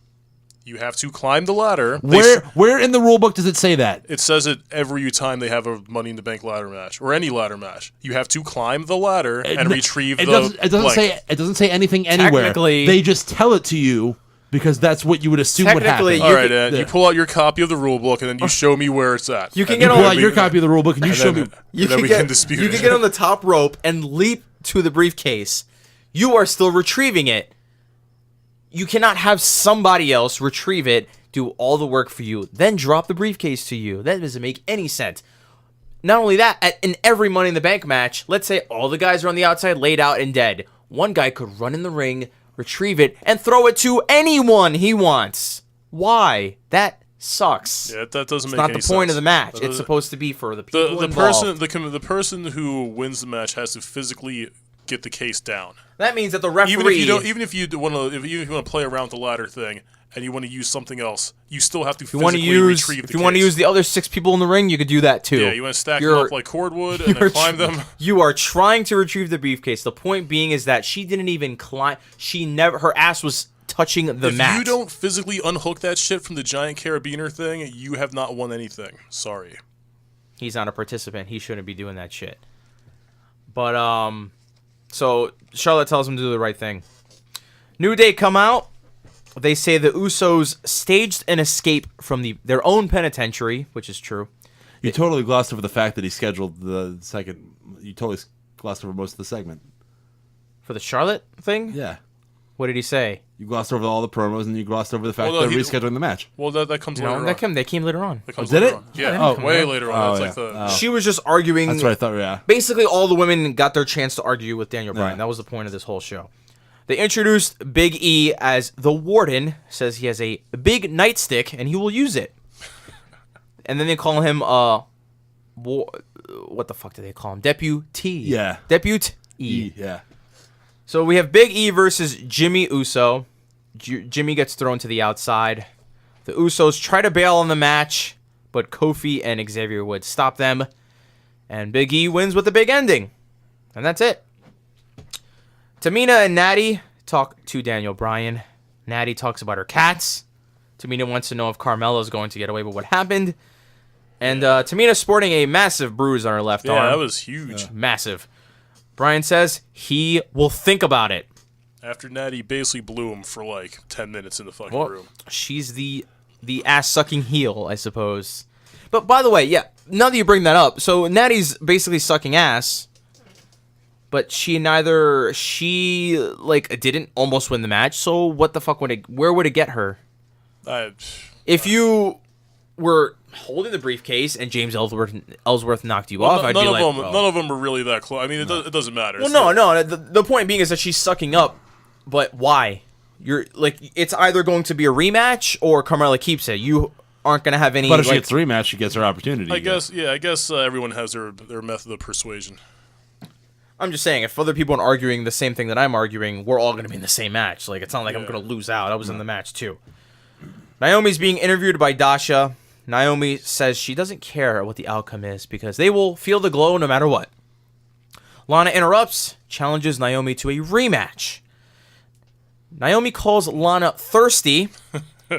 [SPEAKER 3] You have to climb the ladder.
[SPEAKER 2] Where in the rule book does it say that?
[SPEAKER 3] It says it every time they have a Money in the Bank ladder match or any ladder match. You have to climb the ladder and retrieve
[SPEAKER 2] It doesn't say anything anywhere.
[SPEAKER 1] Technically,
[SPEAKER 2] they just tell it to you because that's what you would assume would happen.
[SPEAKER 3] All right, Ed, you pull out your copy of the rule book and then you show me where it's at.
[SPEAKER 2] You pull out your copy of the rule book and you show me.
[SPEAKER 1] You can get on the top rope and leap to the briefcase. You are still retrieving it. You cannot have somebody else retrieve it, do all the work for you, then drop the briefcase to you. That doesn't make any sense. Not only that, in every Money in the Bank match, let's say all the guys are on the outside laid out and dead. One guy could run in the ring, retrieve it, and throw it to anyone he wants. Why? That sucks.
[SPEAKER 3] Yeah, that doesn't make
[SPEAKER 1] It's
[SPEAKER 3] any sense.
[SPEAKER 1] not the point of the match. It's supposed to be for the people
[SPEAKER 3] the
[SPEAKER 1] involved.
[SPEAKER 3] the person who wins the match has to physically get the case down.
[SPEAKER 1] That means that the referee...
[SPEAKER 3] Even if you want to play around the ladder thing and you want to use something else, you still have to physically retrieve the case.
[SPEAKER 1] If you want to use the other 6 people in the ring, you could do that too.
[SPEAKER 3] Yeah, you want to stack them up like cordwood and then climb them.
[SPEAKER 1] You are trying to retrieve the briefcase. The point being is that she didn't even climb. Her ass was touching the mat.
[SPEAKER 3] If you don't physically unhook that shit from the giant carabiner thing, you have not won anything. Sorry.
[SPEAKER 1] He's not a participant. He shouldn't be doing that shit. But, so Charlotte tells him to do the right thing. New Day come out. They say the Usos staged an escape from their own penitentiary, which is true.
[SPEAKER 2] You totally glossed over the fact that he scheduled the second. You totally glossed over most of the segment.
[SPEAKER 1] For the Charlotte thing?
[SPEAKER 2] Yeah.
[SPEAKER 1] What did he say?
[SPEAKER 2] You glossed over all the promos, and you glossed over the fact that they're rescheduling the match.
[SPEAKER 3] Well, that comes later on.
[SPEAKER 1] They came later on.
[SPEAKER 2] Did it?
[SPEAKER 3] Yeah, way later on. That's
[SPEAKER 2] yeah.
[SPEAKER 1] She was just arguing.
[SPEAKER 2] That's what I thought, yeah.
[SPEAKER 1] Basically, all the women got their chance to argue with Daniel Bryan.
[SPEAKER 2] Yeah.
[SPEAKER 1] That was the point of this whole show. They introduced Big E as the Warden, says he has a big nightstick, and he will use it. And then they call him, what the fuck do they call him? Deputy.
[SPEAKER 2] Yeah.
[SPEAKER 1] Deputy.
[SPEAKER 2] Yeah.
[SPEAKER 1] So we have Big E versus Jimmy Uso. Jimmy gets thrown to the outside. The Usos try to bail on the match, but Kofi and Xavier Woods stop them. And Big E wins with a big ending. And that's it. Tamina and Natty talk to Daniel Bryan. Natty talks about her cats. Tamina wants to know if Carmella's going to get away with what happened. And Tamina's sporting a massive bruise on her left arm.
[SPEAKER 3] Yeah, that was huge.
[SPEAKER 1] Massive. Bryan says he will think about it.
[SPEAKER 3] After Natty basically blew him for like 10 minutes in the fucking room.
[SPEAKER 1] She's the ass-sucking heel, I suppose. But by the way, yeah, now that you bring that up, so Natty's basically sucking ass, but she didn't almost win the match, so what the fuck where would it get her? If you were holding the briefcase and James Ellsworth knocked you off, I'd be like,
[SPEAKER 3] none of them were really that close. I mean, it doesn't matter.
[SPEAKER 1] Well, no. The point being is that she's sucking up, but why? You're like, it's either going to be a rematch or Carmella keeps it. You aren't going to have any.
[SPEAKER 2] But if she gets the rematch, she gets her opportunity.
[SPEAKER 3] I guess everyone has their method of persuasion.
[SPEAKER 1] I'm just saying, if other people are arguing the same thing that I'm arguing, we're all going to be in the same match. Like, it's not like I'm going to lose out. I was in the match too. Naomi's being interviewed by Dasha. Naomi says she doesn't care what the outcome is because they will feel the glow no matter what. Lana interrupts, challenges Naomi to a rematch. Naomi calls Lana thirsty,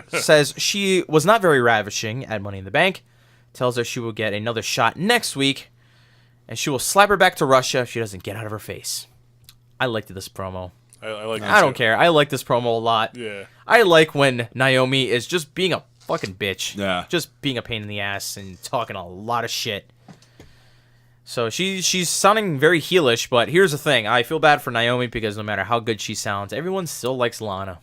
[SPEAKER 1] says she was not very ravishing at Money in the Bank, tells her she will get another shot next week, and she will slap her back to Russia if she doesn't get out of her face. I liked this promo. I don't care. I like this promo a lot.
[SPEAKER 3] Yeah.
[SPEAKER 1] I like when Naomi is just being a fucking bitch.
[SPEAKER 2] Yeah.
[SPEAKER 1] Just being a pain in the ass and talking a lot of shit. So she's sounding very heelish, but here's the thing. I feel bad for Naomi because no matter how good she sounds, everyone still likes Lana.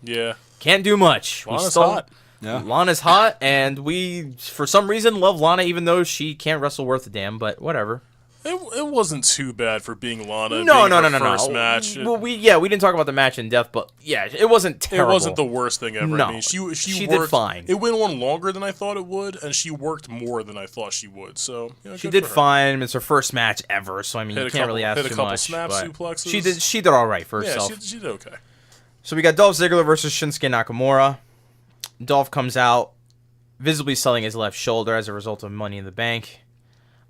[SPEAKER 3] Yeah.
[SPEAKER 1] Can't do much.
[SPEAKER 3] Lana's hot.
[SPEAKER 2] Yeah.
[SPEAKER 1] Lana's hot, and we, for some reason, love Lana even though she can't wrestle worth a damn, but whatever.
[SPEAKER 3] It wasn't too bad for being Lana.
[SPEAKER 1] No.
[SPEAKER 3] First match.
[SPEAKER 1] Well, we didn't talk about the match in depth, but yeah, it wasn't terrible.
[SPEAKER 3] It wasn't the worst thing ever.
[SPEAKER 1] No,
[SPEAKER 3] I mean, she
[SPEAKER 1] she
[SPEAKER 3] worked,
[SPEAKER 1] did fine.
[SPEAKER 3] It went on longer than I thought it would, and she worked more than I thought she would. So
[SPEAKER 1] she did fine. It's her first match ever, so I mean, you can't really ask too much.
[SPEAKER 3] Snap suplexes.
[SPEAKER 1] She did all right for herself.
[SPEAKER 3] Yeah, she did okay.
[SPEAKER 1] So we got Dolph Ziggler versus Shinsuke Nakamura. Dolph comes out visibly selling his left shoulder as a result of Money in the Bank.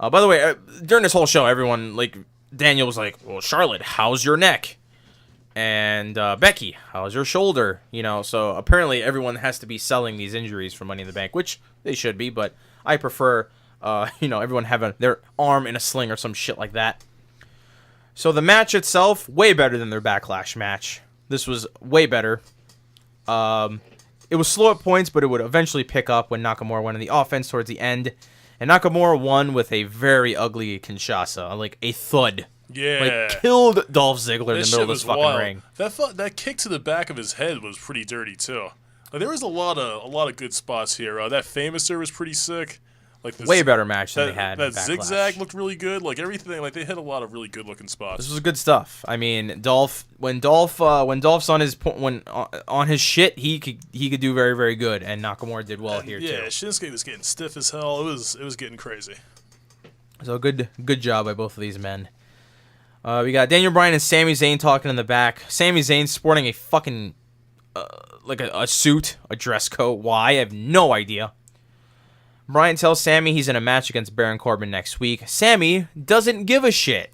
[SPEAKER 1] By the way, during this whole show, everyone, like, Daniel was like, well, Charlotte, how's your neck? And Becky, how's your shoulder? You know, so apparently everyone has to be selling these injuries for Money in the Bank, which they should be, but I prefer, everyone having their arm in a sling or some shit like that. So the match itself, way better than their Backlash match. This was way better. It was slow at points, but it would eventually pick up when Nakamura went in the offense towards the end. And Nakamura won with a very ugly Kinshasa, like a thud.
[SPEAKER 3] Yeah.
[SPEAKER 1] Like, killed Dolph Ziggler in the
[SPEAKER 3] That
[SPEAKER 1] middle
[SPEAKER 3] shit
[SPEAKER 1] of
[SPEAKER 3] was
[SPEAKER 1] this fucking
[SPEAKER 3] wild.
[SPEAKER 1] ring.
[SPEAKER 3] That kick to the back of his head was pretty dirty too. Like, there was a lot of good spots here. That Famouser was pretty sick. Like
[SPEAKER 1] Way better match than
[SPEAKER 3] that,
[SPEAKER 1] they had.
[SPEAKER 3] That
[SPEAKER 1] in Backlash.
[SPEAKER 3] zigzag looked really good. Like everything, like they hit a lot of really good looking spots.
[SPEAKER 1] This was good stuff. I mean, when Dolph's on his on his shit, he could do very, very good, and Nakamura did well here
[SPEAKER 3] yeah,
[SPEAKER 1] too.
[SPEAKER 3] Shinsuke was getting stiff as hell. It was getting crazy.
[SPEAKER 1] So good job by both of these men. We got Daniel Bryan and Sami Zayn talking in the back. Sami Zayn sporting a fucking like a suit, a dress coat. Why? I have no idea. Bryan tells Sami he's in a match against Baron Corbin next week. Sami doesn't give a shit.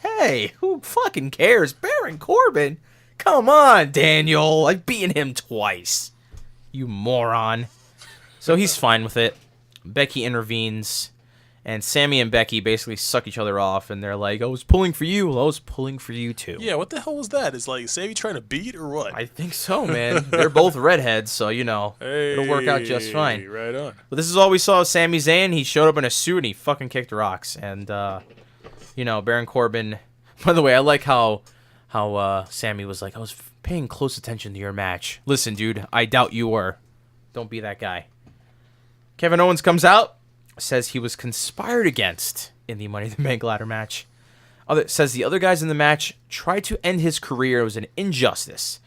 [SPEAKER 1] Hey, who fucking cares? Baron Corbin? Come on, Daniel. I've beaten him twice. You moron. So he's fine with it. Becky intervenes. And Sami and Becky basically suck each other off, and they're like, I was pulling for you. Well, I was pulling for you, too.
[SPEAKER 3] Yeah, what the hell was that? Is like Sami trying to beat or what?
[SPEAKER 1] I think so, man. They're both redheads, so, it'll work out just fine.
[SPEAKER 3] Right on.
[SPEAKER 1] But this is all we saw of Sami Zayn. He showed up in a suit, and he fucking kicked rocks. And, Baron Corbin... By the way, I like how Sami was like, I was paying close attention to your match. Listen, dude, I doubt you were. Don't be that guy. Kevin Owens comes out. Says he was conspired against in the Money in the Bank ladder match. Says the other guys in the match tried to end his career. It was an injustice.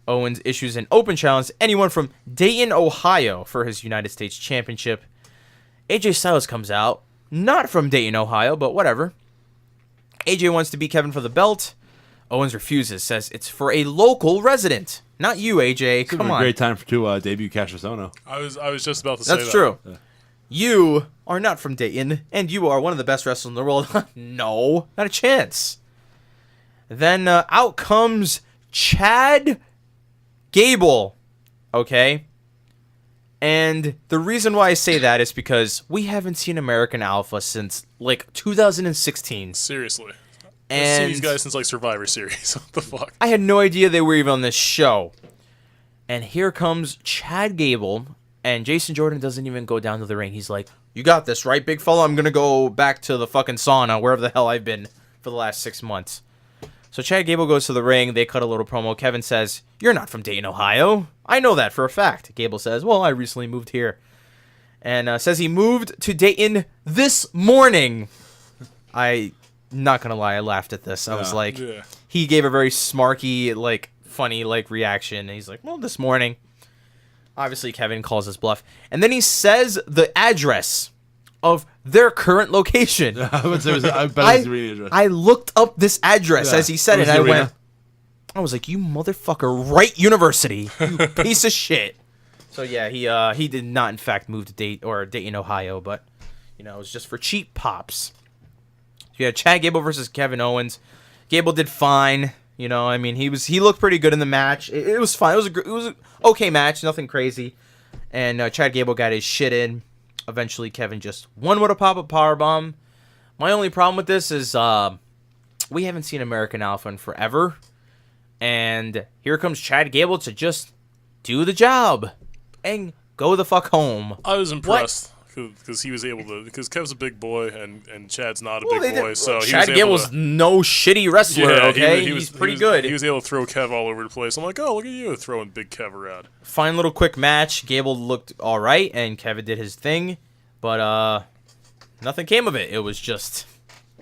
[SPEAKER 1] Owens issues an open challenge to anyone from Dayton, Ohio for his United States Championship. AJ Styles comes out. Not from Dayton, Ohio, but whatever. AJ wants to beat Kevin for the belt. Owens refuses. Says it's for a local resident. Not you, AJ. Come on.
[SPEAKER 2] A great time to debut Cassius Ohno.
[SPEAKER 3] I was just about to say that.
[SPEAKER 1] That's true. Yeah. You are not from Dayton, and you are one of the best wrestlers in the world. No, not a chance. Then out comes Chad Gable, okay? And the reason why I say that is because we haven't seen American Alpha since, 2016.
[SPEAKER 3] Seriously.
[SPEAKER 1] And
[SPEAKER 3] I've seen these guys since, Survivor Series. What the fuck?
[SPEAKER 1] I had no idea they were even on this show. And here comes Chad Gable... And Jason Jordan doesn't even go down to the ring. He's like, you got this, right, big fella? I'm going to go back to the fucking sauna, wherever the hell I've been for the last 6 months. So Chad Gable goes to the ring. They cut a little promo. Kevin says, you're not from Dayton, Ohio. I know that for a fact. Gable says, well, I recently moved here. And says he moved to Dayton this morning. Not going to lie, I laughed at this. I was like, He gave a very smarky, funny, reaction. And he's like, well, this morning. Obviously, Kevin calls his bluff. And then he says the address of their current location. I looked up this address as he said it, and I was like, you motherfucker, Wright University, you piece of shit. So, yeah, he did not, in fact, move to Dayton, Ohio, but, it was just for cheap pops. So you had Chad Gable versus Kevin Owens. Gable did fine. He looked pretty good in the match. It was fine. It was an okay match, nothing crazy. And Chad Gable got his shit in. Eventually, Kevin just won with a pop-up powerbomb. My only problem with this is we haven't seen American Alpha in forever. And here comes Chad Gable to just do the job and go the fuck home.
[SPEAKER 3] I was impressed. Because he was able to, because Kev's a big boy and Chad's not a big boy, so
[SPEAKER 1] Chad Gable's no shitty wrestler. Okay, he's pretty good.
[SPEAKER 3] He was able to throw Kev all over the place. I'm like, oh, look at you throwing big Kev around.
[SPEAKER 1] Fine little quick match. Gable looked all right, and Kevin did his thing, but nothing came of it. It was just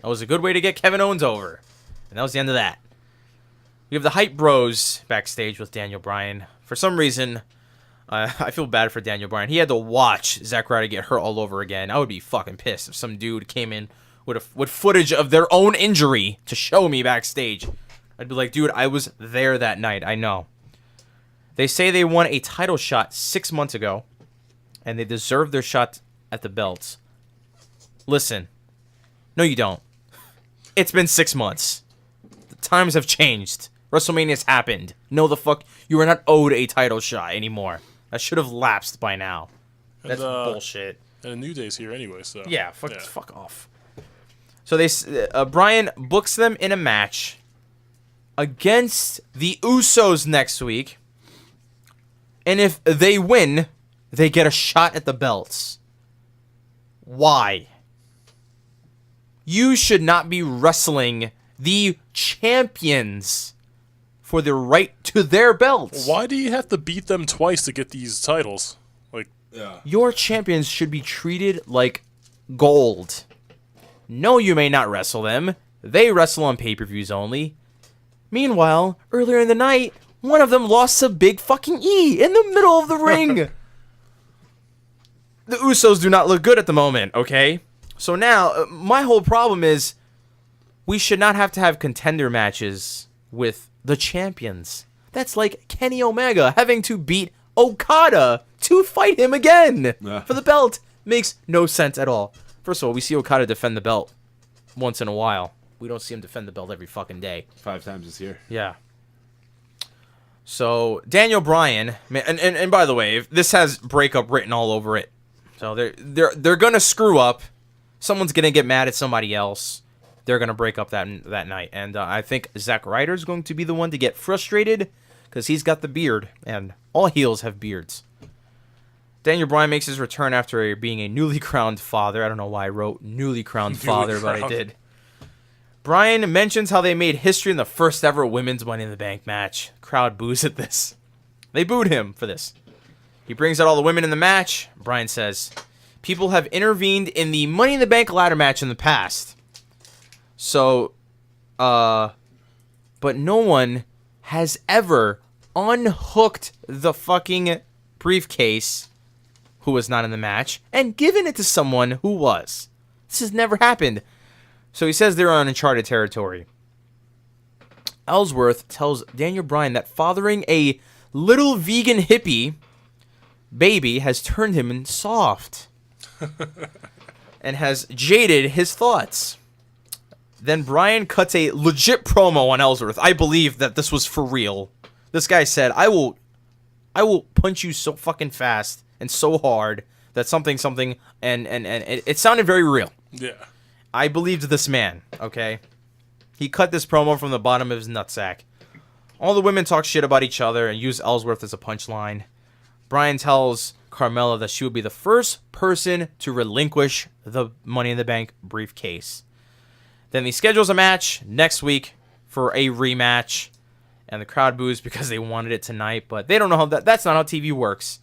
[SPEAKER 1] that was a good way to get Kevin Owens over, and that was the end of that. We have the Hype Bros backstage with Daniel Bryan. For some reason. I feel bad for Daniel Bryan. He had to watch Zack Ryder get hurt all over again. I would be fucking pissed if some dude came in with footage of their own injury to show me backstage. I'd be like, dude, I was there that night. I know. They say they won a title shot 6 months ago, and they deserve their shot at the belts. Listen. No, you don't. It's been 6 months. The times have changed. WrestleMania's happened. No, the fuck. You are not owed a title shot anymore. That should have lapsed by now. That's bullshit.
[SPEAKER 3] And a New Day's here anyway, so.
[SPEAKER 1] Yeah, fuck off. So Bryan books them in a match against the Usos next week. And if they win, they get a shot at the belts. Why? You should not be wrestling the champions for the right to their belts.
[SPEAKER 3] Why do you have to beat them twice to get these titles? Like,
[SPEAKER 1] Your champions should be treated like gold. No, you may not wrestle them. They wrestle on pay-per-views only. Meanwhile, earlier in the night, one of them lost to Big fucking E in the middle of the ring. The Usos do not look good at the moment, okay? So now, my whole problem is we should not have to have contender matches with the champions. That's like Kenny Omega having to beat Okada to fight him again for the belt. Makes no sense at all. First of all, we see Okada defend the belt once in a while. We don't see him defend the belt every fucking day.
[SPEAKER 2] 5 times this year.
[SPEAKER 1] Yeah. So, Daniel Bryan, and by the way, this has breakup written all over it. So they're gonna screw up. Someone's gonna get mad at somebody else. They're gonna break up that night, and I think Zack Ryder's going to be the one to get frustrated because he's got the beard, and all heels have beards. Daniel Bryan makes his return after being a newly crowned father. I don't know why I wrote newly crowned father, but I did. Bryan mentions how they made history in the first ever women's Money in the Bank match. Crowd boos at this. They booed him for this. He brings out all the women in the match. Bryan says, people have intervened in the Money in the Bank ladder match in the past. So, but no one has ever unhooked the fucking briefcase who was not in the match and given it to someone who was. This has never happened. So he says they're on uncharted territory. Ellsworth tells Daniel Bryan that fathering a little vegan hippie baby has turned him soft and has jaded his thoughts. Then Bryan cuts a legit promo on Ellsworth. I believe that this was for real. This guy said, I will punch you so fucking fast and so hard that something, and it sounded very real.
[SPEAKER 3] yeah.
[SPEAKER 1] I believed this man, okay? He cut this promo from the bottom of his nutsack. All the women talk shit about each other and use Ellsworth as a punchline. Bryan tells Carmella that she would be the first person to relinquish the Money in the Bank briefcase. Then he schedules a match next week for a rematch, and the crowd boos because they wanted it tonight, but they don't know how that's not how TV works.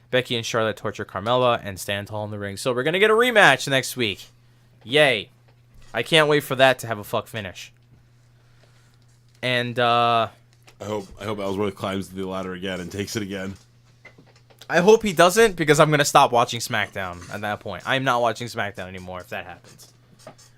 [SPEAKER 1] Becky and Charlotte torture Carmella and stand tall in the ring. So we're going to get a rematch next week. Yay. I can't wait for that to have a fuck finish. And
[SPEAKER 2] I hope Ellsworth climbs the ladder again and takes it again.
[SPEAKER 1] I hope he doesn't, because I'm going to stop watching SmackDown at that point. I'm not watching SmackDown anymore if that happens.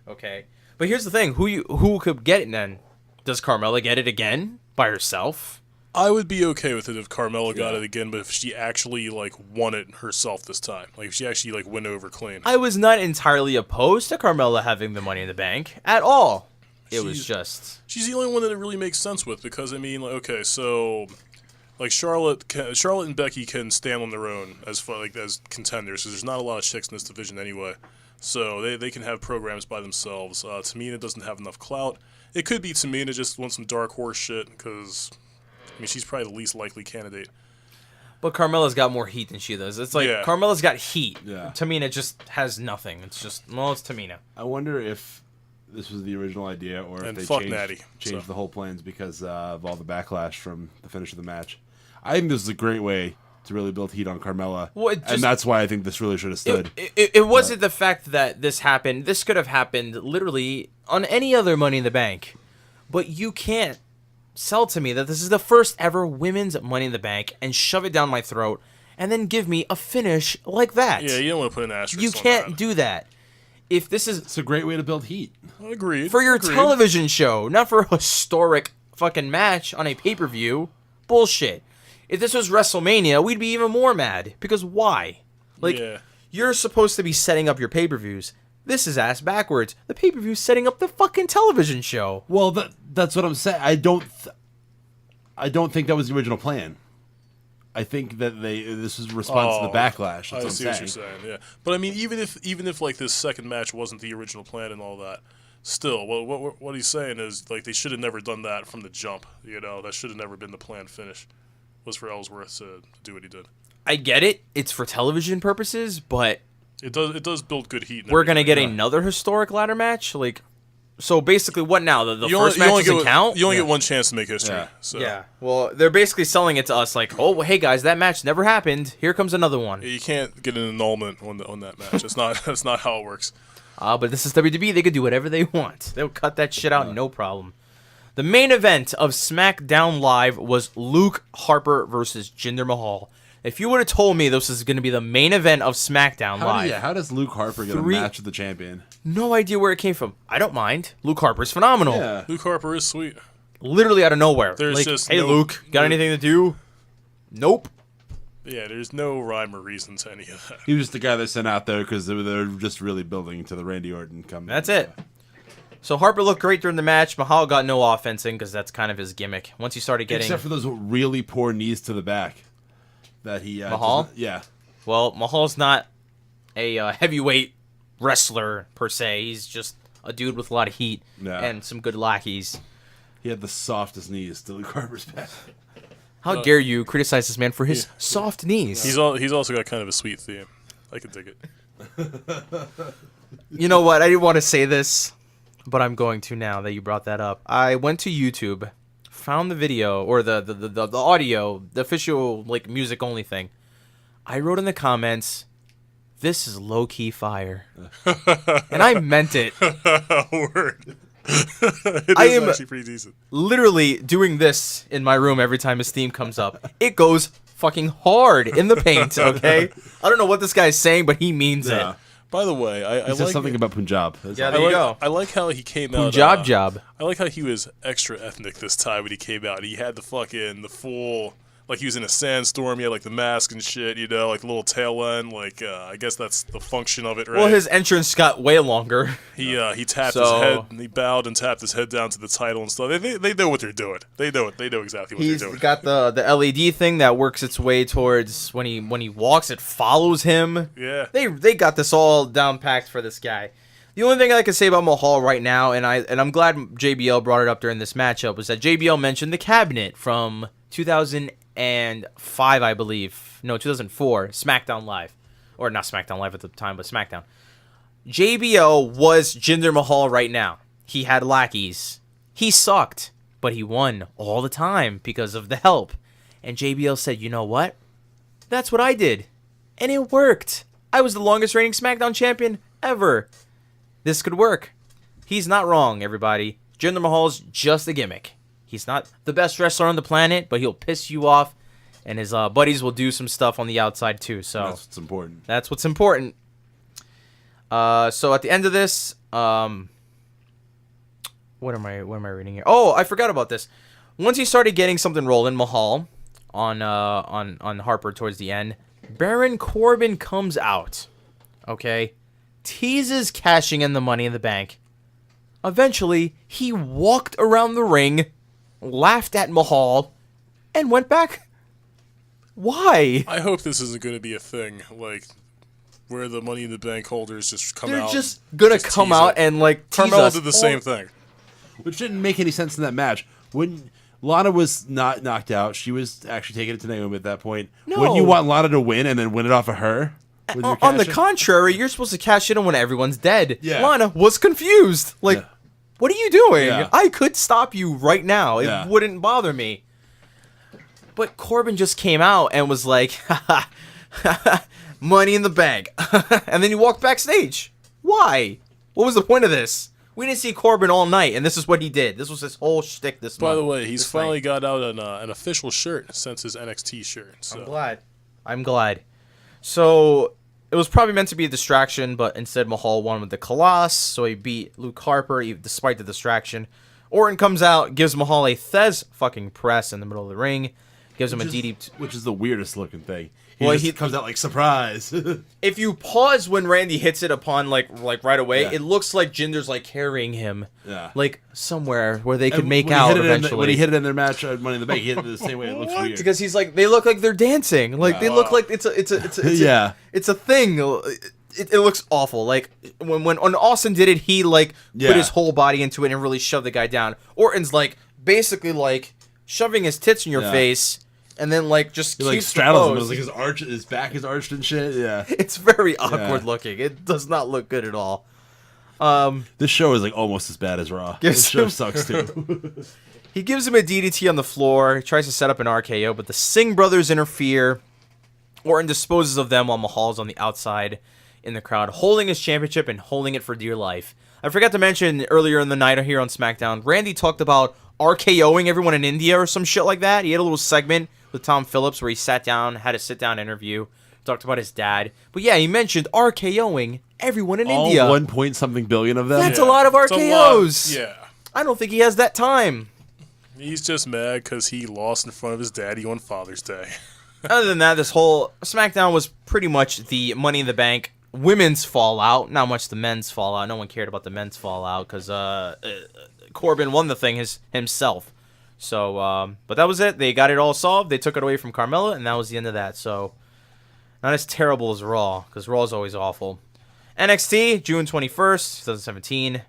[SPEAKER 1] Okay. But here's the thing. Who could get it then? Does Carmella get it again by herself?
[SPEAKER 3] I would be okay with it if Carmella got it again, but if she actually won it herself this time, if she actually went over clean.
[SPEAKER 1] I was not entirely opposed to Carmella having the Money in the Bank at all. She's
[SPEAKER 3] the only one that it really makes sense with, because okay, so Charlotte and Becky can stand on their own as contenders, because there's not a lot of chicks in this division anyway. So they can have programs by themselves. Tamina doesn't have enough clout. It could be Tamina just wants some dark horse shit, because she's probably the least likely candidate.
[SPEAKER 1] But Carmella's got more heat than she does. It's Carmella's got heat.
[SPEAKER 2] Yeah.
[SPEAKER 1] Tamina just has nothing. It's just, it's Tamina.
[SPEAKER 2] I wonder if this was the original idea, or if they changed the whole plans because of all the backlash from the finish of the match. I think this is a great way to really build heat on Carmella, and that's why I think this really should have stood.
[SPEAKER 1] It wasn't the fact that this happened. This could have happened literally on any other Money in the Bank. But you can't sell to me that this is the first ever women's Money in the Bank and shove it down my throat and then give me a finish like that.
[SPEAKER 3] Yeah, you don't want to put an asterisk
[SPEAKER 1] You
[SPEAKER 3] on
[SPEAKER 1] can't
[SPEAKER 3] that.
[SPEAKER 1] do that. If this is...
[SPEAKER 2] It's a great way to build heat.
[SPEAKER 3] Agreed.
[SPEAKER 1] For your television show, not for a historic fucking match on a pay-per-view. Bullshit. If this was WrestleMania, we'd be even more mad. Because why? You're supposed to be setting up your pay-per-views. This is ass backwards. The pay-per-view's setting up the fucking television show.
[SPEAKER 2] Well, that's what I'm saying. I don't think that was the original plan. I think that this was a response to the backlash. That's
[SPEAKER 3] I see what you're saying. Yeah, but even if this second match wasn't the original plan and all that, still, what he's saying is they should have never done that from the jump. That should have never been the planned finish. Was for Ellsworth to do what he did.
[SPEAKER 1] I get it. It's for television purposes, but
[SPEAKER 3] it does build good heat.
[SPEAKER 1] We're gonna get another historic ladder match. So basically, what now? The
[SPEAKER 3] You
[SPEAKER 1] first
[SPEAKER 3] only- you
[SPEAKER 1] match
[SPEAKER 3] only
[SPEAKER 1] doesn't
[SPEAKER 3] get-
[SPEAKER 1] count?
[SPEAKER 3] You only get one chance to make history.
[SPEAKER 2] Yeah.
[SPEAKER 3] So.
[SPEAKER 1] Yeah. Well, they're basically selling it to us like, oh, hey guys, that match never happened. Here comes another one.
[SPEAKER 3] You can't get an annulment on that match. That's not how it works.
[SPEAKER 1] But this is WWE. They could do whatever they want. They'll cut that shit out, no problem. The main event of SmackDown Live was Luke Harper versus Jinder Mahal. If you would have told me this is going to be the main event of SmackDown Live,
[SPEAKER 2] How does Luke Harper get a match with the champion?
[SPEAKER 1] no idea where it came from. I don't mind. Luke Harper's phenomenal.
[SPEAKER 2] Yeah.
[SPEAKER 3] Luke Harper is sweet.
[SPEAKER 1] Literally out of nowhere.
[SPEAKER 3] There's
[SPEAKER 1] like,
[SPEAKER 3] just
[SPEAKER 1] hey,
[SPEAKER 3] no-
[SPEAKER 1] Luke, got anything to do? Nope.
[SPEAKER 3] Yeah, there's no rhyme or reason to any of that.
[SPEAKER 2] He was just the guy they sent out there because they're just really building to the Randy Orton coming.
[SPEAKER 1] That's it. So Harper looked great during the match. Mahal got no offense in because that's kind of his gimmick. Once he started getting...
[SPEAKER 2] Except for those really poor knees to the back. That he...
[SPEAKER 1] Mahal?
[SPEAKER 2] Yeah.
[SPEAKER 1] Well, Mahal's not a heavyweight wrestler, per se. He's just a dude with a lot of heat and some good lackeys.
[SPEAKER 2] He had the softest knees to Luke Harper's back.
[SPEAKER 1] How dare you criticize this man for his soft knees?
[SPEAKER 3] He's also got kind of a sweet theme. I can dig it.
[SPEAKER 1] You know what? I didn't want to say this, but I'm going to now that you brought that up. I went to YouTube, found the video or the audio, the official like music only thing. I wrote in the comments, "This is low key fire," and I meant it.
[SPEAKER 3] Word. It
[SPEAKER 1] I
[SPEAKER 3] is
[SPEAKER 1] am-
[SPEAKER 3] actually pretty decent.
[SPEAKER 1] Literally doing this in my room every time his theme comes up. It goes fucking hard in the paint. Okay, I don't know what this guy's saying, but he means
[SPEAKER 2] Yeah.
[SPEAKER 1] it.
[SPEAKER 3] By the way, I
[SPEAKER 2] He said
[SPEAKER 3] like
[SPEAKER 2] something about Punjab.
[SPEAKER 1] Yeah, there you go.
[SPEAKER 3] I like how he came out.
[SPEAKER 1] Job.
[SPEAKER 3] I like how he was extra ethnic this time when he came out. He had the full, like he was in a sandstorm. He had like the mask and shit, you know, like the little tail end. Like I guess that's the function of it, right?
[SPEAKER 1] Well, his entrance got way longer.
[SPEAKER 3] He tapped
[SPEAKER 1] So-
[SPEAKER 3] his head and he bowed and tapped his head down to the title and stuff. They know what they're doing. They know exactly what
[SPEAKER 1] He's
[SPEAKER 3] they're doing.
[SPEAKER 1] got the LED thing that works its way towards when he walks, it follows him.
[SPEAKER 3] Yeah.
[SPEAKER 1] They got this all down packed for this guy. The only thing I can say about Mahal right now, and I'm glad JBL brought it up during this matchup, was that JBL mentioned the cabinet from 2005, I believe. No, 2004, SmackDown Live. Or not SmackDown Live at the time, but SmackDown. JBL was Jinder Mahal right now. He had lackeys. He sucked, but he won all the time because of the help. And JBL said, you know what? That's what I did. And it worked. I was the longest reigning SmackDown champion ever. This could work. He's not wrong, everybody. Jinder Mahal's just a gimmick. He's not the best wrestler on the planet, but he'll piss you off. And his buddies will do some stuff on the outside too. So
[SPEAKER 2] That's what's important.
[SPEAKER 1] that's what's important. So at the end of this, what am I reading here? Oh, I forgot about this. Once he started getting something rolling, Mahal on Harper towards the end, Baron Corbin comes out. Okay, teases cashing in the Money in the Bank. Eventually, he walked around the ring, laughed at Mahal, and went back. Why?
[SPEAKER 3] I hope this isn't going to be a thing, like where the Money in the Bank holders just come
[SPEAKER 1] They're
[SPEAKER 3] out.
[SPEAKER 1] just gonna come
[SPEAKER 3] tease
[SPEAKER 1] out
[SPEAKER 3] it.
[SPEAKER 1] and like tease
[SPEAKER 3] Carmella
[SPEAKER 1] us.
[SPEAKER 3] did the same thing.
[SPEAKER 2] Which didn't make any sense in that match. When Lana was not knocked out, she was actually taking it to Naomi at that point.
[SPEAKER 1] No.
[SPEAKER 2] Wouldn't you want Lana to win and then win it off of her? with your
[SPEAKER 1] On the
[SPEAKER 2] cash in?
[SPEAKER 1] contrary, you're supposed to cash in when everyone's dead.
[SPEAKER 2] Yeah.
[SPEAKER 1] Lana was confused. Like,
[SPEAKER 2] Yeah.
[SPEAKER 1] what are you doing?
[SPEAKER 2] Yeah.
[SPEAKER 1] I could stop you right now. It
[SPEAKER 2] Yeah.
[SPEAKER 1] wouldn't bother me. But Corbin just came out and was like, Money in the Bank. And then he walked backstage. Why? What was the point of this? We didn't see Corbin all night, and this is what he did. This was his whole shtick this month.
[SPEAKER 3] By the way, he's
[SPEAKER 1] this
[SPEAKER 3] finally
[SPEAKER 1] night.
[SPEAKER 3] got out an official shirt since his NXT shirt. So.
[SPEAKER 1] I'm glad. So it was probably meant to be a distraction, but instead Mahal won with the Colossus, so he beat Luke Harper despite the distraction. Orton comes out, gives Mahal a Thez fucking press in the middle of the ring, gives him a DDT.
[SPEAKER 2] Which is the weirdest looking thing.
[SPEAKER 1] Well,
[SPEAKER 2] He comes out like surprise.
[SPEAKER 1] If you pause when Randy hits it upon like right away,
[SPEAKER 2] Yeah.
[SPEAKER 1] it looks like Jinder's like carrying him,
[SPEAKER 2] Yeah.
[SPEAKER 1] like somewhere where they could
[SPEAKER 2] And
[SPEAKER 1] make
[SPEAKER 2] when he
[SPEAKER 1] out
[SPEAKER 2] hit it
[SPEAKER 1] eventually.
[SPEAKER 2] when he hit it in their match at Money in the Bank, he hit it the same way. It looks weird.
[SPEAKER 1] Because he's like, they look like they're dancing. Like they look like it's a
[SPEAKER 2] Yeah.
[SPEAKER 1] it's a thing. It looks awful. Like when Austin did it, he like
[SPEAKER 2] Yeah.
[SPEAKER 1] put his whole body into it and really shoved the guy down. Orton's like basically like shoving his tits in your
[SPEAKER 2] Yeah.
[SPEAKER 1] face and then like just
[SPEAKER 2] He like
[SPEAKER 1] keeps the
[SPEAKER 2] straddles him.
[SPEAKER 1] pose.
[SPEAKER 2] It's like his back is arched and shit. Yeah.
[SPEAKER 1] It's very awkward
[SPEAKER 2] Yeah.
[SPEAKER 1] looking. It does not look good at all.
[SPEAKER 2] This show is like almost as bad as Raw. This show sucks too.
[SPEAKER 1] He gives him a DDT on the floor, tries to set up an RKO, but the Singh brothers interfere. Orton disposes of them while Mahal's on the outside in the crowd, holding his championship and holding it for dear life. I forgot to mention earlier in the night here on SmackDown, Randy talked about RKOing everyone in India or some shit like that. He had a little segment with Tom Phillips where he sat down, had a sit-down interview, talked about his dad. But yeah, he mentioned RKOing everyone in India.
[SPEAKER 2] All 1 point something billion of them?
[SPEAKER 1] That's a lot of RKOs.
[SPEAKER 3] Yeah.
[SPEAKER 1] I don't think he has that time.
[SPEAKER 3] He's just mad because he lost in front of his daddy on Father's Day.
[SPEAKER 1] Other than that, this whole SmackDown was pretty much the Money in the Bank women's fallout, not much the men's fallout. No one cared about the men's fallout because Corbin won the thing himself. So, but that was it. They got it all solved. They took it away from Carmella, and that was the end of that. So, not as terrible as Raw, because Raw is always awful. NXT, June 21st, 2017.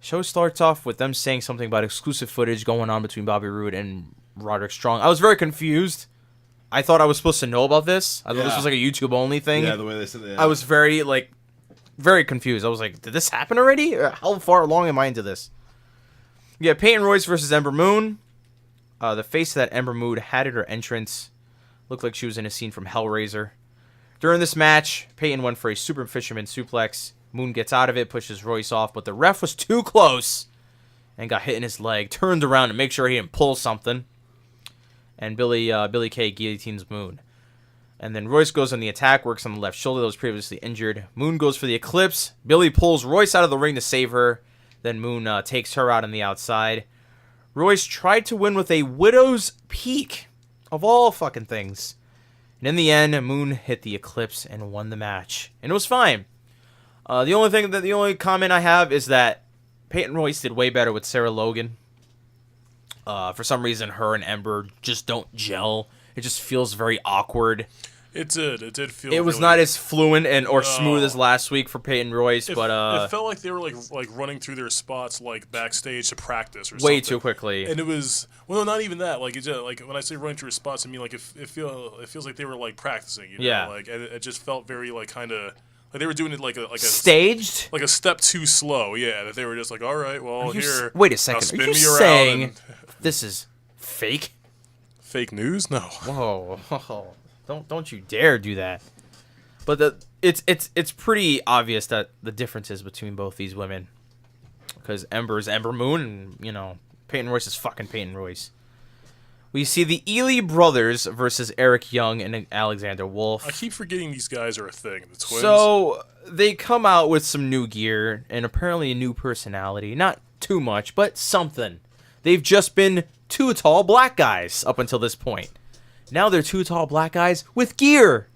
[SPEAKER 1] Show starts off with them saying something about exclusive footage going on between Bobby Roode and Roderick Strong. I was very confused. I thought I was supposed to know about this. I thought this was like a YouTube-only thing.
[SPEAKER 2] Yeah, the way they said it. Yeah.
[SPEAKER 1] I was very confused. I was like, did this happen already? How far along am I into this? Yeah, Peyton Royce versus Ember Moon. The face that Ember Moon had at her entrance looked like she was in a scene from Hellraiser. During this match, Peyton went for a Super Fisherman suplex. Moon gets out of it, pushes Royce off, but the ref was too close and got hit in his leg. Turned around to make sure he didn't pull something. And Billy Kay guillotines Moon. And then Royce goes on the attack, works on the left shoulder that was previously injured. Moon goes for the Eclipse. Billy pulls Royce out of the ring to save her. Then Moon takes her out on the outside. Royce tried to win with a Widow's Peak, of all fucking things. And in the end, Moon hit the Eclipse and won the match. And it was fine. The only comment I have is that Peyton Royce did way better with Sarah Logan. For some reason, her and Ember just don't gel. It just feels very awkward.
[SPEAKER 3] It did feel.
[SPEAKER 1] It was
[SPEAKER 3] really,
[SPEAKER 1] not as fluent or smooth as last week for Peyton Royce, but
[SPEAKER 3] it felt like they were like running through their spots like backstage to practice or
[SPEAKER 1] way
[SPEAKER 3] something.
[SPEAKER 1] too quickly.
[SPEAKER 3] And it was not even that. Like like when I say running through spots, I mean like it feels like they were like practicing. You know?
[SPEAKER 1] Yeah.
[SPEAKER 3] Like it just felt very like kind of. Like they were doing it like a
[SPEAKER 1] staged,
[SPEAKER 3] like a step too slow. Yeah, that they were just like, all right, well here.
[SPEAKER 1] Wait a second. Are you saying this is fake?
[SPEAKER 3] Fake news? No.
[SPEAKER 1] Whoa! Don't you dare do that. But it's pretty obvious that the differences between both these women, because Ember's Ember Moon, and Peyton Royce is fucking Peyton Royce. We see the Ely brothers versus Eric Young and Alexander Wolf.
[SPEAKER 3] I keep forgetting these guys are a thing. The twins.
[SPEAKER 1] So they come out with some new gear and apparently a new personality. Not too much, but something. They've just been two tall black guys up until this point. Now they're two tall black guys with gear.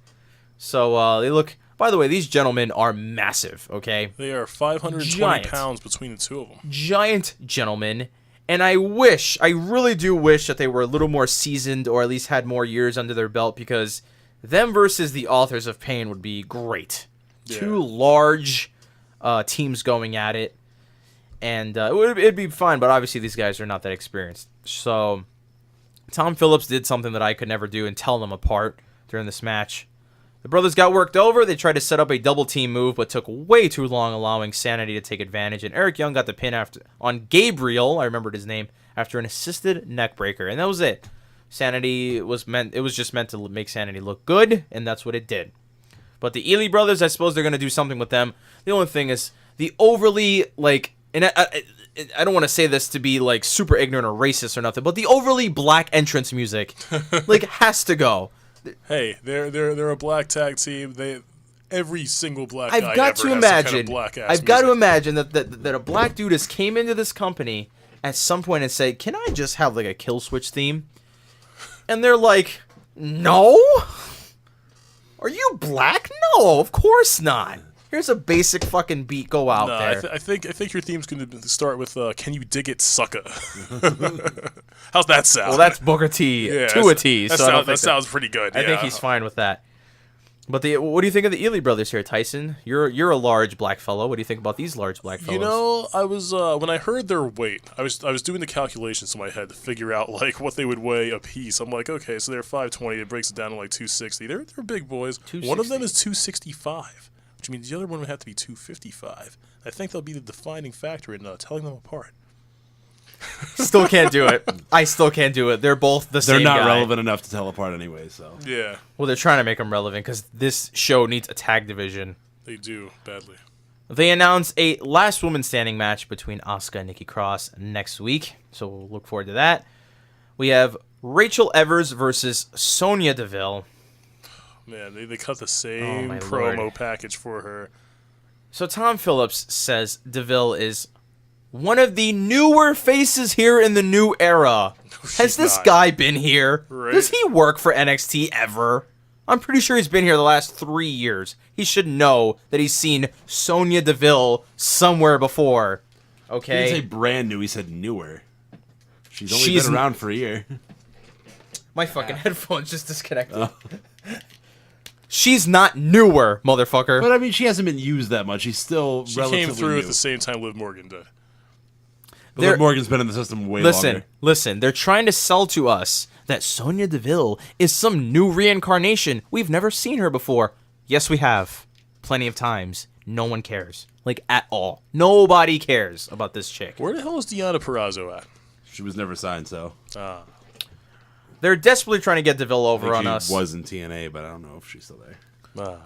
[SPEAKER 1] So they look... By the way, these gentlemen are massive, okay?
[SPEAKER 3] They are 520 pounds between the two of them.
[SPEAKER 1] Giant gentlemen. And I really do wish that they were a little more seasoned or at least had more years under their belt, because them versus the Authors of Pain would be great. Yeah. Two large teams going at it. And it'd be fun, but obviously these guys are not that experienced. So Tom Phillips did something that I could never do and tell them apart during this match. The brothers got worked over. They tried to set up a double team move, but took way too long, allowing Sanity to take advantage. And Eric Young got the pin on Gabriel, I remembered his name, after an assisted neck breaker. And that was it. It was just meant to make Sanity look good, and that's what it did. But the Ely brothers, I suppose they're going to do something with them. The only thing is, the overly, and I don't want to say this to be, super ignorant or racist or nothing, but the overly black entrance music, has to go.
[SPEAKER 3] Hey, they're a black tag team. Every single black guy
[SPEAKER 1] I've got
[SPEAKER 3] ever
[SPEAKER 1] to
[SPEAKER 3] has
[SPEAKER 1] imagine.
[SPEAKER 3] some kind of black ass
[SPEAKER 1] I've got to
[SPEAKER 3] music.
[SPEAKER 1] imagine that a black dude has came into this company at some point and said, "Can I just have a kill switch theme?" And they're like, "No, are you black? No, of course not. Here's a basic fucking beat. Go out there."
[SPEAKER 3] I think your theme's going to start with "Can you dig it, sucker?" How's that sound?
[SPEAKER 1] Well, that's Booker T to a T.
[SPEAKER 3] That sounds pretty good.
[SPEAKER 1] I think he's fine with that. But what do you think of the Ely brothers here, Tyson? You're a large black fellow. What do you think about these large black fellows?
[SPEAKER 3] I was when I heard their weight, I was doing the calculations in my head to figure out what they would weigh a piece. I'm like, okay, so they're 520. It breaks it down to 260. They're big boys.
[SPEAKER 1] 260.
[SPEAKER 3] One of them is 265, which which means the other one would have to be 255. I think that'll be the defining factor in telling them apart.
[SPEAKER 1] Still can't do it. I still can't do it. They're both the same
[SPEAKER 2] They're not
[SPEAKER 1] guy.
[SPEAKER 2] relevant enough to tell apart anyway, so.
[SPEAKER 3] Yeah,
[SPEAKER 1] Well, they're trying to make them relevant because this show needs a tag division.
[SPEAKER 3] they do badly.
[SPEAKER 1] They announced a last woman standing match between Asuka and Nikki Cross next week, so we'll look forward to that. We have Rachel Evers versus Sonya Deville.
[SPEAKER 3] Man, they cut the same
[SPEAKER 1] my
[SPEAKER 3] promo
[SPEAKER 1] Lord.
[SPEAKER 3] package for her.
[SPEAKER 1] So Tom Phillips says Deville is one of the newer faces here in the new era. Has this
[SPEAKER 3] not.
[SPEAKER 1] guy been here?
[SPEAKER 3] Right.
[SPEAKER 1] Does he work for NXT ever? I'm pretty sure he's been here the last 3 years. He should know that he's seen Sonya Deville somewhere before.
[SPEAKER 2] He
[SPEAKER 1] Okay?
[SPEAKER 2] didn't say brand new, he said newer. She's only
[SPEAKER 1] She's
[SPEAKER 2] been around for a year.
[SPEAKER 1] My fucking headphones just disconnected. She's not newer, motherfucker.
[SPEAKER 2] But I mean, she hasn't been used that much. She's still
[SPEAKER 3] She
[SPEAKER 2] relatively
[SPEAKER 3] came through
[SPEAKER 2] new.
[SPEAKER 3] at the same time Liv Morgan did.
[SPEAKER 2] But
[SPEAKER 1] They're-
[SPEAKER 2] Liv Morgan's been in the system way longer.
[SPEAKER 1] Listen. They're trying to sell to us that Sonya Deville is some new reincarnation. We've never seen her before. Yes, we have. Plenty of times. No one cares. Like, at all. Nobody cares about this chick.
[SPEAKER 3] Where the hell is Deonna Purrazzo at?
[SPEAKER 2] She was never signed, so.
[SPEAKER 1] They're desperately trying to get Deville
[SPEAKER 2] I
[SPEAKER 1] over
[SPEAKER 2] think
[SPEAKER 1] on
[SPEAKER 2] she
[SPEAKER 1] us.
[SPEAKER 2] was in TNA, but I don't know if she's still there.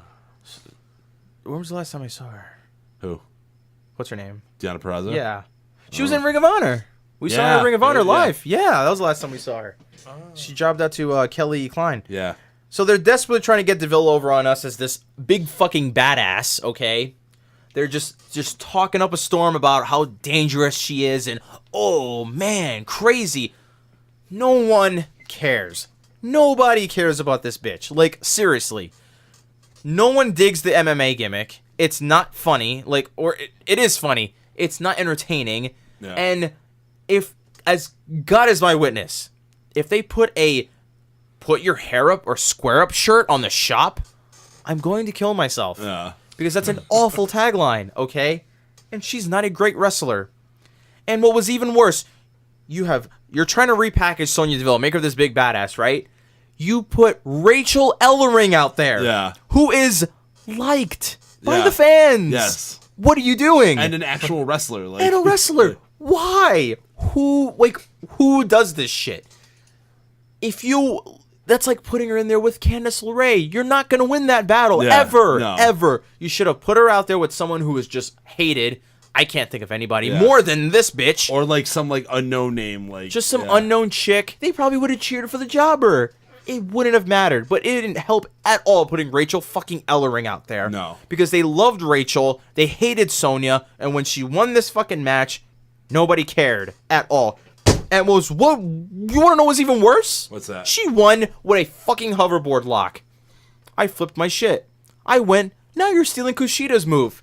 [SPEAKER 1] When was the last time I saw her?
[SPEAKER 2] Who?
[SPEAKER 1] What's her name?
[SPEAKER 2] Deonna Purrazzo?
[SPEAKER 1] Yeah. She was in Ring of Honor. We saw her
[SPEAKER 2] Yeah,
[SPEAKER 1] in Ring of Honor
[SPEAKER 2] yeah.
[SPEAKER 1] live. Yeah, that was the last time we saw her. She jobbed out to Kelly Klein.
[SPEAKER 2] Yeah.
[SPEAKER 1] So they're desperately trying to get Deville over on us as this big fucking badass, okay? They're just talking up a storm about how dangerous she is and, oh, man, crazy. No one cares. Nobody cares about this bitch. Like, seriously. No one digs the MMA gimmick. It's not funny. Like, or it is funny. It's not entertaining.
[SPEAKER 2] Yeah.
[SPEAKER 1] And if, as God is my witness, if they put your hair up or square up shirt on the shop, I'm going to kill myself.
[SPEAKER 2] Yeah.
[SPEAKER 1] Because that's an awful tagline, okay? And she's not a great wrestler. And what was even worse, you're trying to repackage Sonya Deville, make her this big badass, right? You put Rachel Ellering out there,
[SPEAKER 2] Yeah.
[SPEAKER 1] who is liked by
[SPEAKER 2] Yeah.
[SPEAKER 1] the fans.
[SPEAKER 2] Yes.
[SPEAKER 1] What are you doing?
[SPEAKER 2] And an actual wrestler. Like,
[SPEAKER 1] And a wrestler. Why? Who does this shit? That's like putting her in there with Candice LeRae. You're not going to win that battle,
[SPEAKER 2] Yeah,
[SPEAKER 1] ever,
[SPEAKER 2] no.
[SPEAKER 1] ever. You should have put her out there with someone who is just hated. I can't think of anybody
[SPEAKER 2] Yeah.
[SPEAKER 1] more than this bitch.
[SPEAKER 2] Or like some like unknown name. Like
[SPEAKER 1] Just some
[SPEAKER 2] yeah.
[SPEAKER 1] unknown chick. They probably would have cheered for the jobber. It wouldn't have mattered. But it didn't help at all putting Rachel fucking Ellering out there.
[SPEAKER 2] No.
[SPEAKER 1] Because they loved Rachel. They hated Sonya. And when she won this fucking match, nobody cared at all. And what you want to know what's even worse?
[SPEAKER 2] What's that?
[SPEAKER 1] She won with a fucking hoverboard lock. I flipped my shit. I went, now you're stealing Kushida's move.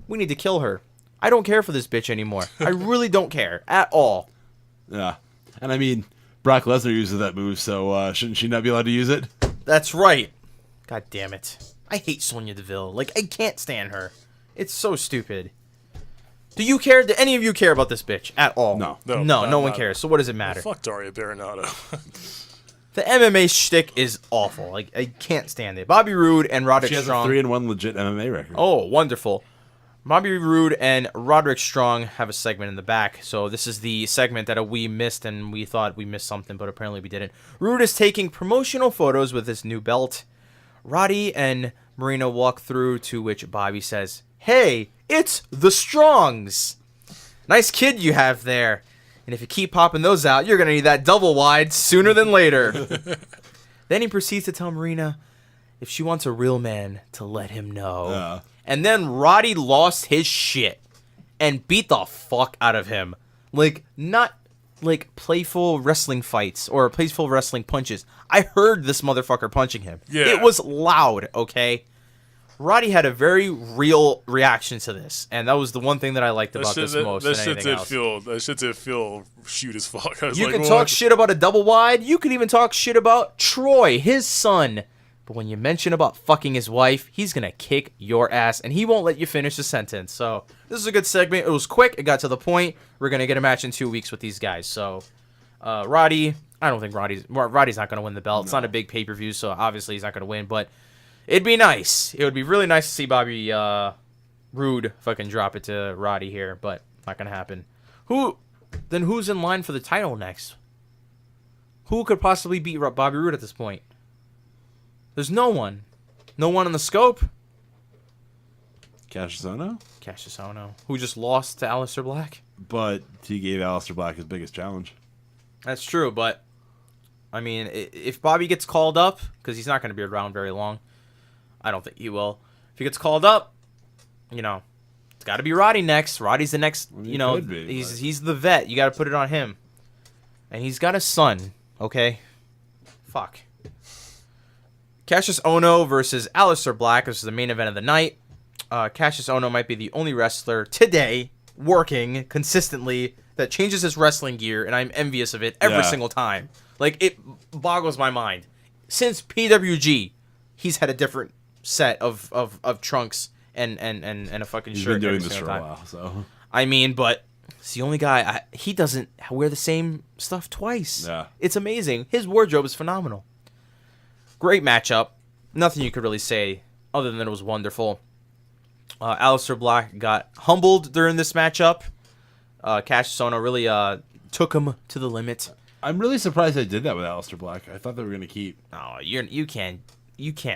[SPEAKER 1] We need to kill her. I don't care for this bitch anymore. I really don't care at all.
[SPEAKER 2] Yeah. And I mean, Brock Lesnar uses that move, so shouldn't she not be allowed to use it?
[SPEAKER 1] That's right. God damn it. I hate Sonya Deville. Like, I can't stand her. It's so stupid. Do you care? Do any of you care about this bitch at all?
[SPEAKER 2] No.
[SPEAKER 3] No,
[SPEAKER 1] No
[SPEAKER 3] not-
[SPEAKER 1] one
[SPEAKER 3] not-
[SPEAKER 1] cares. So what does it matter?
[SPEAKER 3] Fuck Daria Baronato.
[SPEAKER 1] The MMA shtick is awful. Like, I can't stand it. Bobby Roode and Roderick
[SPEAKER 2] She has
[SPEAKER 1] Strong.
[SPEAKER 2] a 3-1 legit MMA record.
[SPEAKER 1] Oh, wonderful. Bobby Roode and Roderick Strong have a segment in the back. So this is the segment that we missed, and we thought we missed something, but apparently we didn't. Roode is taking promotional photos with his new belt. Roddy and Marina walk through, to which Bobby says, "Hey, it's the Strongs. Nice kid you have there. And if you keep popping those out, you're going to need that double wide sooner than later." Then he proceeds to tell Marina if she wants a real man to let him know.
[SPEAKER 2] Yeah.
[SPEAKER 1] And then Roddy lost his shit and beat the fuck out of him. Like, not like playful wrestling fights or playful wrestling punches. I heard this motherfucker punching him.
[SPEAKER 3] Yeah.
[SPEAKER 1] It was loud, okay? Roddy had a very real reaction to this, and that was the one thing that I liked about this most than anything else.
[SPEAKER 3] That shit did feel shoot as fuck. I was
[SPEAKER 1] You
[SPEAKER 3] like,
[SPEAKER 1] can
[SPEAKER 3] well,
[SPEAKER 1] talk shit about a double wide. You can even talk shit about Troy, his son. But when you mention about fucking his wife, he's going to kick your ass, and he won't let you finish the sentence. So this is a good segment. It was quick. It got to the point. We're going to get a match in 2 weeks with these guys. So Roddy, I don't think Roddy's not going to win the belt. It's not a big pay-per-view, so obviously he's not going to win. But It'd be nice. It would be really nice to see Bobby Roode fucking drop it to Roddy here, but not gonna happen. Who's in line for the title next? Who could possibly beat Bobby Roode at this point? There's no one. No one on the scope.
[SPEAKER 2] Cassius Ohno?
[SPEAKER 1] Cassius Ohno, who just lost to Aleister Black.
[SPEAKER 2] But he gave Aleister Black his biggest challenge.
[SPEAKER 1] That's true, but I mean, if Bobby gets called up, because he's not going to be around very long, I don't think he will. If he gets called up, you know, it's got to be Roddy next. Roddy's the next, you know, he's the vet. You got to put it on him. And he's got a son, okay? Fuck. Cassius Ohno versus Aleister Black. This is the main event of the night. Cassius Ohno might be the only wrestler today working consistently that changes his wrestling gear, and I'm envious of it every single time. Like, it boggles my mind. Since PWG, he's had a different set of trunks and a fucking
[SPEAKER 2] He's
[SPEAKER 1] shirt.
[SPEAKER 2] He's been doing this for a while, so.
[SPEAKER 1] I mean, but it's the only guy. He doesn't wear the same stuff twice.
[SPEAKER 2] Yeah.
[SPEAKER 1] It's amazing. His wardrobe is phenomenal. Great matchup. Nothing you could really say other than it was wonderful. Aleister Black got humbled during this matchup. Cassius Ohno really took him to the limit.
[SPEAKER 2] I'm really surprised they did that with Aleister Black. I thought they were going to keep.
[SPEAKER 1] Oh, you can't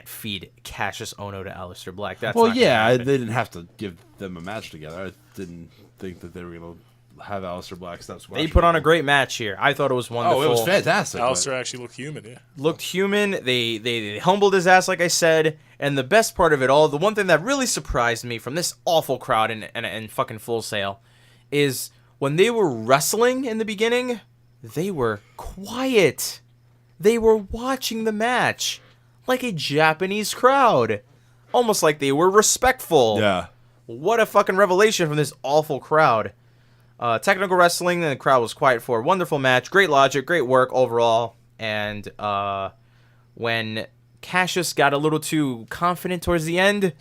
[SPEAKER 1] feed Cassius Ohno to Aleister Black. That's
[SPEAKER 2] Well,
[SPEAKER 1] not
[SPEAKER 2] yeah,
[SPEAKER 1] they
[SPEAKER 2] they didn't have to give them a match together. I didn't think that they were going to have Aleister Black stop squash.
[SPEAKER 1] They put on a great match here. I thought it was wonderful.
[SPEAKER 2] Oh, it was fantastic.
[SPEAKER 3] Aleister actually looked human, yeah.
[SPEAKER 1] Looked human. They humbled his ass, like I said. And the best part of it all, the one thing that really surprised me from this awful crowd and fucking Full Sail, is when they were wrestling in the beginning, they were quiet. They were watching the match like a Japanese crowd. Almost like they were respectful.
[SPEAKER 2] Yeah.
[SPEAKER 1] What a fucking revelation from this awful crowd. Technical wrestling, and the crowd was quiet for. Wonderful match. Great logic. Great work overall. And when Cassius got a little too confident towards the end,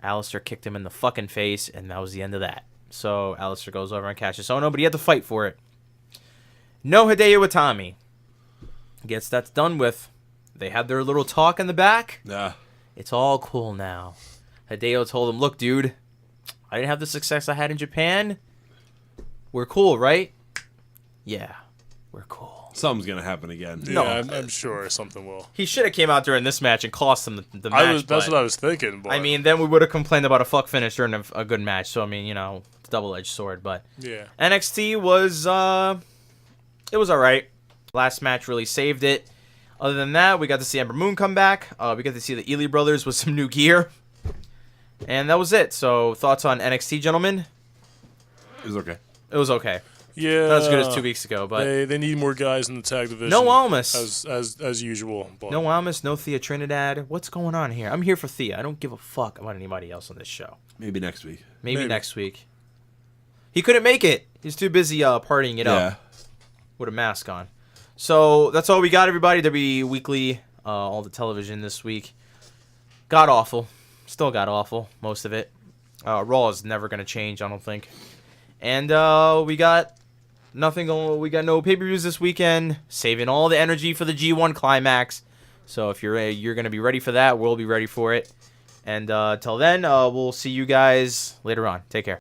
[SPEAKER 1] Aleister kicked him in the fucking face, and that was the end of that. So Aleister goes over on Cassius Ohno, but he had to fight for it. No Hideo Itami. Guess that's done with. They had their little talk in the back.
[SPEAKER 2] Yeah.
[SPEAKER 1] It's all cool now. Hideo told him, look, dude, I didn't have the success I had in Japan. We're cool, right? Yeah, we're cool.
[SPEAKER 2] Something's going to happen again.
[SPEAKER 3] Yeah,
[SPEAKER 1] No.
[SPEAKER 3] I'm sure something will.
[SPEAKER 1] He should have came out during this match and cost him the match.
[SPEAKER 3] That's what I was thinking. But
[SPEAKER 1] I mean, then we would have complained about a fuck finish during a good match. So, I mean, you know, it's a double-edged sword. But
[SPEAKER 3] yeah.
[SPEAKER 1] NXT was, it was all right. Last match really saved it. Other than that, we got to see Ember Moon come back. We got to see the Ely brothers with some new gear. And that was it. So, thoughts on NXT, gentlemen?
[SPEAKER 2] It was okay.
[SPEAKER 1] It was okay.
[SPEAKER 3] Yeah.
[SPEAKER 1] Not as good as 2 weeks ago, but
[SPEAKER 3] they need more guys in the tag division.
[SPEAKER 1] no Almas.
[SPEAKER 3] As usual. But
[SPEAKER 1] No Almas, no Thea Trinidad. What's going on here? I'm here for Thea. I don't give a fuck about anybody else on this show.
[SPEAKER 2] Maybe next week.
[SPEAKER 1] Maybe next week. He couldn't make it. He's too busy partying it up with a mask on. So that's all we got, everybody. WWE Weekly, all the television this week. God awful. Still god awful, most of it. Raw is never going to change, I don't think. And we got nothing going. We got no pay-per-views this weekend. Saving all the energy for the G1 Climax. So if you're going to be ready for that, we'll be ready for it. And till then, we'll see you guys later on. Take care.